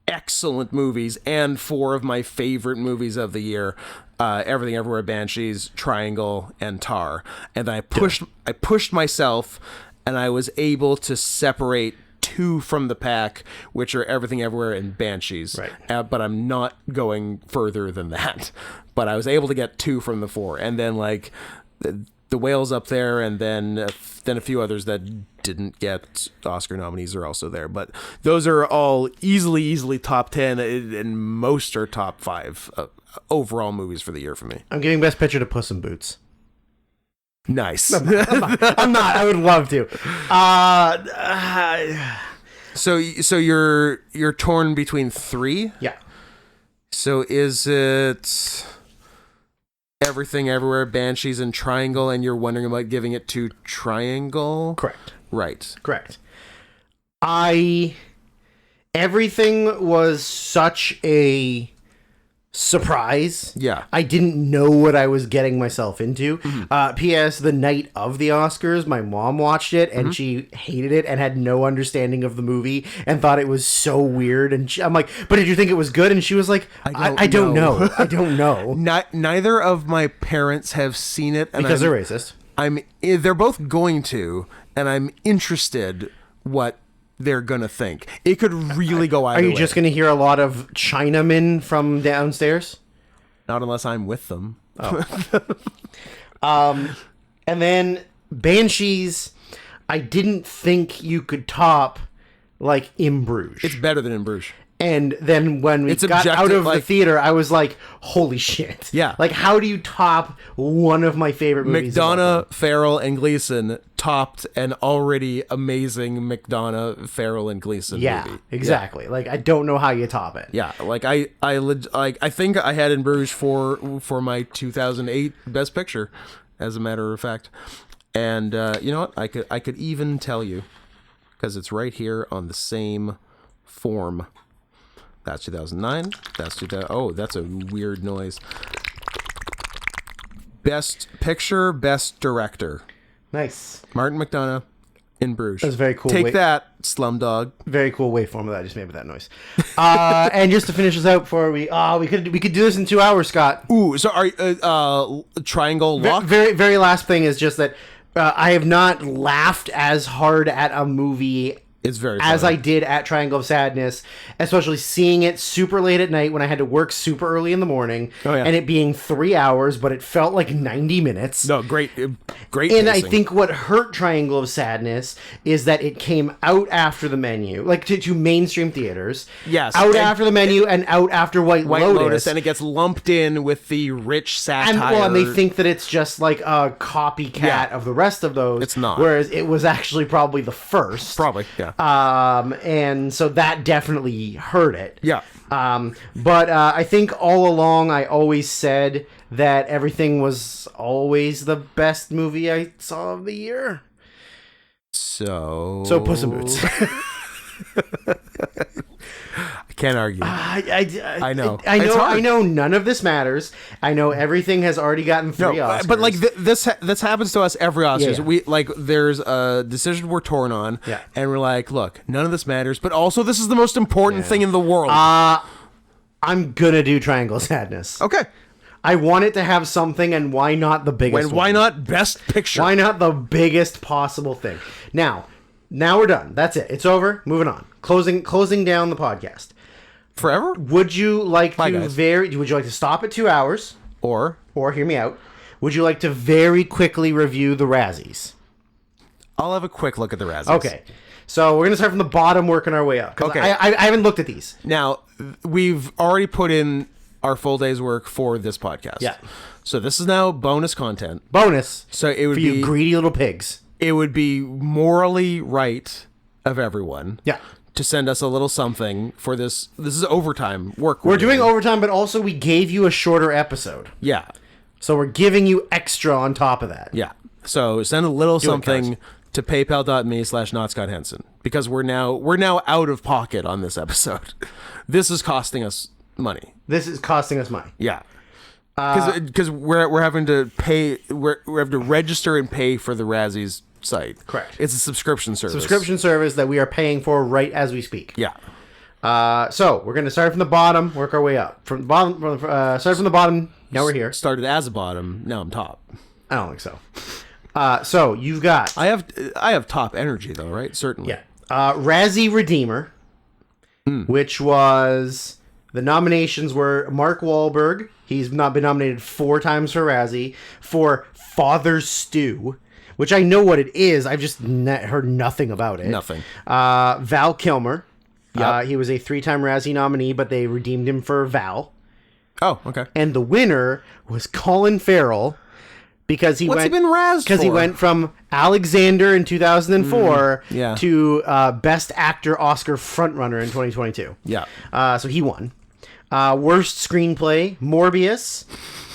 excellent movies and 4 of my favorite movies of the year. Everything Everywhere, Banshees, Triangle, and Tar. And I pushed myself, and I was able to separate 2 from the pack, which are Everything Everywhere and Banshees. Right. But I'm not going further than that. But I was able to get 2 from the 4, and then like the Whale's up there, and then a few others that didn't get Oscar nominees are also there. But those are all easily top 10, and most are top 5 overall movies for the year for me. I'm giving Best Picture to Puss in Boots. Nice. I'm not. I would love to. So you're torn between 3? Yeah. So is it Everything Everywhere, Banshees, and Triangle, and you're wondering about giving it to Triangle? Correct. Right. Correct. Everything was such a surprise. Yeah. I didn't know what I was getting myself into. P.S. The night of the Oscars, my mom watched it and she hated it and had no understanding of the movie and thought it was so weird. And I'm like, but did you think it was good? And she was like, I don't know. I don't know. Neither of my parents have seen it, and Because they're racist. they're both going to, and I'm interested what they're gonna think. It could really go either Are you way. just going to hear a lot of Chinamen from downstairs? Not unless I'm with them. And then Banshees, I didn't think you could top like In Bruges. It's better than In Bruges. And then when we It's got out objective, of the like- theater, I was like, holy shit. Yeah. Like, how do you top one of my favorite movies? of all time? McDonough, Farrell, and Gleason topped an already amazing McDonough, Farrell, and Gleason Yeah, movie. exactly. Like, I don't know how you top it. Yeah, like I think I had In Bruges for my 2008 Best Picture, as a matter of fact. And you know what? I could even tell you, because it's right here on the same form. That's 2009. That's 2000. Oh, that's a weird noise. Best Picture, Best Director. Nice. Martin McDonough, In Bruges. That's very cool. Take Wait. that, Slumdog. Very cool waveform that I just made with that noise. And just to finish this out before we could do this in 2 hours, Scott. Ooh, so are Triangle Lock? Very last thing is just that I have not laughed as hard at a movie It's very as funny. I did at Triangle of Sadness, especially seeing it super late at night when I had to work super early in the morning, Oh, yeah. and it being 3 hours, but it felt like 90 minutes. No, great And pacing. I think what hurt Triangle of Sadness is that it came out after the menu, like to mainstream theaters. Yes, Out and- after the menu and out after White Lotus. and it gets lumped in with the rich satire. And they think that it's just like a copycat Yeah. of the rest of those. It's not. Whereas it was actually probably the first. Probably, yeah. And so that definitely hurt it. Yeah. But I think all along I always said that everything was always the best movie I saw of the year. So So Puss in Boots. I can't argue. I know. I It's know. hard. I know. None of this matters. I know everything has already gotten 3 Oscars. but like this happens to us every Oscars. Yeah. We like there's a decision we're torn on, Yeah. and we're like, look, none of this matters, but also this is the most important thing in the world. I'm gonna do Triangle of Sadness. okay, I want it to have something, and why not the biggest? why one? not Best Picture? Why not the biggest possible thing? Now we're done. That's it. It's over. Moving on. Closing down the podcast. Forever Would you like Bye, to guys. Would you like to stop at 2 hours, or or hear me out? Would you like to very quickly review the Razzies? I'll have a quick look at the Razzies. Okay. So we're gonna start from the bottom, working our way up. 'Cause Okay. I haven't looked at these. Now, we've already put in our full day's work for this podcast. Yeah. So this is now bonus content. Bonus So it would for you be greedy little pigs. it would be morally right of everyone Yeah. to send us a little something for this. This is overtime work. We're doing overtime, but also we gave you a shorter episode. Yeah. So we're giving you extra on top of that. Yeah. So send a little it, something guys. to paypal.me/notscotthenson because we're now out of pocket on this episode. This is costing us money. This is costing us money. Yeah. Because we're having to pay, we have to register and pay for the Razzies site. Correct. It's a subscription service. Subscription service that we are paying for right as we speak. Yeah. So we're going to start from the bottom, work our way up. From the bottom, start from the bottom. Now we're here. Started as a bottom. Now I'm top. I don't think so. So you've got I have top energy though, right? Certainly. Razzie Redeemer, which was the nominations were Mark Wahlberg. He's not been nominated 4 times for Razzie for Father Stew, which I know what it is. I've just heard nothing about it. Nothing. Val Kilmer. Yep. He was a 3-time Razzie nominee, but they redeemed him for Val. Oh, okay. And the winner was Colin Farrell because he What's went he been razzed because he for? went from Alexander in 2004 yeah. to Best Actor Oscar frontrunner in 2022. Yeah. So he won. Worst screenplay: Morbius,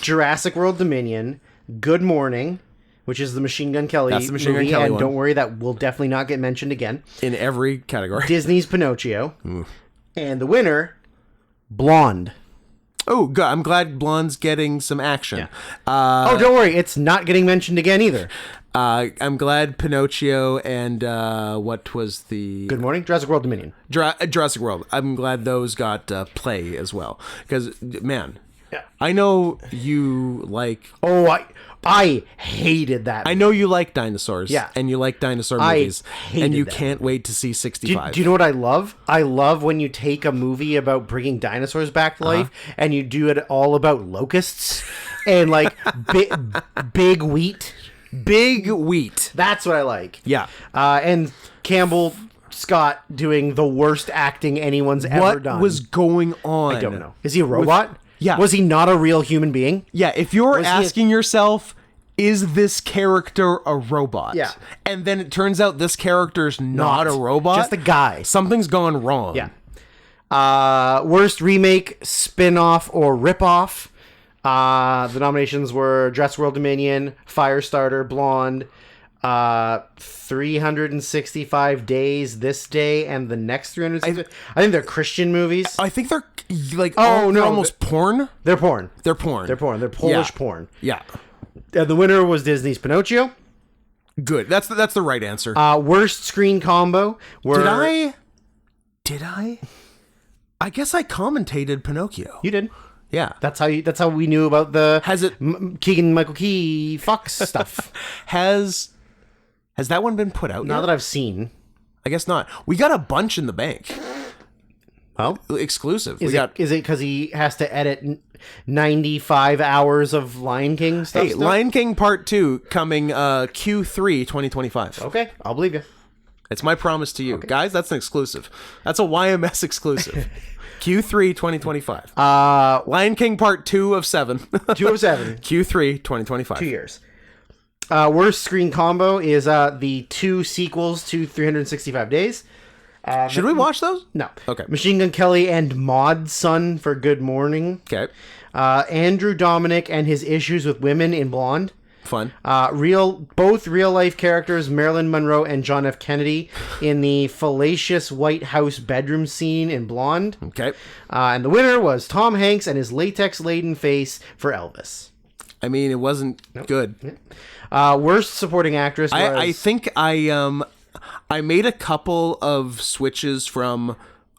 Jurassic World Dominion, Good Morning, which is the Machine Gun Kelly That's the Machine Gun movie, Kelly and one. don't worry, that will definitely not get mentioned again. In every category. Disney's Pinocchio. And the winner, Blonde. Oh, good. I'm glad Blonde's getting some action. Oh, don't worry, it's not getting mentioned again either. I'm glad Pinocchio and what was the Good morning, Jurassic World Dominion. Jurassic World. I'm glad those got play as well. Because, man, Yeah. I know you like... Oh, I hated that. I know you like dinosaurs. Yeah. And you like dinosaur I movies. hated And you that can't wait to see 65. Do you know what I love? I love when you take a movie about bringing dinosaurs back to life and you do it all about locusts and like big wheat. Big wheat. That's what I like. Yeah. And Campbell Scott doing the worst acting anyone's ever What done. was going on? I don't know. Is he a robot? Yeah. Was he not a real human being? Yeah, if you're he a- asking yourself, is this character a robot? Yeah. And then it turns out this character's not a robot. Just a guy. Something's gone wrong. Yeah. Worst remake, spin-off, or rip-off. The nominations were Jurassic World Dominion, Firestarter, Blonde, 365 Days, This Day, and the next 365. I think they're Christian movies. I think they're like no, almost porn. They're porn. They're porn. They're porn. They're Polish Yeah. porn. Yeah. The winner was Disney's Pinocchio. Good. That's the right answer. Worst screen combo were... Did I? I guess I commentated Pinocchio. You did. Yeah. That's how we knew about the Has it Keegan Michael Key Fox stuff. has that one been put out Not yet? that I've seen. I guess not. We got a bunch in the bank. Well, Exclusive. is it because he has to edit 95 hours of Lion King stuff? Hey, still? Lion King Part 2 coming Q3 2025. Okay, I'll believe you. It's my promise to you. Guys, that's an exclusive. That's a YMS exclusive. Q3 2025. Lion King Part 2 of 7. 2 of 7. Q3 2025. 2 years. Worst screen combo is the 2 sequels to 365 Days. Should we watch those? No. Okay. Machine Gun Kelly and Maud's son for Good Morning. Okay. Andrew Dominic and his issues with women in Blonde. Fun. Both real life characters, Marilyn Monroe and John F. Kennedy, in the fallacious White House bedroom scene in Blonde. Okay. And the winner was Tom Hanks and his latex laden face for Elvis. I mean, it wasn't good. Worst supporting actress was... I think I made a couple of switches from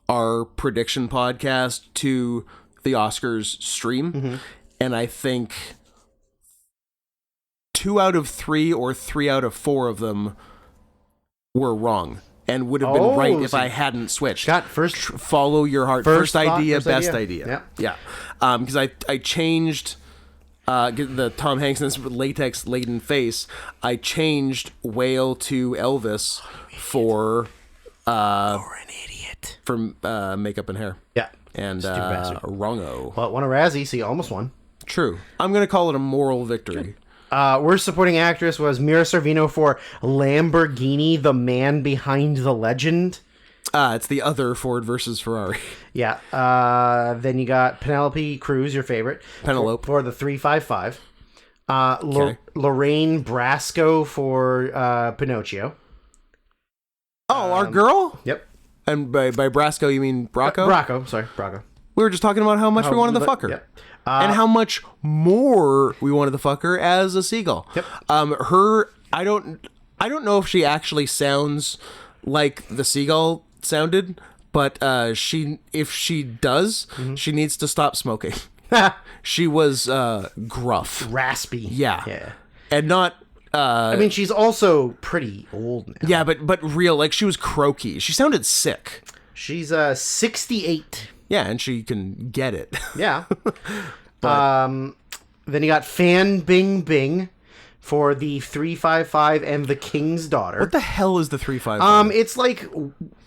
our prediction podcast to the Oscars stream, and I think 2 out of 3 or 3 out of 4 of them were wrong and would have been right if I hadn't switched. Scott, first... Follow your heart. First First idea, thought, best first idea. idea. Yeah. Because I changed the Tom Hanks and this latex laden face. I changed Whale to Elvis for You're an idiot. for makeup and hair. Yeah. And Stupid bastard. wrongo. Well, won a Razzie, so you almost won. True. I'm gonna call it a moral victory. Worst supporting actress was Mira Sorvino for Lamborghini, the man behind the legend. It's the other Ford versus Ferrari. Yeah. Then you got Penelope Cruz, your favorite. Penelope. For the 355. Okay. Lorraine Brasco for Pinocchio. Oh, our girl? Yep. And by Brasco, you mean Bracco? Bracco. We were just talking about how much we wanted to fuck her. Yep. And how much more we wanted to fuck her as a seagull. Yep. I don't know if she actually sounds like the seagull sounded, but if she does, she needs to stop smoking. She was gruff. Raspy. Yeah. And not I mean, she's also pretty old now. yeah, but real, like she was croaky. She sounded sick. She's 68. Yeah, and she can get it. Yeah. Then you got Fan Bing Bing for the 355 and the King's Daughter. What the hell is the 355? It's like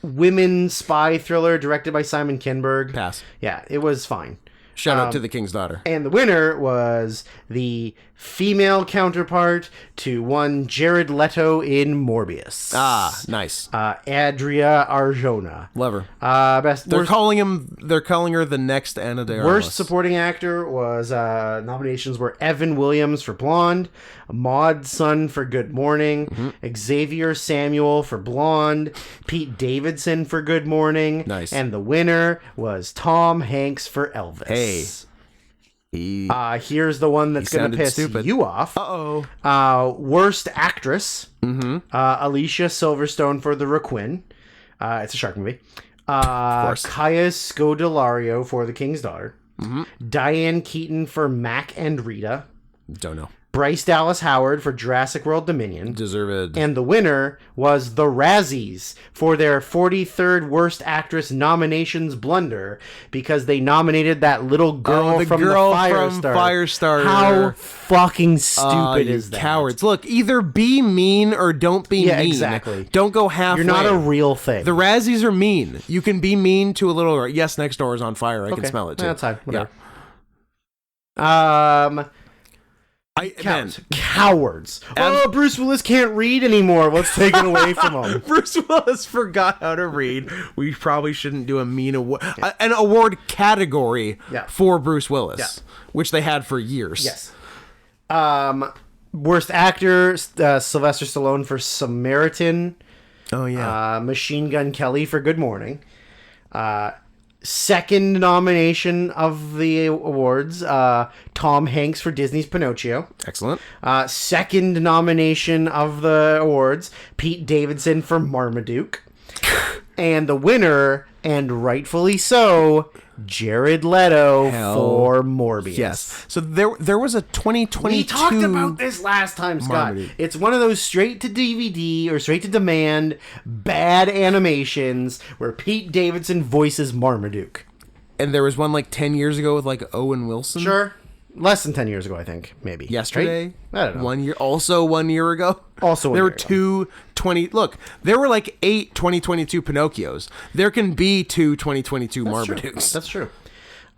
women's spy thriller directed by Simon Kinberg. Pass. Yeah, it was fine. Shout out to the King's Daughter. And the winner was the female counterpart to one Jared Leto in Morbius. Ah, nice. Adria Arjona. Love her. Best They're worst, calling her the next Ana de Armas. worst supporting actor was nominations were Evan Williams for Blonde, Maud Sun for Good Morning, Xavier Samuel for Blonde, Pete Davidson for Good Morning, Nice. and the winner was Tom Hanks for Elvis. Hey. Here's the one that's going to sounded piss stupid. you off. Worst actress. Alicia Silverstone for The Requin. It's a shark movie. course. Kaya Scodelario for The King's Daughter. Diane Keaton for Mac and Rita. Don't know. Bryce Dallas Howard for Jurassic World Dominion. Deserved. And the winner was the Razzies for their 43rd Worst Actress nominations blunder because they nominated that little girl the from girl the from Firestarter. How fucking stupid You is that? cowards. Look, either be mean or don't be Yeah, mean. exactly. Don't go halfway. You're not a real thing. The Razzies are mean. You can be mean to a little... Yes, next door is on fire. I can smell it, too. That's fine. Whatever. Cowards. Bruce Willis can't read anymore. Let's take it away from him. Bruce Willis forgot how to read. We probably shouldn't do a mean award, an award category for Bruce Willis, which they had for years. Yes. Worst actor, Sylvester Stallone for Samaritan. Oh yeah. Machine Gun Kelly for Good Morning. Second nomination of the awards, Tom Hanks for Disney's Pinocchio. Excellent. Second nomination of the awards, Pete Davidson for Marmaduke. And the winner, and rightfully so, Jared Leto for Morbius. Yes. So there was a 2022... We talked about this last time, Scott. Marmaduke. It's one of those straight to DVD or straight to demand bad animations where Pete Davidson voices Marmaduke. And there was one like 10 years ago with like Owen Wilson. Sure. Less than 10 years ago, I think. Maybe. Yesterday? Right? I don't know. 1 year. Also 1 year ago. Also there one were year ago. two 20... Look, there were like 8 2022 Pinocchios. There can be 2 2022 Marmadukes. That's true.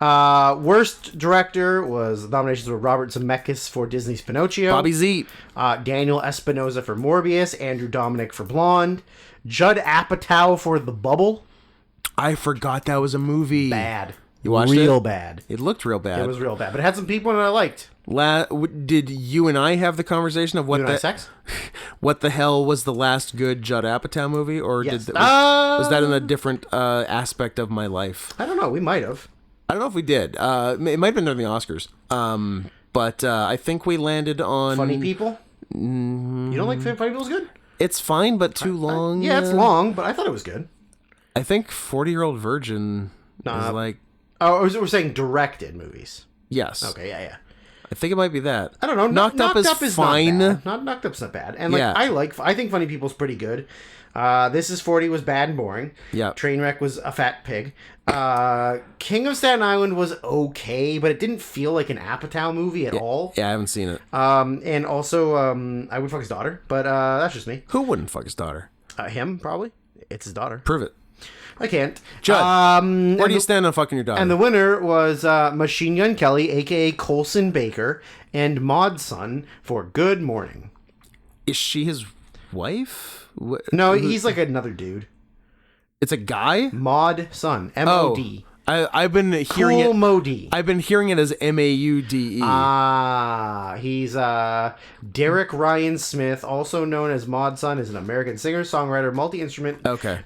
Worst director was nominations were Robert Zemeckis for Disney's Pinocchio, Bobby Z. Daniel Espinosa for Morbius, Andrew Dominic for Blonde, Judd Apatow for The Bubble. I forgot that was a movie. Bad. You watched real it? bad. It looked real bad. It was real bad, but it had some people that I liked. Did you and I have the conversation of what Sex? what the hell was the last good Judd Apatow movie, or Yes. was that in a different aspect of my life? I don't know. We might have. I don't know if we did. It might have been during the Oscars. But I think we landed on Funny People? You don't like Funny People's good? It's fine, but too long. Yeah, it's long, but I thought it was good. I think 40-Year-Old Virgin is like... Oh, we're saying directed movies. Yes. Okay, yeah. I think it might be that. I don't know. Knocked Up is fine. Not bad. Knocked Up's not bad. And I think Funny People's pretty good. This is 40 was bad and boring. Yeah. Trainwreck was a fat pig. King of Staten Island was okay, but it didn't feel like an Apatow movie at all. Yeah, I haven't seen it. And also, I would fuck his daughter, but that's just me. Who wouldn't fuck his daughter? Him, probably. It's his daughter. Prove it. I can't. Judd, where do you stand on fucking your daughter? And the winner was Machine Gun Kelly, a.k.a. Colson Baker, and Maud Sun for Good Morning. Is she his wife? No, he's like another dude. It's a guy? Maud Sun. M-O-D. I've been hearing Cool it. Modi. I've been hearing it as M-A-U-D-E. He's Derek Ryan Smith, also known as Maud Sun, is an American singer, songwriter,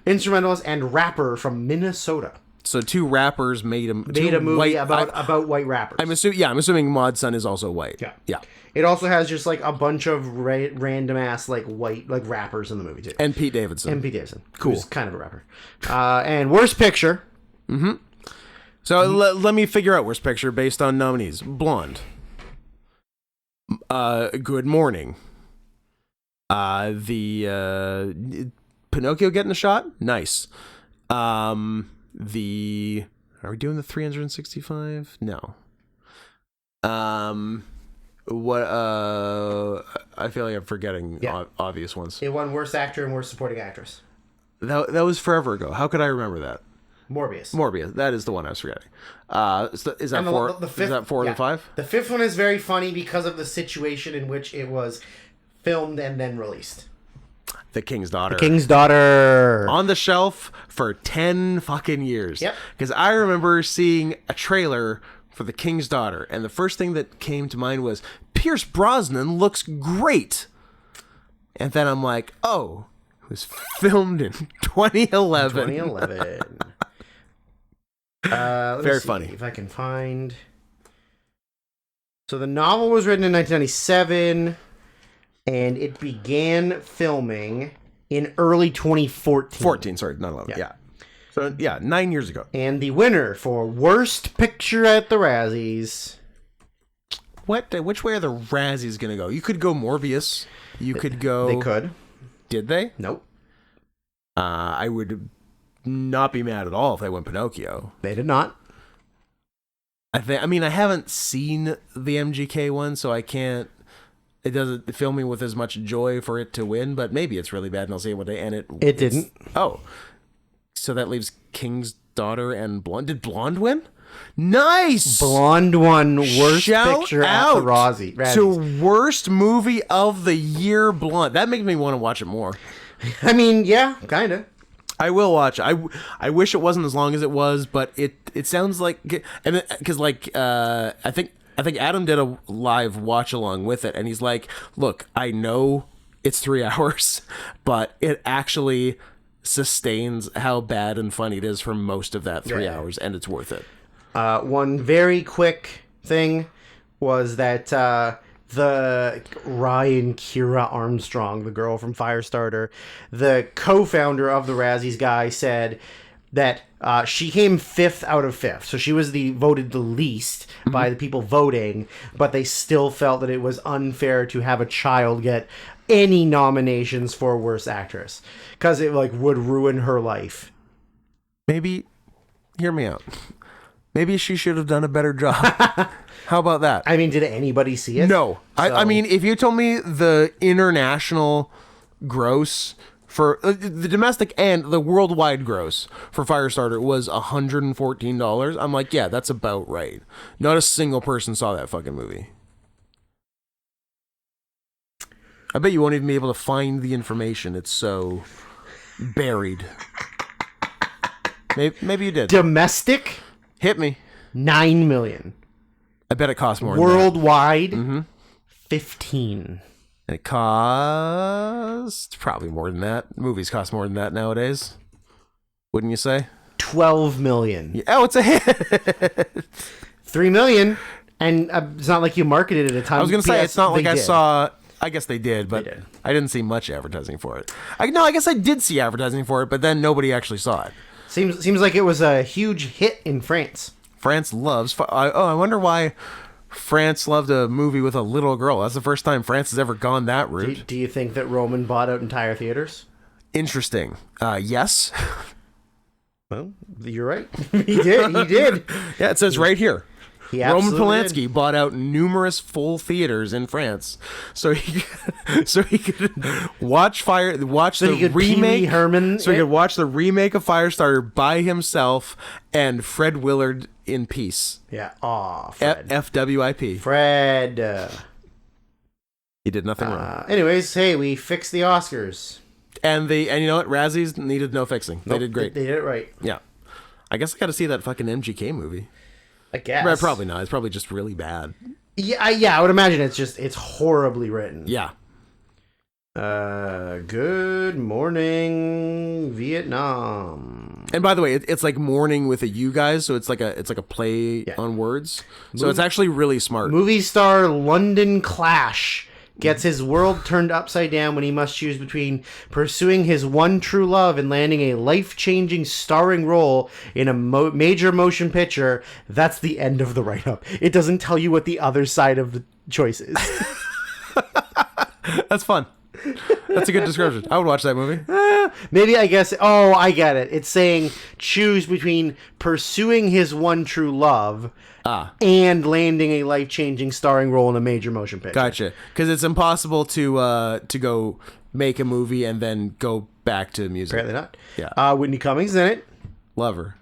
instrumentalist, and rapper from Minnesota. So two rappers made a movie about white rappers. I'm assuming Maud Sun is also white. Yeah. It also has just like a bunch of random ass like white like rappers in the movie too. And Pete Davidson. Cool. Who's kind of a rapper. And worst picture. Mm-hmm. So let me figure out worst picture based on nominees. Blonde. Good Morning. The Pinocchio getting a shot? Nice. Are we doing the 365? No. What I feel like I'm forgetting obvious ones. It won worst actor and worst supporting actress. That was forever ago. How could I remember that? Morbius. Morbius. That is the one I was forgetting. Is that And four? the fifth, is that four of yeah. the five? The fifth one is very funny because of the situation in which it was filmed and then released. The King's Daughter. King's Daughter. On the shelf for 10 fucking years. Yep. Because I remember seeing a trailer for The King's Daughter, and the first thing that came to mind was Pierce Brosnan looks great. And then I'm like, oh, it was filmed in 2011. 2011. Very funny. If I can find. So the novel was written in 1997, and it began filming in early 2014. 14, sorry, not 11. Yeah. So, 9 years ago. And the winner for Worst Picture at the Razzies. Which way are the Razzies going to go? You could go Morbius. You could go... They could. Did they? Nope. I would not be mad at all if they went Pinocchio. They did not. I mean, I haven't seen the MGK one, so I can't... It doesn't fill me with as much joy for it to win, but maybe it's really bad and I'll see it one day. And it didn't. Oh. So that leaves King's Daughter and Blonde. Did Blonde win? Nice! Blonde won Worst Shout Picture out at the Razzies. to Worst Movie of the Year, Blonde. That makes me want to watch it more. I mean, yeah, kind of. I will watch. I wish it wasn't as long as it was, but it sounds like, and because I think Adam did a live watch along with it, and he's like, look, I know it's 3 hours, but it actually sustains how bad and funny it is for most of that 3 hours, and it's worth it. One very quick thing was that the Ryan Kira Armstrong, the girl from Firestarter, the co-founder of the Razzies guy, said that she came 5th out of 5th. So she was voted the least by the people voting, but they still felt that it was unfair to have a child get any nominations for Worst Actress because it would ruin her life. Maybe, hear me out. Maybe she should have done a better job. How about that? I mean, did anybody see it? No. I mean, if you told me the international gross for the domestic and the worldwide gross for Firestarter was $114, I'm like, yeah, that's about right. Not a single person saw that fucking movie. I bet you won't even be able to find the information. It's so buried. Maybe you did. Domestic, Hit me. 9 million. I bet it costs more Worldwide, than that. 15. It costs probably more than that. Movies cost more than that nowadays. Wouldn't you say? 12 million. Yeah. Oh, it's a hit. 3 million. And it's not like you marketed it a ton. I was going to say, PS, it's not like they I did. saw... I guess they did, but They did. I didn't see much advertising for it. I guess I did see advertising for it, but then nobody actually saw it. Seems like it was a huge hit in France. France loves... I wonder why France loved a movie with a little girl. That's the first time France has ever gone that route. Do you think that Roman bought out entire theaters? Interesting. Yes. Well, you're right. He did. Yeah, it says right here. He Roman absolutely Polanski did. bought out numerous full theaters in France, so he could watch the he could Pee remake. Wee Herman So he it? could watch the remake of Firestarter by himself and Fred Willard in peace. Yeah. Aw, Fred. FWIP. Fred. He did nothing wrong. Anyways, hey, we fixed the Oscars. And you know what? Razzies needed no fixing. They did great. They did it right. Yeah. I guess I got to see that fucking MGK movie. I guess. Right, probably not. It's probably just really bad. Yeah, I would imagine it's horribly written. Yeah. Good morning, Vietnam. And by the way, it's like morning with a you guys, so it's like a play on words. So it's actually really smart. Movie star London Clash gets his world turned upside down when he must choose between pursuing his one true love and landing a life-changing starring role in a major motion picture. That's the end of the write-up. It doesn't tell you what the other side of the choice is. That's fun. That's a good description. I would watch that movie. Maybe, I guess... Oh, I get it. It's saying choose between pursuing his one true love and landing a life-changing starring role in a major motion picture. Gotcha. Because it's impossible to go make a movie and then go back to music. Apparently not. Yeah. Whitney Cummings in it. Love her.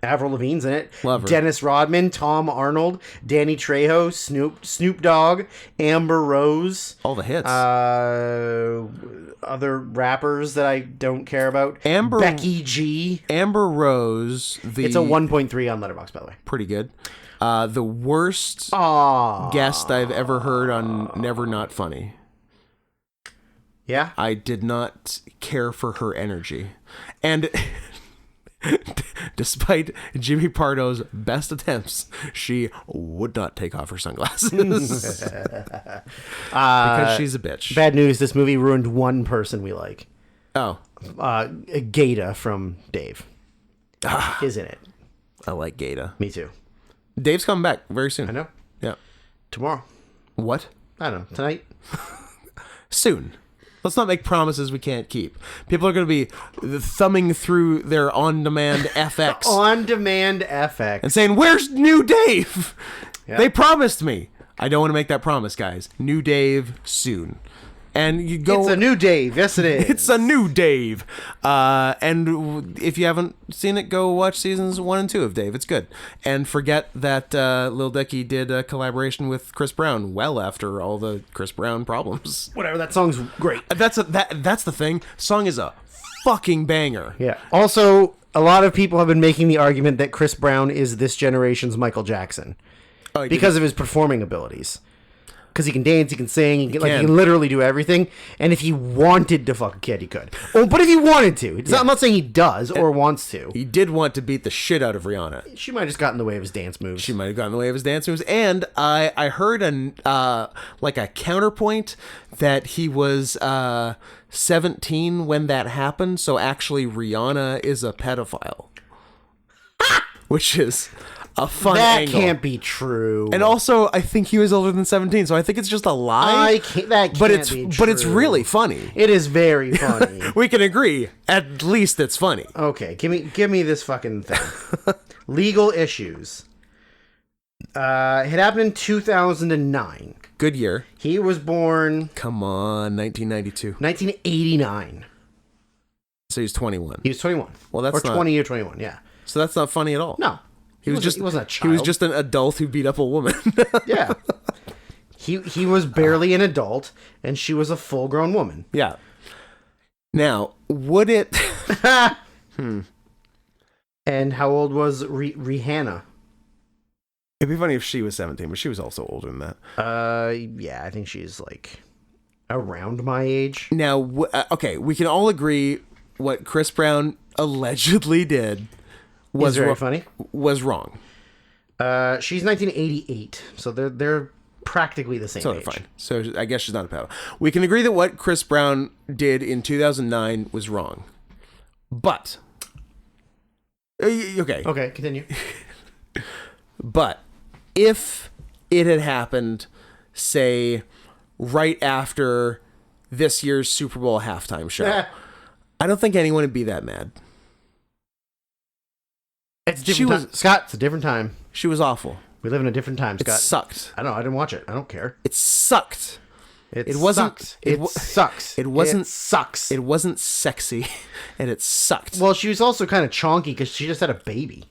Avril Lavigne's in it. Love her. Dennis Rodman, Tom Arnold, Danny Trejo, Snoop Dogg, Amber Rose. All the hits. Other rappers that I don't care about. Becky G. Amber Rose. It's a 1.3 on Letterboxd, by the way. Pretty good. The worst guest I've ever heard on Never Not Funny. Yeah? I did not care for her energy. And despite Jimmy Pardo's best attempts, she would not take off her sunglasses. Because she's a bitch. Bad news, this movie ruined one person we like. Oh. Gata from Dave is in it. I like Gata. Me too. Dave's coming back very soon. I know. Yeah. Tomorrow. What? I don't know. Tonight? Soon. Let's not make promises we can't keep. People are going to be thumbing through their on-demand FX On-demand FX. and saying, "Where's new Dave?" Yeah. They promised me. I don't want to make that promise, guys. New Dave soon. And you go. It's a new Dave. Yes, it is. It's a new Dave. And if you haven't seen it, go watch seasons 1 and 2 of Dave. It's good. And forget that Lil Dicky did a collaboration with Chris Brown well after all the Chris Brown problems. Whatever. That song's great. That's the thing. Song is a fucking banger. Yeah. Also, a lot of people have been making the argument that Chris Brown is this generation's Michael Jackson because of his performing abilities. Because he can dance, he can sing, he can literally do everything. And if he wanted to fuck a kid, he could. Oh, but if he wanted to. I'm not saying he does or wants to. He did want to beat the shit out of Rihanna. She might have just gotten in the way of his dance moves. She might have gotten in the way of his dance moves. And I heard a counterpoint that he was 17 when that happened. So actually Rihanna is a pedophile. Which is a fun angle. That can't be true. And also, I think he was older than 17, so I think it's just a lie. But it's really funny. It is very funny. We can agree. At least it's funny. Okay, give me this fucking thing. Legal issues. It happened in 2009. Good year. He was born. Come on, 1992. 1989. So he's 21. He was 21. Well, that's or 20 or 21. Yeah. So that's not funny at all. No. He wasn't a child. He was just an adult who beat up a woman. Yeah. He was barely an adult, and she was a full-grown woman. Yeah. Now, would it... And how old was Rihanna? It'd be funny if she was 17, but she was also older than that. Yeah, I think she's, like, around my age. Now, okay, we can all agree what Chris Brown allegedly did was very funny. Was wrong. She's 1988, so they're practically the same so age. Fine. So I guess she's not a pedophile. We can agree that what Chris Brown did in 2009 was wrong. But okay, continue. But if it had happened, say, right after this year's Super Bowl halftime show, I don't think anyone would be that mad. It's a different time. Scott, it's a different time. She was awful. We live in a different time, Scott. It sucked. I don't know. I didn't watch it. I don't care. It sucked. It wasn't. It sucks. It wasn't. It sucks. It wasn't sexy, and it sucked. Well, she was also kind of chonky because she just had a baby.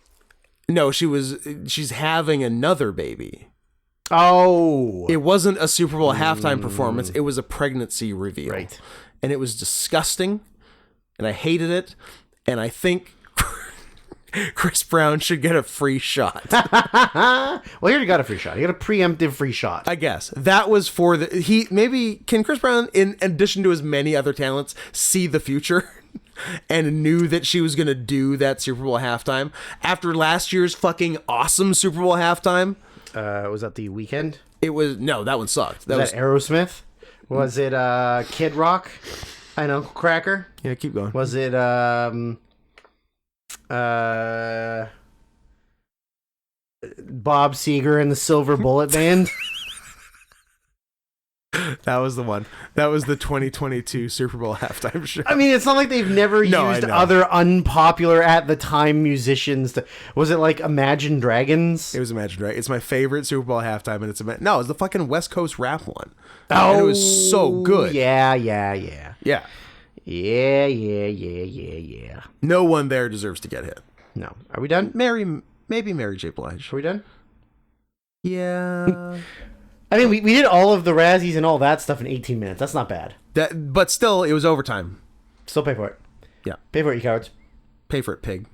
No, she's having another baby. Oh. It wasn't a Super Bowl halftime performance. It was a pregnancy reveal. Right. And it was disgusting, and I hated it, and I think Chris Brown should get a free shot. Well, he already got a free shot. He got a preemptive free shot. I guess. That was for can Chris Brown, in addition to his many other talents, see the future? And knew that she was going to do that Super Bowl halftime after last year's fucking awesome Super Bowl halftime. Was that The Weeknd? It was, no, that one sucked. Was that Aerosmith? Was it Kid Rock and Uncle Cracker? Yeah, keep going. Was it Bob Seger and the Silver Bullet Band? That was the one. That was the 2022 Super Bowl halftime show. I mean, it's not like they've never used other unpopular at the time musicians. Was it like Imagine Dragons? It was Imagine Dragons. It's my favorite Super Bowl halftime, and it's the fucking West Coast rap one. Oh, and it was so good. Yeah. Yeah. Yeah. No one there deserves to get hit. No. Are we done? Maybe Mary J. Blige. Are we done? Yeah. I mean, we did all of the Razzies and all that stuff in 18 minutes. That's not bad. But still, it was overtime. Still pay for it. Yeah. Pay for it, you cowards. Pay for it, pig.